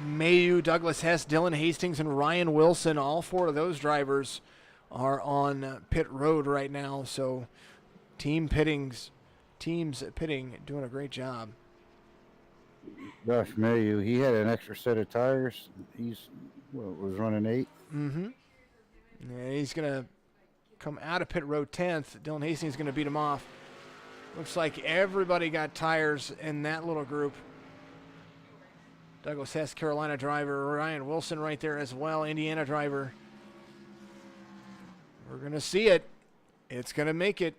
Mayu, Douglas Hess, Dylan Hastings, and Ryan Wilson, all 4 of those drivers are on pit road right now. So teams pitting, doing a great job. Gosh, Mayu, he had an extra set of tires. He's was running 8. Mm-hmm. Yeah, he's going to come out of pit road 10th. Dylan Hastings is going to beat him off. Looks like everybody got tires in that little group. Douglas Hess, Carolina driver. Ryan Wilson right there as well, Indiana driver. We're going to see it. It's going to make it.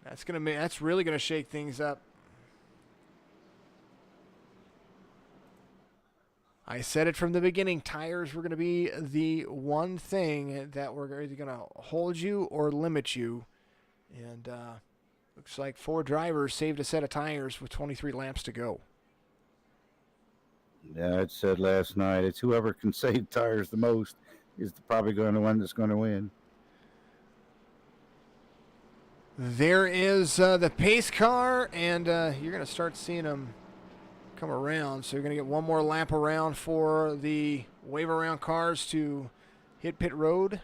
That's really going to shake things up. I said it from the beginning. Tires were going to be the one thing that were either going to hold you or limit you. And looks like 4 drivers saved a set of tires with 23 laps to go. Yeah, I said last night, it's whoever can save tires the most is probably going to one that's going to win. There is the pace car, and you're going to start seeing them come around. So you're going to get one more lap around for the wave around cars to hit pit road,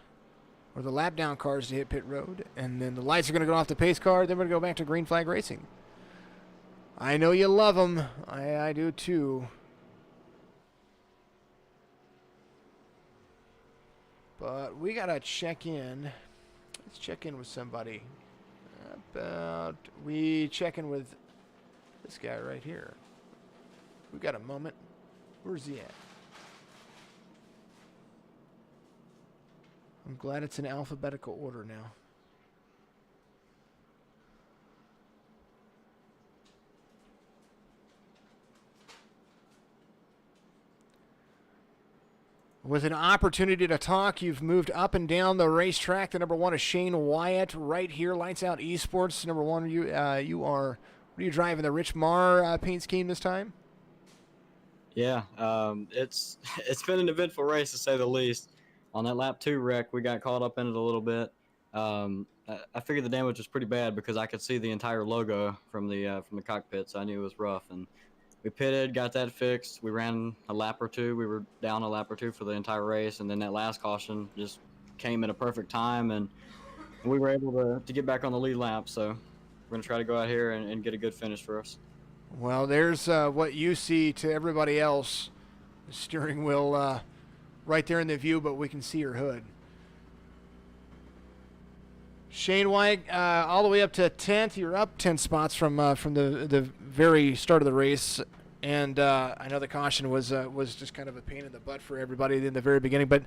or the lap down cars to hit pit road. And then the lights are going to go off the pace car. Then we're going to go back to green flag racing. I know you love them. I do too. But we got to check in. Let's check in with somebody. We check in with this guy right here. We got a moment. Where's he at? I'm glad it's in alphabetical order now. With an opportunity to talk, you've moved up and down the racetrack. The number 1 is Shane Wyatt right here. Lights Out Esports. Number 1, you are driving the Rich Marr paint scheme this time? Yeah, it's been an eventful race to say the least. On that lap 2 wreck, we got caught up in it a little bit. I figured the damage was pretty bad because I could see the entire logo from the cockpit, so I knew it was rough. And we pitted, got that fixed. We ran a lap or 2. We were down a lap or 2 for the entire race, and then that last caution just came at a perfect time, and we were able to get back on the lead lap. So we're going to try to go out here and get a good finish for us. Well, there's what you see to everybody else. The steering wheel right there in the view, but we can see your hood. Shane White, all the way up to 10th. You're up 10 spots from the very start of the race, and I know the caution was just kind of a pain in the butt for everybody in the very beginning. But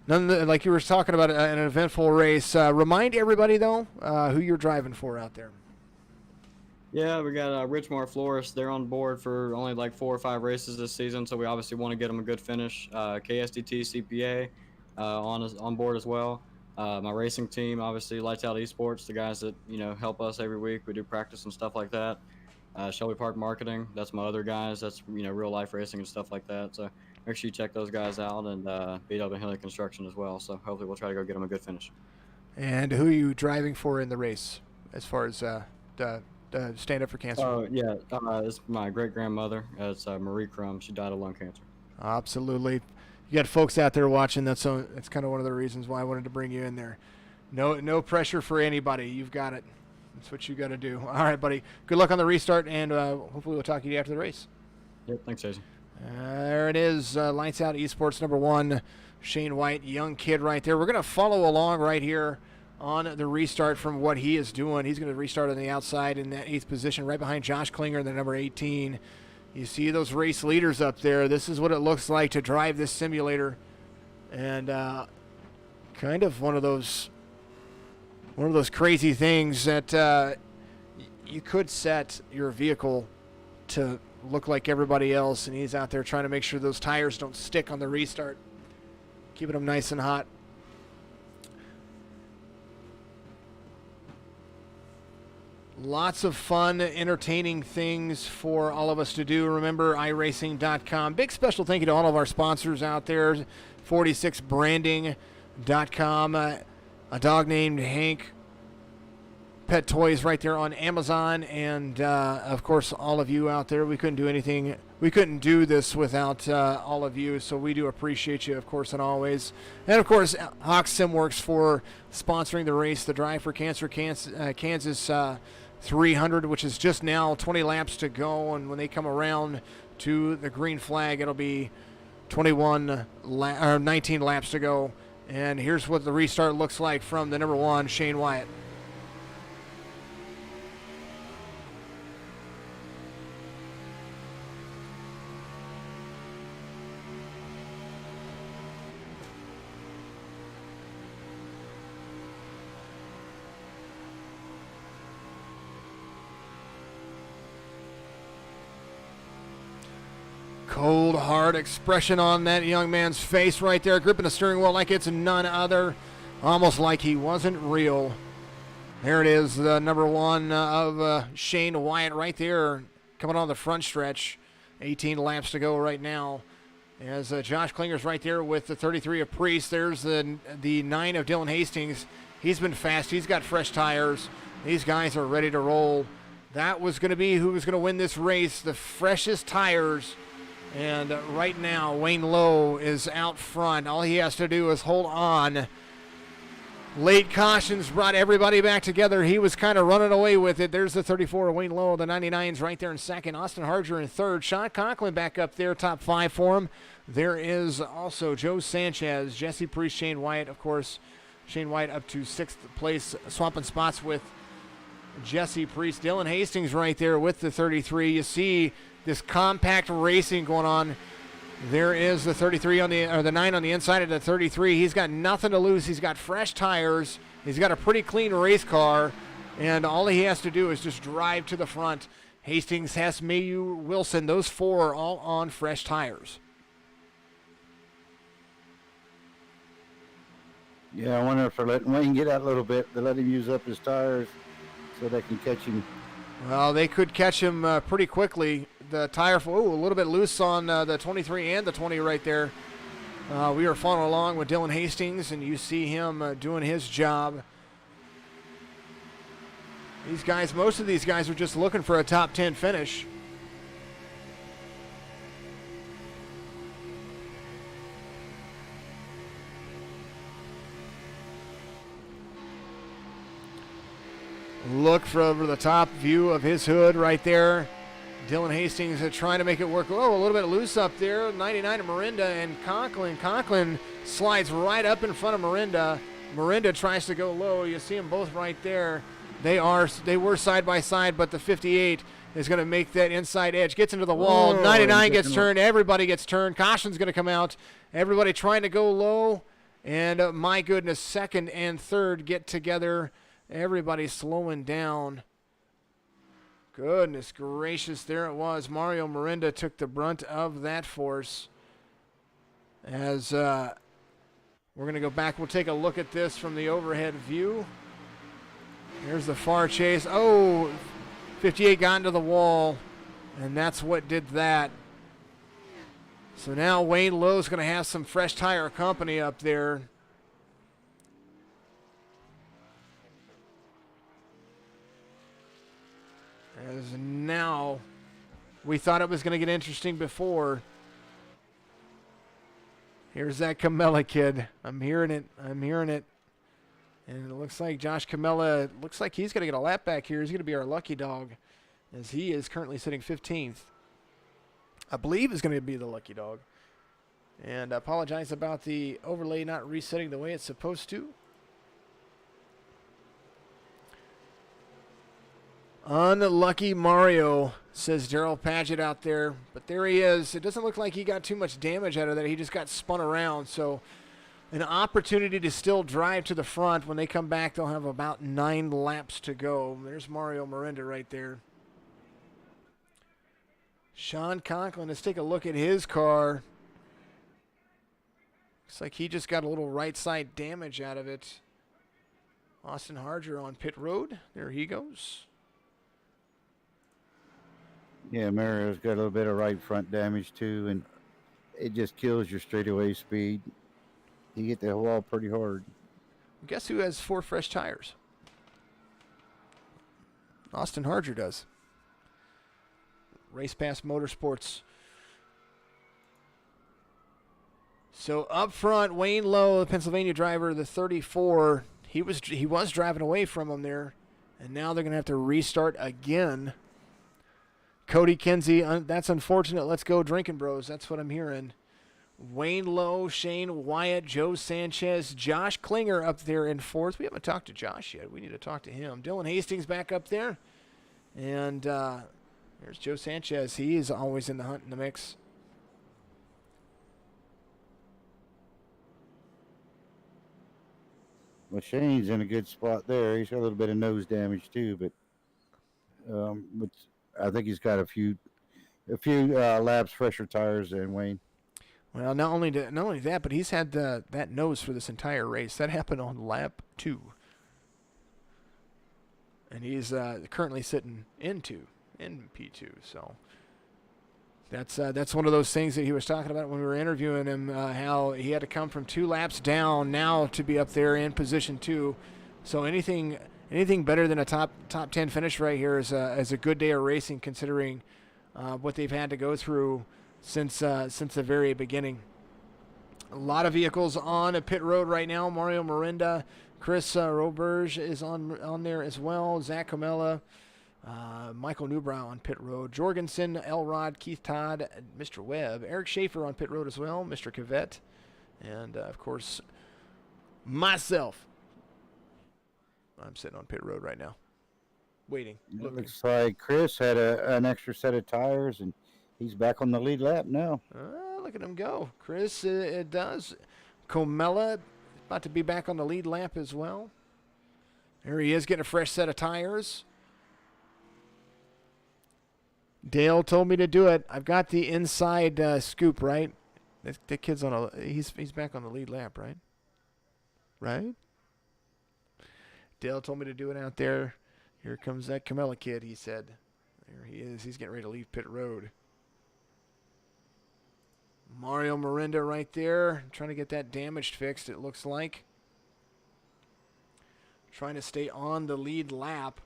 like you were talking about, an eventful race. Remind everybody though who you're driving for out there. Yeah, we got Rich Marr Florist. They're on board for only like 4 or 5 races this season, so we obviously want to get them a good finish. KSDT CPA on board as well. My racing team, obviously, Lights Out Esports, the guys that help us every week. We do practice and stuff like that. Shelby Park Marketing, that's my other guys. That's real life racing and stuff like that. So make sure you check those guys out, and BW Henley Construction as well. So hopefully we'll try to go get them a good finish. And who are you driving for in the race, as far as the Stand Up for Cancer? Oh yeah, it's my great grandmother. It's Marie Crum. She died of lung cancer. Absolutely. You got folks out there watching. That's kind of one of the reasons why I wanted to bring you in there. No pressure for anybody. You've got it. That's what you got to do. All right, buddy. Good luck on the restart, and hopefully we'll talk to you after the race. Yep. Thanks, Jason. There it is. Lights Out Esports number 1, Shane White, young kid right there. We're going to follow along right here on the restart from what he is doing. He's going to restart on the outside in that 8th position, right behind Josh Klinger, the number 18. You see those race leaders up there. This is what it looks like to drive this simulator, and kind of one of those crazy things that you could set your vehicle to look like everybody else, and he's out there trying to make sure those tires don't stick on the restart. keeping them nice and hot. Lots of fun, entertaining things for all of us to do. Remember, iRacing.com. Big special thank you to all of our sponsors out there. 46branding.com. A dog named Hank. Pet toys right there on Amazon. And, of course, all of you out there. We couldn't do anything. We couldn't do this without all of you. So we do appreciate you, of course, and always. And, of course, Hawks SimWorx for sponsoring the race, the Drive for Cancer Kansas 300, which is just now 20 laps to go, and when they come around to the green flag, it'll be 19 laps to go. And here's what the restart looks like from the number 1, Shane Wyatt. Cold, hard expression on that young man's face right there, gripping the steering wheel like it's none other, almost like he wasn't real. There it is, the number 1 of Shane Wyatt right there, coming on the front stretch. 18 laps to go right now. As Josh Klinger's right there with the 33 of Priest. There's the 9 of Dylan Hastings. He's been fast. He's got fresh tires. These guys are ready to roll. That was going to be who was going to win this race, the freshest tires. And right now, Wayne Lowe is out front. All he has to do is hold on. Late cautions brought everybody back together. He was kind of running away with it. There's the 34 of Wayne Lowe. The 99's right there in second. Austin Harger in third. Sean Conklin back up there, top 5 for him. There is also Joe Sanchez, Jesse Priest, Shane Wyatt, of course. Shane Wyatt up to 6th place, swapping spots with Jesse Priest. Dylan Hastings right there with the 33. You see this compact racing going on. There is the 33 on the 9 on the inside of the 33. He's got nothing to lose. He's got fresh tires. He's got a pretty clean race car, and all he has to do is just drive to the front. Hastings, Hess, Mayu, Wilson, those 4 are all on fresh tires. Yeah, I wonder if they're letting Wayne get out a little bit. They let him use up his tires so they can catch him. Well, they could catch him pretty quickly. The tire, a little bit loose on the 23 and the 20 right there. We are following along with Dylan Hastings, and you see him doing his job. These guys, most of these guys are just looking for a top 10 finish. Look for the top view of his hood right there. Dylan Hastings trying to make it work. Oh, a little bit loose up there. 99 of Mirinda and Conklin. Conklin slides right up in front of Mirinda. Mirinda tries to go low. You see them both right there. They were side by side, but the 58 is going to make that inside edge. Gets into the wall. 99 gets turned. Everybody gets turned. Caution's going to come out. Everybody trying to go low. And my goodness, second and third get together. Everybody slowing down. Goodness gracious, there it was. Mario Mirinda took the brunt of that force. As we're going to go back, we'll take a look at this from the overhead view. There's the far chase. Oh, 58 got into the wall, and that's what did that. So now Wayne Lowe's going to have some fresh tire company up there. As now, we thought it was going to get interesting before. Here's that Camella kid. I'm hearing it. I'm hearing it. And it looks like Josh Camella, looks like he's going to get a lap back here. He's going to be our lucky dog, as he is currently sitting 15th. I believe is going to be the lucky dog. And I apologize about the overlay not resetting the way it's supposed to. Unlucky Mario, says Daryl Paget out there. But there he is. It doesn't look like he got too much damage out of that. He just got spun around. So an opportunity to still drive to the front. When they come back, they'll have about 9 laps to go. There's Mario Mirinda right there. Sean Conklin, let's take a look at his car. Looks like he just got a little right side damage out of it. Austin Harger on pit road. There he goes. Yeah, Mario's got a little bit of right front damage too, and it just kills your straightaway speed. You get the wall pretty hard. Guess who has 4 fresh tires? Austin Harger does. Race Pass Motorsports. So up front, Wayne Lowe, the Pennsylvania driver, the 34. He was driving away from him there, and now they're going to have to restart again. Cody Kinsey, that's unfortunate. Let's go Drinking Bros. That's what I'm hearing. Wayne Lowe, Shane Wyatt, Joe Sanchez, Josh Klinger up there in 4th. We haven't talked to Josh yet. We need to talk to him. Dylan Hastings back up there. And there's Joe Sanchez. He is always in the hunt in the mix. Well, Shane's in a good spot there. He's got a little bit of nose damage too, but I think he's got a few laps fresher tires than Wayne. Well, not only that, but he's had that nose for this entire race. That happened on lap 2. And he's currently sitting in P2. So that's one of those things that he was talking about when we were interviewing him, how he had to come from 2 laps down now to be up there in position 2. So anything better than a top 10 finish right here is a good day of racing, considering what they've had to go through since the very beginning. A lot of vehicles on a pit road right now. Mario Miranda, Chris Roberge is on there as well. Zach Comella, Michael Newbrow on pit road. Jorgensen, Elrod, Keith Todd, Mr. Webb, Eric Schaefer on pit road as well. Mr. Cavett, and of course myself. I'm sitting on pit road right now, waiting. It looks like Chris had an extra set of tires, and he's back on the lead lap now. Look at him go. Chris, it does. Comella about to be back on the lead lap as well. There he is, getting a fresh set of tires. Dale told me to do it. I've got the inside scoop, right? The kid's on he's back on the lead lap, right? Right? Dale told me to do it out there. Here comes that Camella kid, he said. There he is. He's getting ready to leave pit road. Mario Miranda right there, trying to get that damage fixed, it looks like. Trying to stay on the lead lap.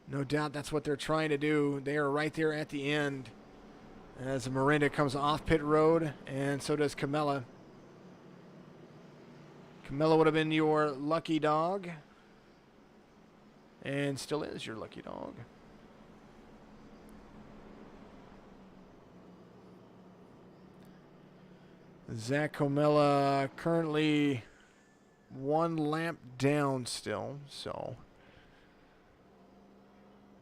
No doubt that's what they're trying to do. They are right there at the end as Miranda comes off pit road, and so does Camella. Camella would have been your lucky dog, and still is your lucky dog. Zach Comella currently 1 lap down still, so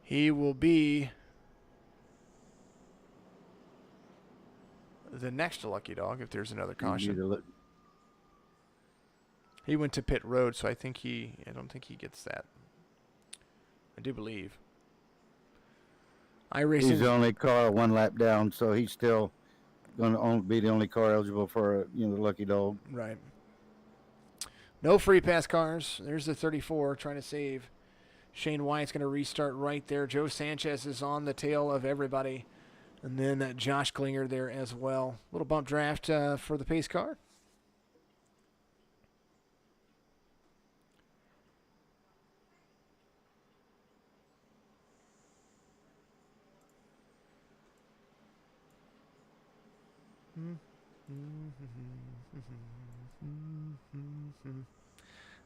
he will be the next lucky dog if there's another caution. He went to pit road, so I don't think he gets that. I do believe. He's the only car 1 lap down, so he's still going to be the only car eligible for the lucky dog. Right. No free pass cars. There's the 34 trying to save. Shane Wyatt's going to restart right there. Joe Sanchez is on the tail of everybody. And then Josh Klinger there as well. Little bump draft for the pace car.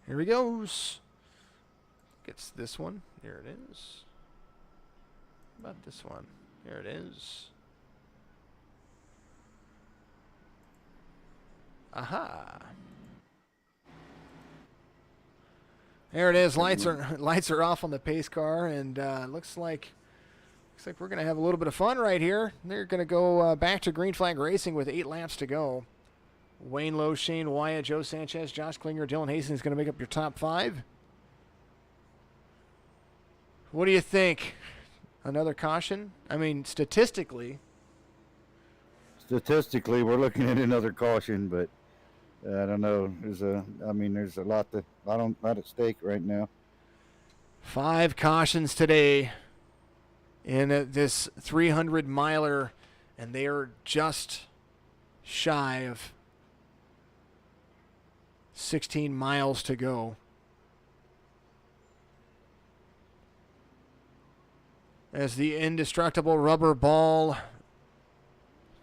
Here he goes. Gets this one. There it is. How about this one? Here it is. Aha. There it is. Lights are off on the pace car, and looks like we're gonna have a little bit of fun right here. They're gonna go back to green flag racing with 8 laps to go. Wayne Lowe, Shane Wyatt, Joe Sanchez, Josh Klinger, Dylan Hastings going to make up your top 5. What do you think? Another caution? I mean, statistically, we're looking at another caution, but I don't know. There's a lot at stake right now. 5 cautions today in this 300 miler, and they are just shy of 16 miles to go. As the indestructible rubber ball,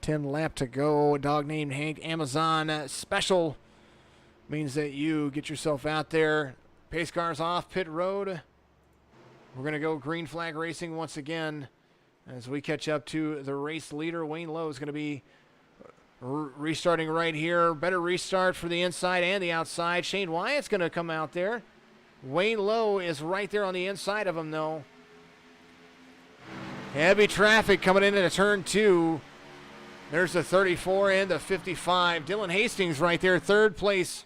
10 lap to go. A dog named Hank Amazon special means that you get yourself out there. Pace cars off pit road. We're going to go green flag racing once again as we catch up to the race leader. Wayne Lowe is going to be restarting right here. Better restart for the inside and the outside. Shane Wyatt's going to come out there. Wayne Lowe is right there on the inside of him, though. Heavy traffic coming in at a turn 2. There's the 34 and the 55. Dylan Hastings right there, third place.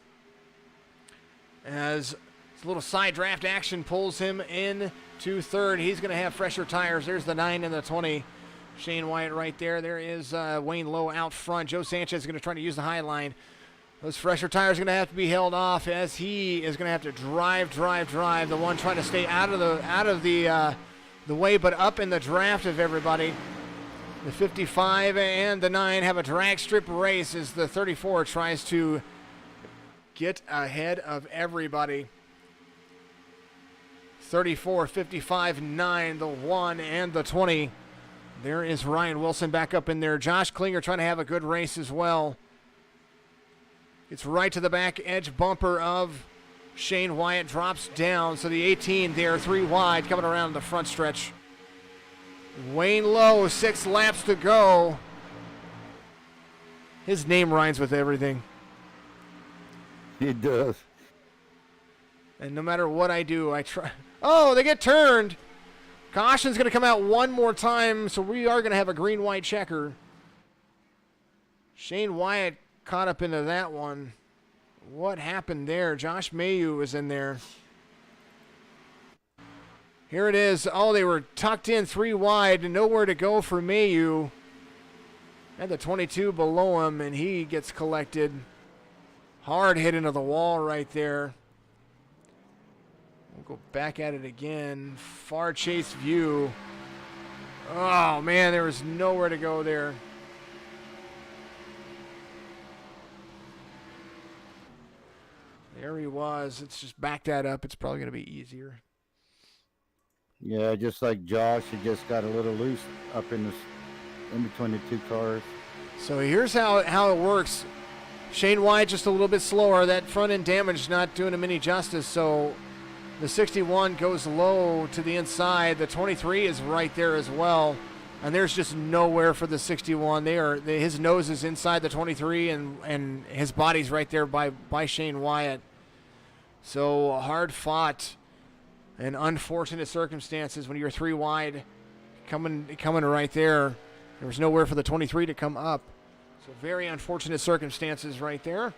As a little side draft action pulls him in to third. He's going to have fresher tires. There's the 9 and the 20. Shane Wyatt right there. There is Wayne Lowe out front. Joe Sanchez is going to try to use the high line. Those fresher tires are going to have to be held off as he is going to have to drive. The one trying to stay out of the way, but up in the draft of everybody. The 55 and the 9 have a drag strip race as the 34 tries to get ahead of everybody. 34, 55, 9, the 1 and the 20. There is Ryan Wilson back up in there. Josh Klinger trying to have a good race as well. It's right to the back edge bumper of Shane Wyatt, drops down. So the 18 there, 3 wide, coming around the front stretch. Wayne Lowe, 6 laps to go. His name rhymes with everything. It does. And no matter what I do, I try. Oh, they get turned. Caution's going to come out one more time, so we are going to have a green-white checker. Shane Wyatt caught up into that one. What happened there? Josh Mayu was in there. Here it is. Oh, they were tucked in 3 wide. Nowhere to go for Mayu. And the 22 below him, and he gets collected. Hard hit into the wall right there. We'll go back at it again. Far chase view. Oh, man, there was nowhere to go there. There he was. Let's just back that up. It's probably going to be easier. Yeah, just like Josh, he just got a little loose up in between the 2 cars. So here's how it works. Shane Wyatt just a little bit slower. That front end damage not doing him any justice. So the 61 goes low to the inside. The 23 is right there as well. And there's just nowhere for the 61. His nose is inside the 23, and his body's right there by Shane Wyatt. So hard fought and unfortunate circumstances when you're 3 wide coming right there. There was nowhere for the 23 to come up. So very unfortunate circumstances right there.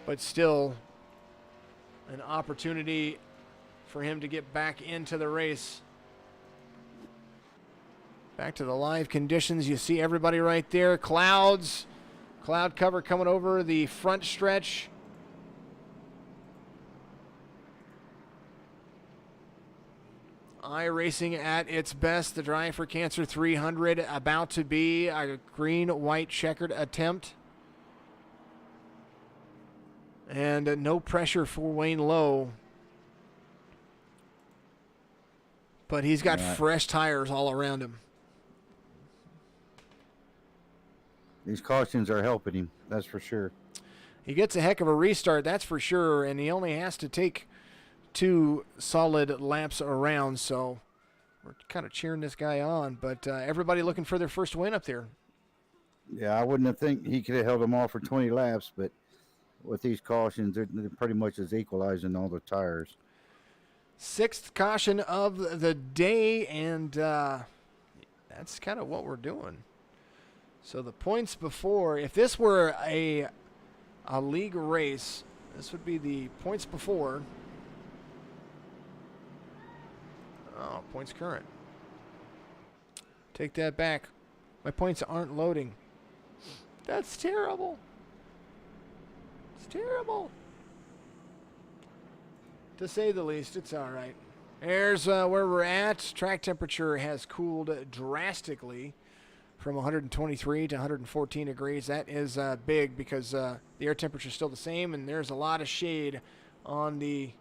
But still an opportunity for him to get back into the race. Back to the live conditions. You see everybody right there. Cloud cover coming over the front stretch. iRacing at its best. The Drive for Cancer 300 about to be a green-white checkered attempt. And no pressure for Wayne Lowe. But he's got fresh tires all around him. These cautions are helping him, that's for sure. He gets a heck of a restart, that's for sure, and he only has to take 2 solid laps around, so we're kind of cheering this guy on, but everybody looking for their first win up there. Yeah, I wouldn't have think he could have held them off for 20 laps, but with these cautions, they're pretty much as equalizing all the tires. 6th caution of the day, and that's kind of what we're doing. So the points before, if this were a league race, this would be the points before. Oh, points current. Take that back. My points aren't loading. That's terrible. It's terrible. To say the least, it's all right. There's where we're at. Track temperature has cooled drastically from 123 to 114 degrees. That is big because the air temperature is still the same, and there's a lot of shade on the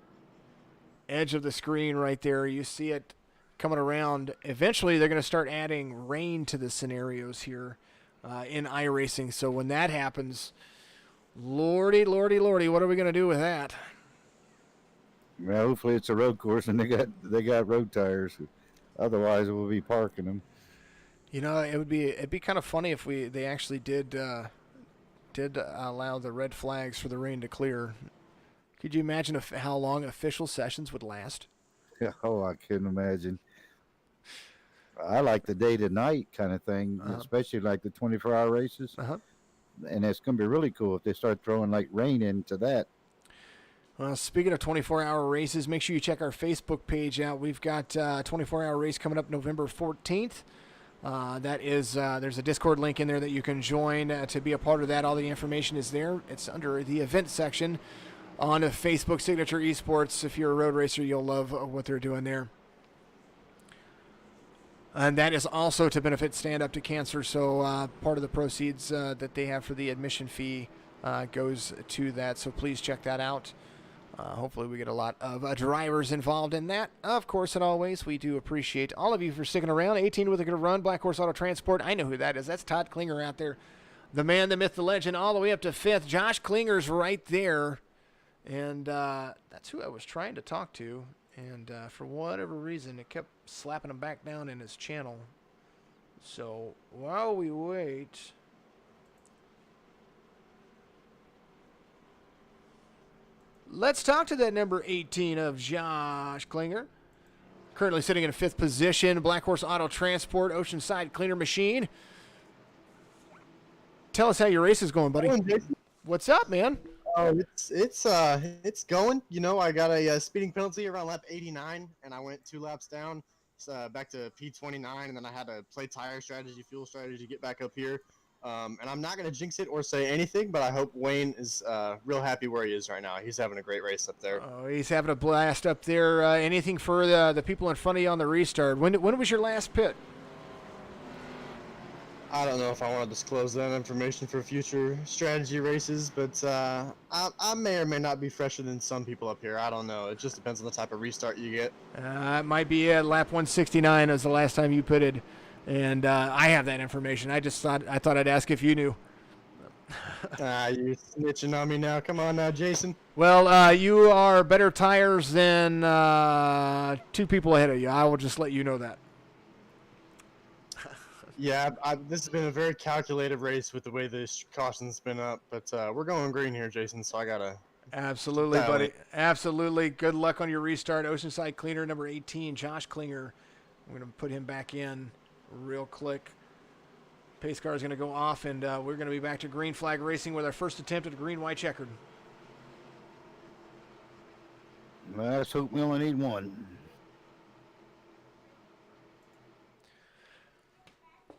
edge of the screen right there. You see it coming around. Eventually, they're going to start adding rain to the scenarios here in iRacing. So when that happens, lordy, lordy, lordy, what are we going to do with that? Well, hopefully it's a road course and they got road tires. Otherwise, we'll be parking them. You know, it'd be kind of funny if they actually did allow the red flags for the rain to clear. Could you imagine how long official sessions would last? Oh, I couldn't imagine. I like the day to night kind of thing, especially like the 24-hour races. And it's going to be really cool if they start throwing like rain into that. Well, speaking of 24-hour races, make sure you check our Facebook page out. We've got a 24-hour race coming up November 14th. That is, there's a Discord link in there that you can join to be a part of that. All the information is there. It's under the event section on Facebook, Signature Esports. If you're a road racer, you'll love what they're doing there. And that is also to benefit Stand Up to Cancer. So part of the proceeds that they have for the admission fee goes to that. So please check that out. Hopefully we get a lot of drivers involved in that. Of course, and always, we do appreciate all of you for sticking around. 18 with a good run, Black Horse Auto Transport. I know who that is. That's Todd Klinger out there. The man, the myth, the legend, all the way up to 5th. Josh Klinger's right there. And that's who I was trying to talk to. And for whatever reason, it kept slapping him back down in his channel. So while we wait... let's talk to that number 18 of Josh Klinger. Currently sitting in 5th position. Black Horse Auto Transport, Oceanside Cleaner Machine. Tell us how your race is going, buddy. What's up, man? Oh, it's going. You know, I got a speeding penalty around lap 89, and I went 2 laps down, back to P29, and then I had to play tire strategy, fuel strategy to get back up here. And I'm not going to jinx it or say anything, but I hope Wayne is real happy where he is right now. He's having a great race up there. Oh, he's having a blast up there. Anything for the people in front of you on the restart? When was your last pit? I don't know if I want to disclose that information for future strategy races, but I may or may not be fresher than some people up here. I don't know. It just depends on the type of restart you get. It might be lap 169 as the last time you pitted. And I have that information. I thought I'd ask if you knew. You're snitching on me now. Come on now, Jason. Well, you are better tires than 2 people ahead of you. I will just let you know that. Yeah, this has been a very calculated race with the way the caution's been up. But we're going green here, Jason, so I got to... Absolutely, buddy. Absolutely. Good luck on your restart. Oceanside Cleaner, number 18, Josh Klinger. I'm going to put him back in real quick. Pace car is going to go off, and we're going to be back to green flag racing with our first attempt at a green-white checkered. Let's hope we only need one.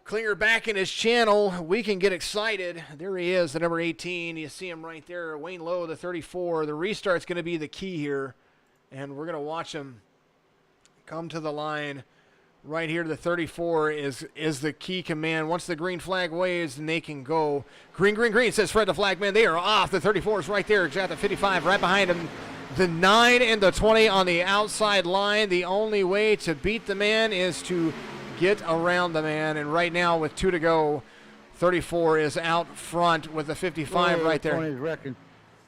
Klinger back in his channel. We can get excited. There he is, the number 18. You see him right there. Wayne Lowe, the 34. The restart's going to be the key here, and we're going to watch him come to the line. Right here, the 34 is the key command. Once the green flag waves, then they can go. Green, green, green, says Fred the Flagman. They are off. The 34 is right there. He's got the 55 right behind him. The 9 and the 20 on the outside line. The only way to beat the man is to get around the man. And right now, with 2 to go, 34 is out front with the 55 right there. 20's wrecking.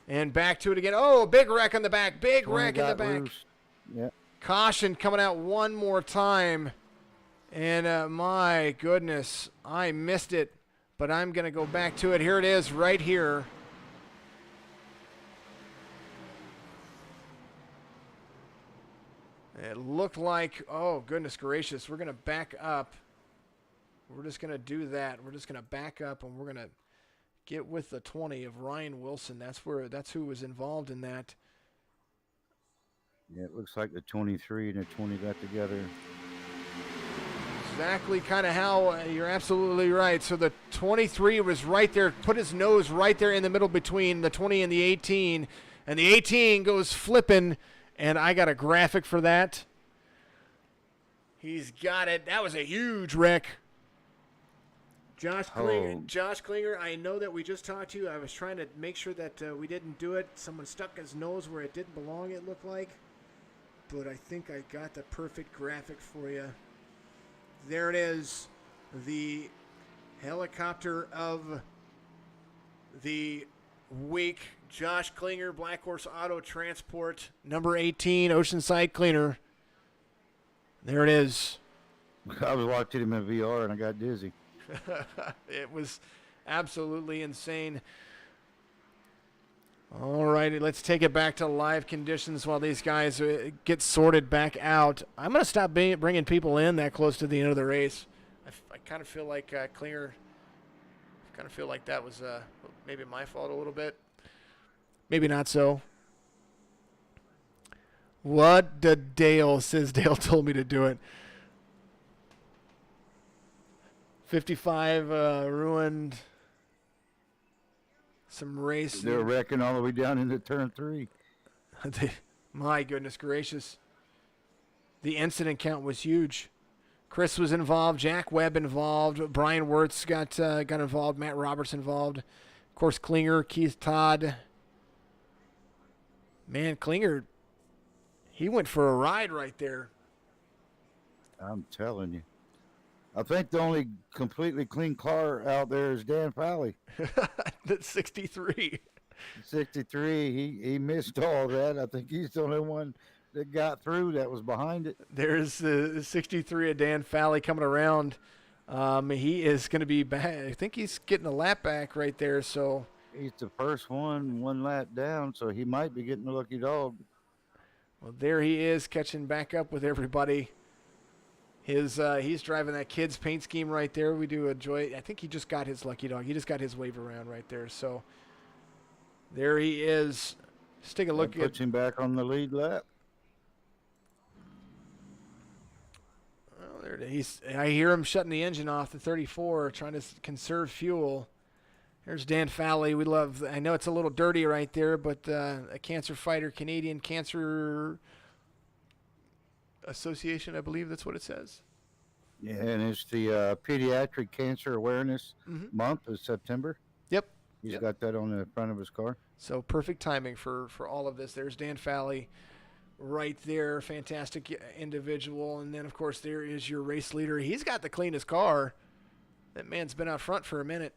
And back to it again. Oh, big wreck in the back. Big wreck in the back. Yeah. Caution coming out one more time. And my goodness, I missed it, but I'm going to go back to it. Here it is right here. It looked like, oh, goodness gracious, we're going to back up. We're just going to do that. We're just going to back up, and we're going to get with the 20 of Ryan Wilson. That's who was involved in that. Yeah, it looks like the 23 and the 20 got together. exactly kind of how you're absolutely right. So the 23 was right there, put his nose right there in the middle between the 20 and the 18. And the 18 goes flipping, and I got a graphic for that. He's got it. That was a huge wreck. Josh Klinger, I know that we just talked to you. I was trying to make sure that we didn't do it. Someone stuck his nose where it didn't belong, it looked like. But I think I got the perfect graphic for you. There it is. The helicopter of the week. Josh Klinger, Black Horse Auto Transport, number 18, Oceanside Cleaner. There it is. I was watching him in VR and I got dizzy. It was absolutely insane. All righty, let's take it back to live conditions while these guys get sorted back out. I'm going to stop bringing people in that close to the end of the race. I kind of feel like Klinger, that was maybe my fault a little bit. Maybe not so. What did Dale, says Dale told me to do it. 55 ruined some race. They're wrecking all the way down into turn 3. My goodness gracious. The incident count was huge. Chris was involved. Jack Webb involved. Brian Wirtz got involved. Matt Roberts involved. Of course, Klinger, Keith Todd. Man, Klinger, he went for a ride right there. I'm telling you. I think the only completely clean car out there is Dan Fowley. That's 63. 63. He missed all that. I think he's the only one that got through that was behind it. There's the 63 of Dan Fowley coming around. He is going to be back. I think he's getting a lap back right there. So he's the first one lap down, so he might be getting the lucky dog. Well, there he is catching back up with everybody. He's driving that kid's paint scheme right there. We do enjoy. I think he just got his lucky dog. He just got his wave around right there. So there he is. Let's take a look. That puts him back on the lead lap. Well, there it is. I hear him shutting the engine off, the 34, trying to conserve fuel. There's Dan Fowley. We love. I know it's a little dirty right there, but a cancer fighter, Canadian Cancer Association, I believe that's what it says. Yeah, and it's the Pediatric Cancer Awareness Month of September. Yep. He's got that on the front of his car. So perfect timing for all of this. There's Dan Fowley right there. Fantastic individual. And then, of course, there is your race leader. He's got the cleanest car. That man's been out front for a minute.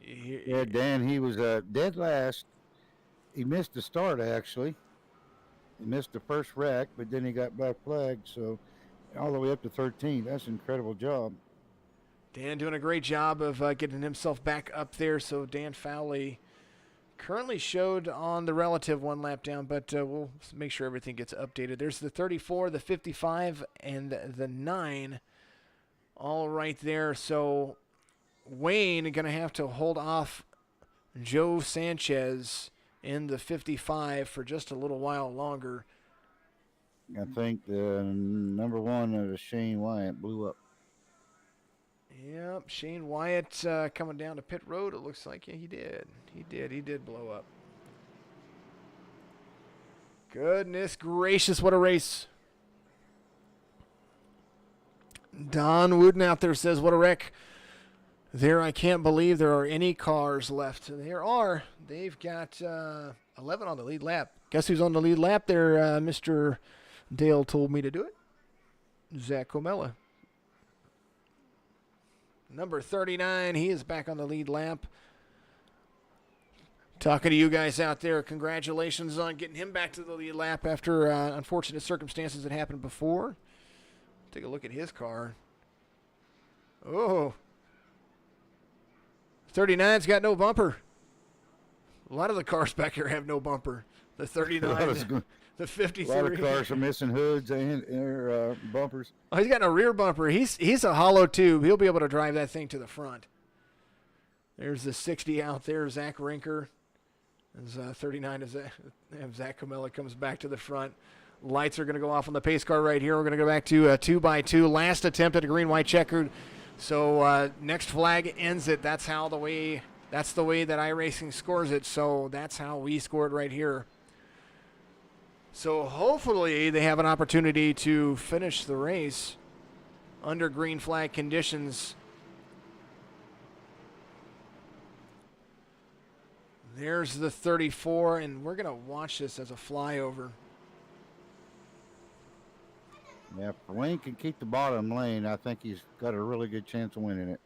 Yeah, Dan, he was dead last. He missed the start, actually. He missed the first wreck, but then he got back flagged, so all the way up to 13. That's an incredible job. Dan doing a great job of getting himself back up there. So Dan Fowley currently showed on the relative one lap down, but we'll make sure everything gets updated. There's the 34, the 55, and the 9 all right there. So Wayne going to have to hold off Joe Sanchez in the 55 for just a little while longer. I think the number 1 of Shane Wyatt blew up. Yep, Shane Wyatt coming down to pit road. It looks like he did. He did blow up. Goodness gracious, what a race. Don Wooden out there says, what a wreck. There, I can't believe there are any cars left. There are. They've got 11 on the lead lap. Guess who's on the lead lap there? Mr. Dale told me to do it. Zach Comella. Number 39, he is back on the lead lap. Talking to you guys out there, congratulations on getting him back to the lead lap after unfortunate circumstances that happened before. Take a look at his car. Oh. 39's got no bumper. A lot of the cars back here have no bumper. The 39, the 53. A lot of cars are missing hoods and bumpers. Oh, he's got no rear bumper. He's a hollow tube. He'll be able to drive that thing to the front. There's the 60 out there, Zach Rinker. As 39 as Zach Comella comes back to the front. Lights are going to go off on the pace car right here. We're going to go back to 2x2. Last attempt at a green-white checkered. So next flag ends it. That's the way that iRacing scores it. So that's how we score it right here. So hopefully they have an opportunity to finish the race under green flag conditions. There's the 34, and we're going to watch this as a flyover. Yeah, if Wayne can keep the bottom lane, I think he's got a really good chance of winning it.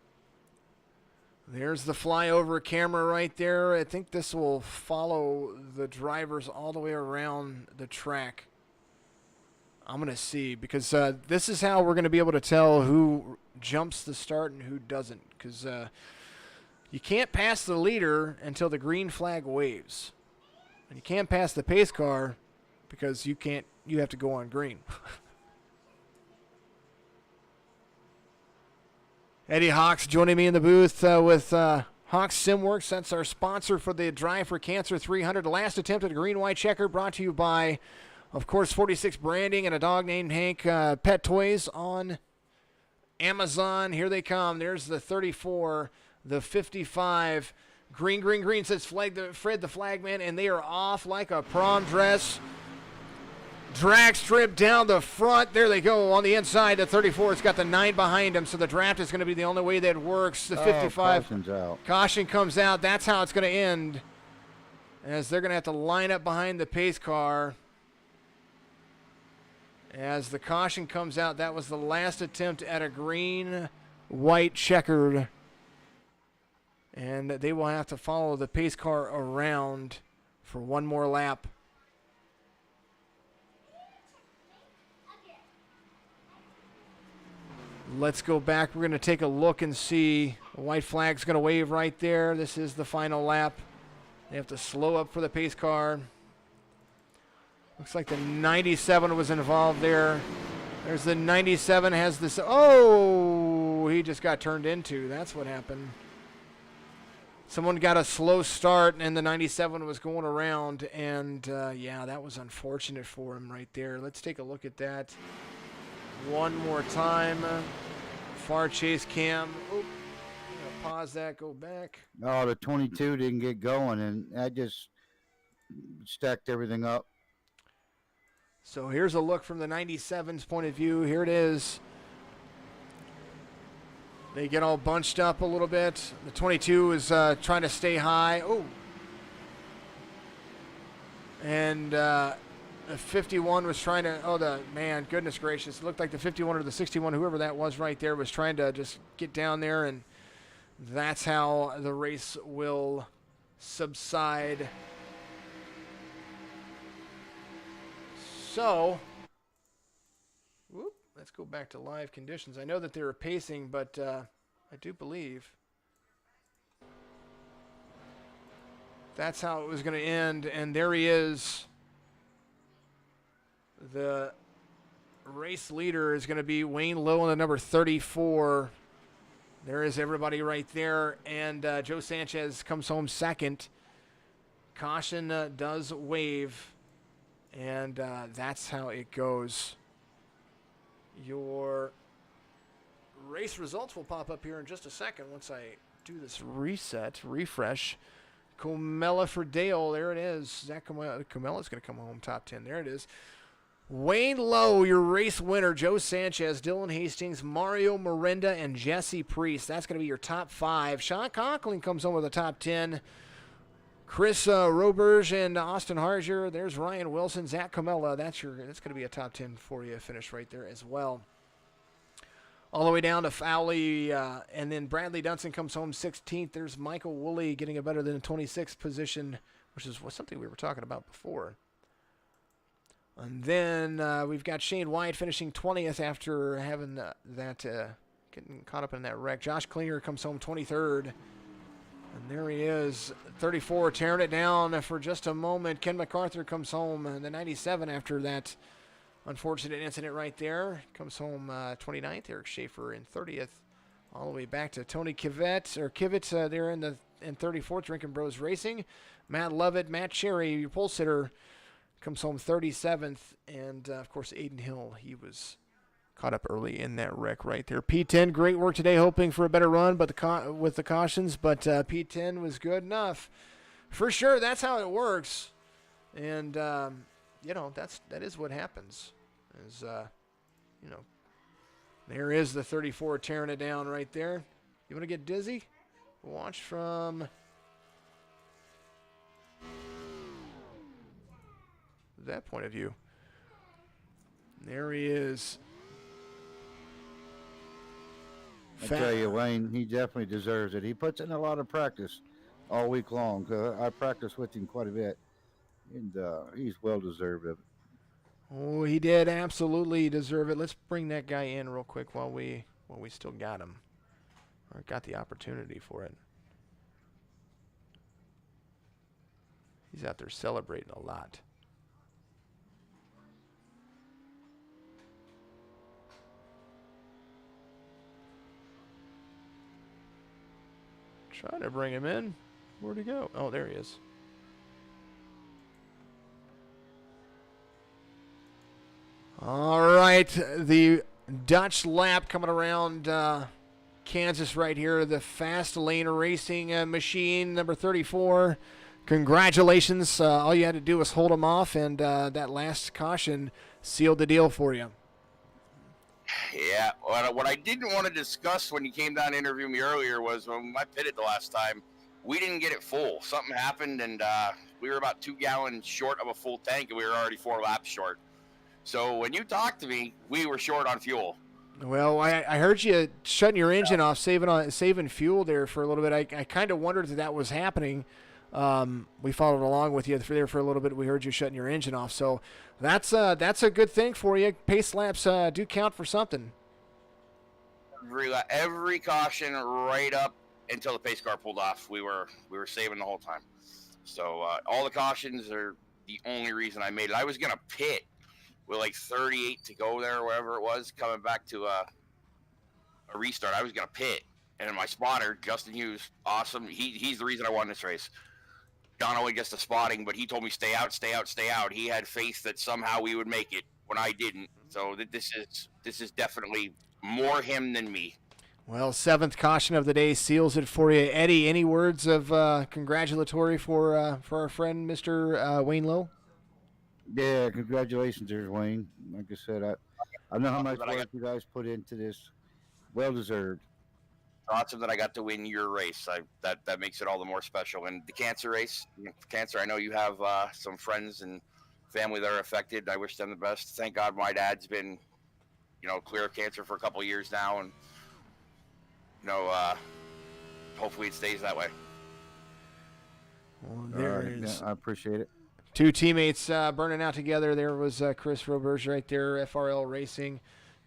There's the flyover camera right there. I think this will follow the drivers all the way around the track. I'm going to see, because this is how we're going to be able to tell who jumps the start and who doesn't, because you can't pass the leader until the green flag waves. And you can't pass the pace car because you have to go on green. Eddie Hawks joining me in the booth with Hawks SimWorx. That's our sponsor for the Drive for Cancer 300. The last attempt at a green-white checker, brought to you by, of course, 46 Branding and a dog named Hank Pet Toys on Amazon. Here they come. There's the 34, the 55. Green, green, green, says Fred the Flagman, and they are off like a prom dress. Drag strip down the front. There they go on the inside. The 34, it's got the 9 behind him, so the draft is going to be the only way that works. The 55. Caution's out. Caution comes out. That's how it's going to end, as they're going to have to line up behind the pace car. As the caution comes out, that was the last attempt at a green-white checkered. And they will have to follow the pace car around for one more lap. Let's go back. We're going to take a look and see. The white flag's going to wave right there. This is the final lap. They have to slow up for the pace car. Looks like the 97 was involved there. There's the 97 has this. Oh, he just got turned into. That's what happened. Someone got a slow start, and the 97 was going around. And, yeah, that was unfortunate for him right there. Let's take a look at that one more time. Far chase cam. Oh, pause that, go back. Oh, the 22 didn't get going, and that just stacked everything up. So here's a look from the 97's point of view. Here it is. They get all bunched up a little bit. The 22 is trying to stay high. Oh. And the 51 was trying to, man, goodness gracious. It looked like the 51 or the 61, whoever that was right there, was trying to just get down there, and that's how the race will subside. So, let's go back to live conditions. I know that they were pacing, but I do believe that's how it was going to end. And there he is. The race leader is going to be Wayne Lowe on the number 34. There is everybody right there. And Joe Sanchez comes home second. Caution does wave. And that's how it goes. Your race results will pop up here in just a second once I do this refresh. Comella for Dale, there it is. Zach Comella's going to come home top 10. There it is. Wayne Lowe, your race winner. Joe Sanchez, Dylan Hastings, Mario Miranda, and Jesse Priest. That's going to be your top 5. Sean Conklin comes home with the top 10. Chris Roberge and Austin Harger. There's Ryan Wilson, Zach Comella. That's going to be a top 10 for you. Finish right there as well. All the way down to Fowley, and then Bradley Dunson comes home 16th. There's Michael Woolley getting a better than a 26th position, which is something we were talking about before. And then we've got Shane White finishing 20th after having getting caught up in that wreck. Josh Klinger comes home 23rd. And there he is, 34, tearing it down for just a moment. Ken MacArthur comes home in the 97 after that unfortunate incident right there. Comes home 29th. Eric Schaefer in 30th. All the way back to Tony Kivett there in 34th, Drinking Bros Racing. Matt Lovett, Matt Cherry, your pole sitter, comes home 37th. And, of course, Aiden Hill, he was caught up early in that wreck right there. P10, great work today, hoping for a better run but with the cautions, but P10 was good enough. For sure, that's how it works. And, that is what happens. There is the 34 tearing it down right there. You want to get dizzy? Watch from that point of view. There he is. I tell you, Wayne, he definitely deserves it. He puts in a lot of practice all week long. I practice with him quite a bit, and he's well deserved of it. Oh, he did absolutely deserve it. Let's bring that guy in real quick while we still got him, or got the opportunity for it. He's out there celebrating a lot. Trying to bring him in. Where'd he go? Oh, there he is. All right, the Dutch lap coming around Kansas right here. The Fast Lane Racing machine, number 34. Congratulations. All you had to do was hold him off, and that last caution sealed the deal for you. Yeah, what I didn't want to discuss when you came down to interview me earlier was when I pitted the last time, we didn't get it full. Something happened, and we were about 2 gallons short of a full tank, and we were already 4 laps short. So when you talked to me, we were short on fuel. Well, I heard you shutting your engine off, saving fuel there for a little bit. I kind of wondered if that was happening. We followed along with you there for a little bit. We heard you shutting your engine off, so that's a good thing for you. Pace laps do count for something. Every caution right up until the pace car pulled off, we were saving the whole time. So all the cautions are the only reason I made it. I was gonna pit with like 38 to go there, or whatever it was, coming back to a restart. I was gonna pit, and my spotter, Justin Hughes, awesome. He's the reason I won this race. Don only gets the spotting, but he told me stay out, stay out, stay out. He had faith that somehow we would make it when I didn't. So this is definitely more him than me. Well, 7th caution of the day seals it for you. Eddie, any words of congratulatory for our friend, Mr. Wayne Lowe? Yeah, congratulations there, Wayne. Like I said, I know how much work you guys put into this. Well deserved. Awesome that I got to win your race. That makes it all the more special. And the cancer race, I know you have some friends and family that are affected. I wish them the best. Thank God my dad's been, clear of cancer for a couple of years now, and hopefully it stays that way. Well, there is. I appreciate it. 2 teammates burning out together. There was Chris Roberge right there, FRL Racing.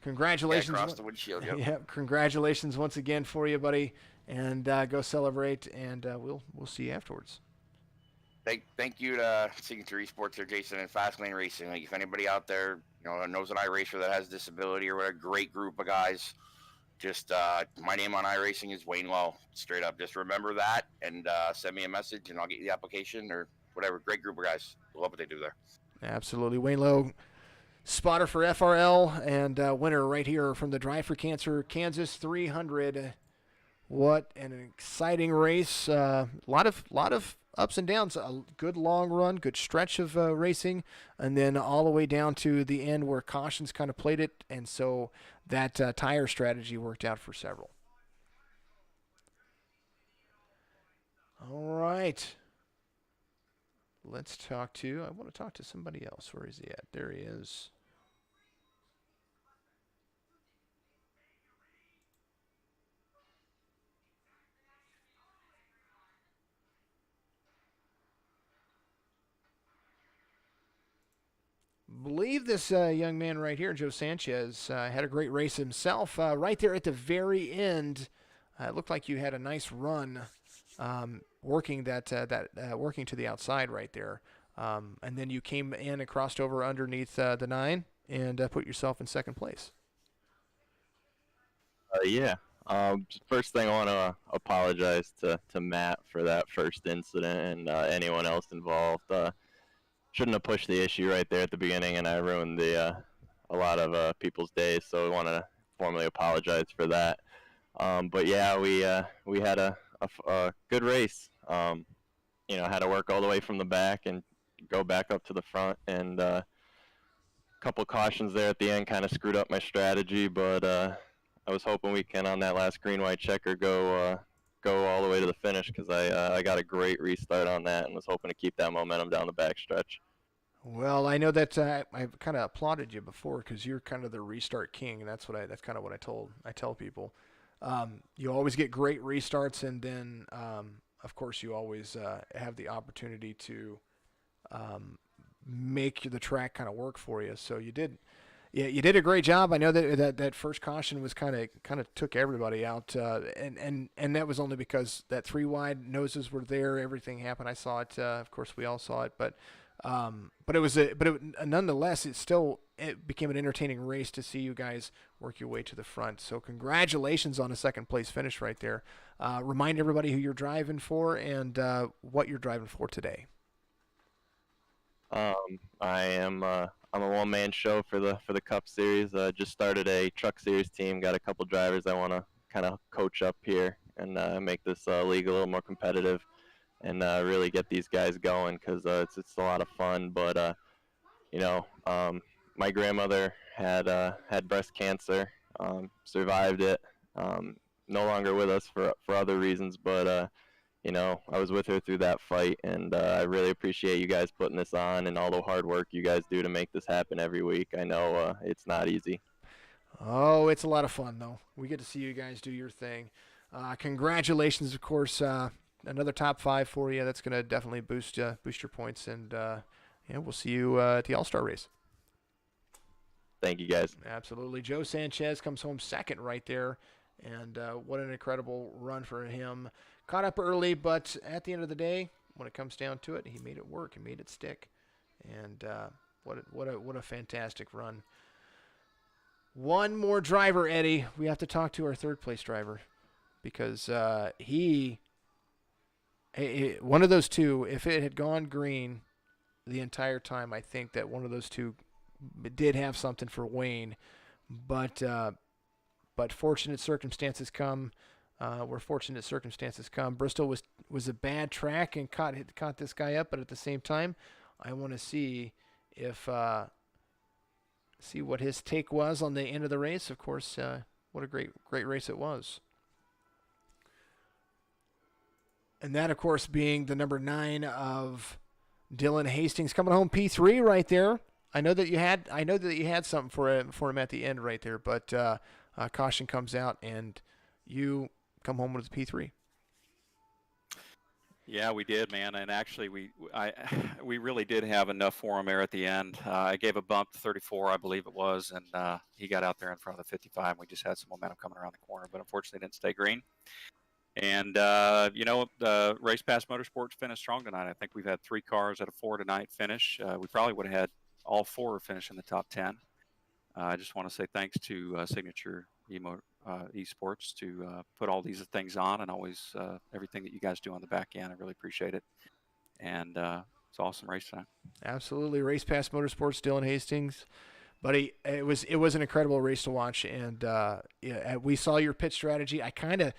Congratulations. Yeah, across the windshield, yep. Yeah, congratulations once again for you, buddy. And go celebrate, and we'll see you afterwards. Thank you to Signature Esports or Jason and Fast Lane Racing. Like, if anybody out there knows an iRacer that has disability or what, a great group of guys, just my name on iRacing is Wayne Lowe. Straight up, just remember that and send me a message, and I'll get you the application or whatever. Great group of guys. Love what they do there. Absolutely. Wayne Lowe, spotter for FRL and winner right here from the Drive for Cancer Kansas 300. What an exciting race. A lot of ups and downs. A good long run, good stretch of racing, and then all the way down to the end where cautions kind of played it, and so that tire strategy worked out for several. All right. I want to talk to somebody else. Where is he at? There he is. Believe this young man right here, Joe Sanchez, had a great race himself. Right there at the very end, it looked like you had a nice run, working working to the outside right there, and then you came in and crossed over underneath the 9 and put yourself in second place. Yeah. First thing, I want to apologize to Matt for that first incident and anyone else involved. shouldn't have pushed the issue right there at the beginning, and I ruined the a lot of people's days. So I want to formally apologize for that. But yeah, we had a good race. You know, had to work all the way from the back and go back up to the front, and a couple cautions there at the end kind of screwed up my strategy. But I was hoping we can, on that last green white checker, go all the way to the finish, because I got a great restart on that and was hoping to keep that momentum down the backstretch. Well, I know that I've kind of applauded you before because you're kind of the restart king, and that's kind of what I tell people. You always get great restarts, and then of course you always have the opportunity to make the track kind of work for you. So you did. Yeah, you did a great job. I know that first caution was kind of took everybody out, and that was only because that 3 wide noses were there. Everything happened. I saw it. Of course, we all saw it. But nonetheless, it became an entertaining race to see you guys work your way to the front. So congratulations on a second place finish right there. Remind everybody who you're driving for and what you're driving for today. I'm a one-man show for the Cup Series. Just started a Truck Series team. Got a couple drivers I want to kind of coach up here and make this league a little more competitive, and really get these guys going, because it's a lot of fun. But you know, my grandmother had breast cancer, survived it. No longer with us for other reasons, but you know, I was with her through that fight, and I really appreciate you guys putting this on and all the hard work you guys do to make this happen every week. I know it's not easy. Oh, it's a lot of fun, though. We get to see you guys do your thing. Congratulations, of course. Another top 5 for you. That's going to definitely boost your points, and we'll see you at the All-Star race. Thank you, guys. Absolutely. Joe Sanchez comes home second right there, and what an incredible run for him. Caught up early, but at the end of the day, when it comes down to it, he made it work. He made it stick, and what a fantastic run. One more driver, Eddie. We have to talk to our third place driver, because one of those two, if it had gone green the entire time, I think that one of those two did have something for Wayne, but fortunate circumstances come. Where fortunate circumstances come. Bristol was a bad track and caught this guy up, but at the same time, I want to see what his take was on the end of the race. Of course, what a great race it was. And that, of course, being the number 9 of Dylan Hastings, coming home P3 right there. I know that you had something for him at the end right there, but caution comes out and you come home with P3. Yeah, we did, man, and actually we really did have enough for him there at the end. I gave a bump to 34, I believe it was, and he got out there in front of the 55. We just had some momentum coming around the corner, but unfortunately didn't stay green. And the Race Pass Motorsports finished strong tonight. I think we've had 3 cars at a 4 tonight finish. We probably would have had all 4 finish in the top 10. I just want to say thanks to Signature eSports to put all these things on, and always everything that you guys do on the back end. I really appreciate it, and it's an awesome race tonight. Absolutely. Race Pass Motorsports, Dylan Hastings, buddy. It was an incredible race to watch, and we saw your pit strategy. I kind of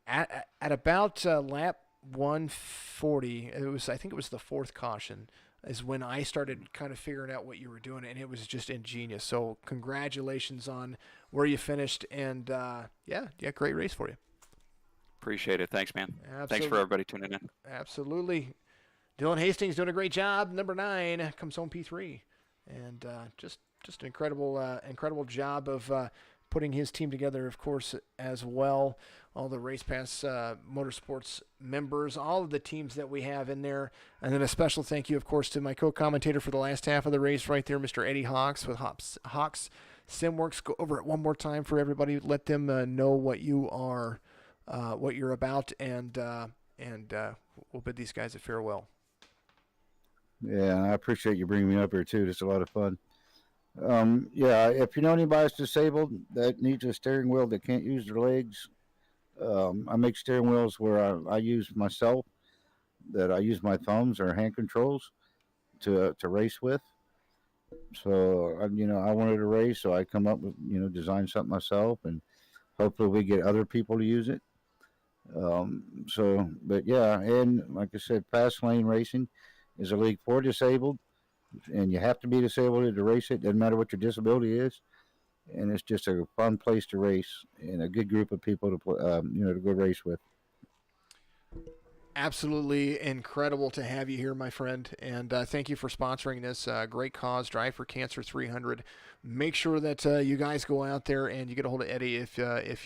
at about lap 140. I think it was the 4th caution, is when I started kind of figuring out what you were doing, and it was just ingenious. So congratulations on where you finished, and great race for you. Appreciate it. Thanks, man. Absolutely. Thanks for everybody tuning in. Absolutely. Dylan Hastings doing a great job. Number 9 comes home P3, and just an incredible job of putting his team together, of course, as well. All the Race Pass Motorsports members, all of the teams that we have in there. And then a special thank you, of course, to my co-commentator for the last half of the race right there, Mr. Eddie Hawks with Hawks SimWorx. Go over it one more time for everybody. Let them know what you are, what you're about, and we'll bid these guys a farewell. Yeah, I appreciate you bringing me up here, too. It's a lot of fun. If you know anybody that's disabled that needs a steering wheel that can't use their legs, I make steering wheels where I use myself, that I use my thumbs or hand controls to race with. So I wanted to race, so I come up with design something myself, and hopefully we get other people to use it. But yeah, and like I said, fast lane racing is a league for disabled, and you have to be disabled to race it. Doesn't matter what your disability is, and it's just a fun place to race and a good group of people to to go race with. Absolutely incredible to have you here, my friend, and thank you for sponsoring this great cause, Drive for Cancer 300. Make sure that you guys go out there and you get a hold of Eddie if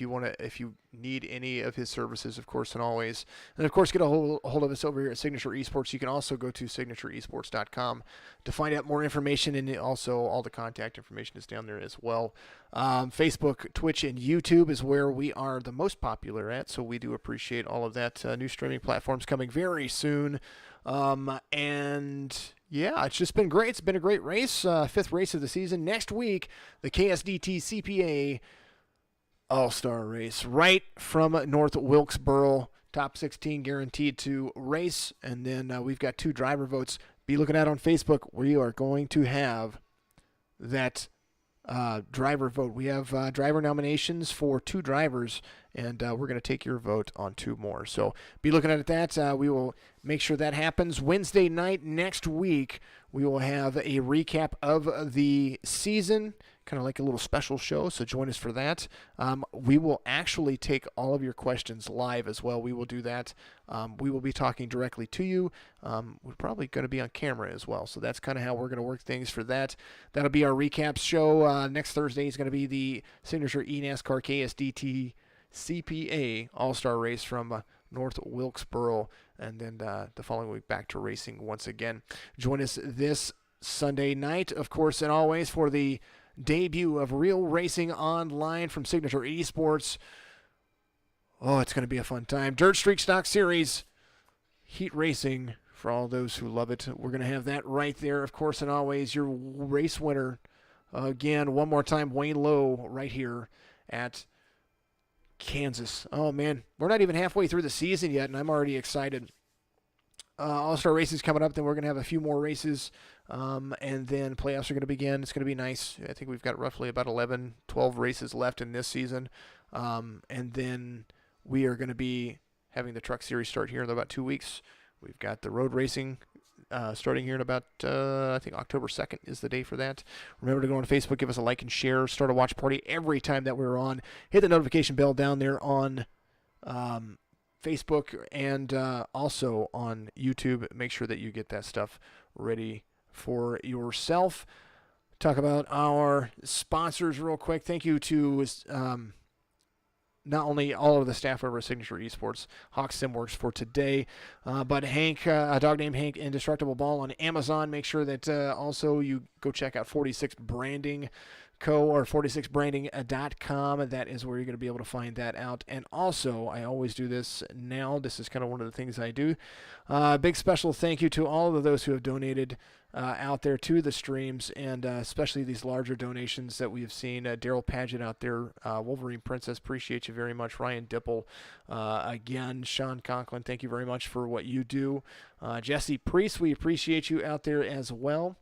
you need any of his services, of course, and always. And of course, get a hold of us over here at Signature Esports. You can also go to signatureesports.com to find out more information, and also all the contact information is down there as well. Facebook, Twitch, and YouTube is where we are the most popular at, so we do appreciate all of that. New streaming platforms coming very soon. And yeah, it's just been great. It's been a great race. 5th race of the season. Next week, the KSDT CPA All-Star Race right from North Wilkesboro. Top 16 guaranteed to race. And then we've got 2 driver votes. Be looking at on Facebook. We are going to have that driver vote. We have driver nominations for 2 drivers, and we're going to take your vote on 2 more. So be looking at that. We will make sure that happens. Wednesday night next week, we will have a recap of the season, kind of like a little special show, so join us for that. We will actually take all of your questions live as well. We will do that. We will be talking directly to you. We're probably going to be on camera as well, so that's kind of how we're going to work things for that. That'll be our recap show. Next Thursday is going to be the Signature eNASCAR KSDT CPA All-Star Race from North Wilkesboro, and then the following week back to racing once again. Join us this Sunday night, of course, and always for the debut of Real Racing Online from Signature Esports. Oh, it's going to be a fun time. Dirt Streak Stock Series, heat racing for all those who love it. We're going to have that right there, of course, and always your race winner. Again, one more time, Wayne Lowe right here at Kansas. Oh, man, we're not even halfway through the season yet, and I'm already excited. All-Star races coming up, then we're going to have a few more races, and then playoffs are going to begin. It's going to be nice. I think we've got roughly about 11, 12 races left in this season, and then we are going to be having the Truck Series start here in about 2 weeks. We've got the road racing starting here in about, I think October 2nd is the day for that. Remember to go on Facebook, give us a like and share, start a watch party every time that we're on. Hit the notification bell down there on Facebook and also on YouTube. Make sure that you get that stuff ready for yourself. Talk about our sponsors real quick. Thank you to not only all of the staff over at Signature Esports, Hawks SimWorx for today, but Hank, a dog named Hank, Indestructible Ball on Amazon. Make sure that also you go check out 46 Branding Co. or 46branding.com. That is where you're going to be able to find that out. And also, I always do this now. This is kind of one of the things I do. Big special thank you to all of those who have donated out there to the streams, and especially these larger donations that we have seen. Daryl Paget out there, Wolverine Princess, appreciate you very much. Ryan Dipple, again, Sean Conklin, thank you very much for what you do. Jesse Priest, we appreciate you out there as well.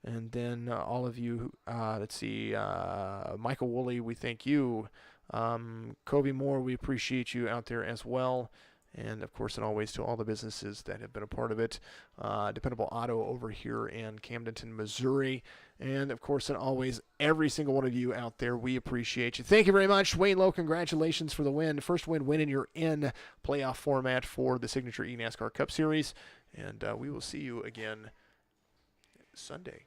And then all of you, let's see, Michael Woolley, we thank you. Kobe Moore, we appreciate you out there as well. And, of course, and always to all the businesses that have been a part of it. Dependable Auto over here in Camdenton, Missouri. And, of course, and always, every single one of you out there, we appreciate you. Thank you very much. Wayne Lowe, congratulations for the win. First win in your playoff format for the Signature eNASCAR Cup Series. And we will see you again Sunday.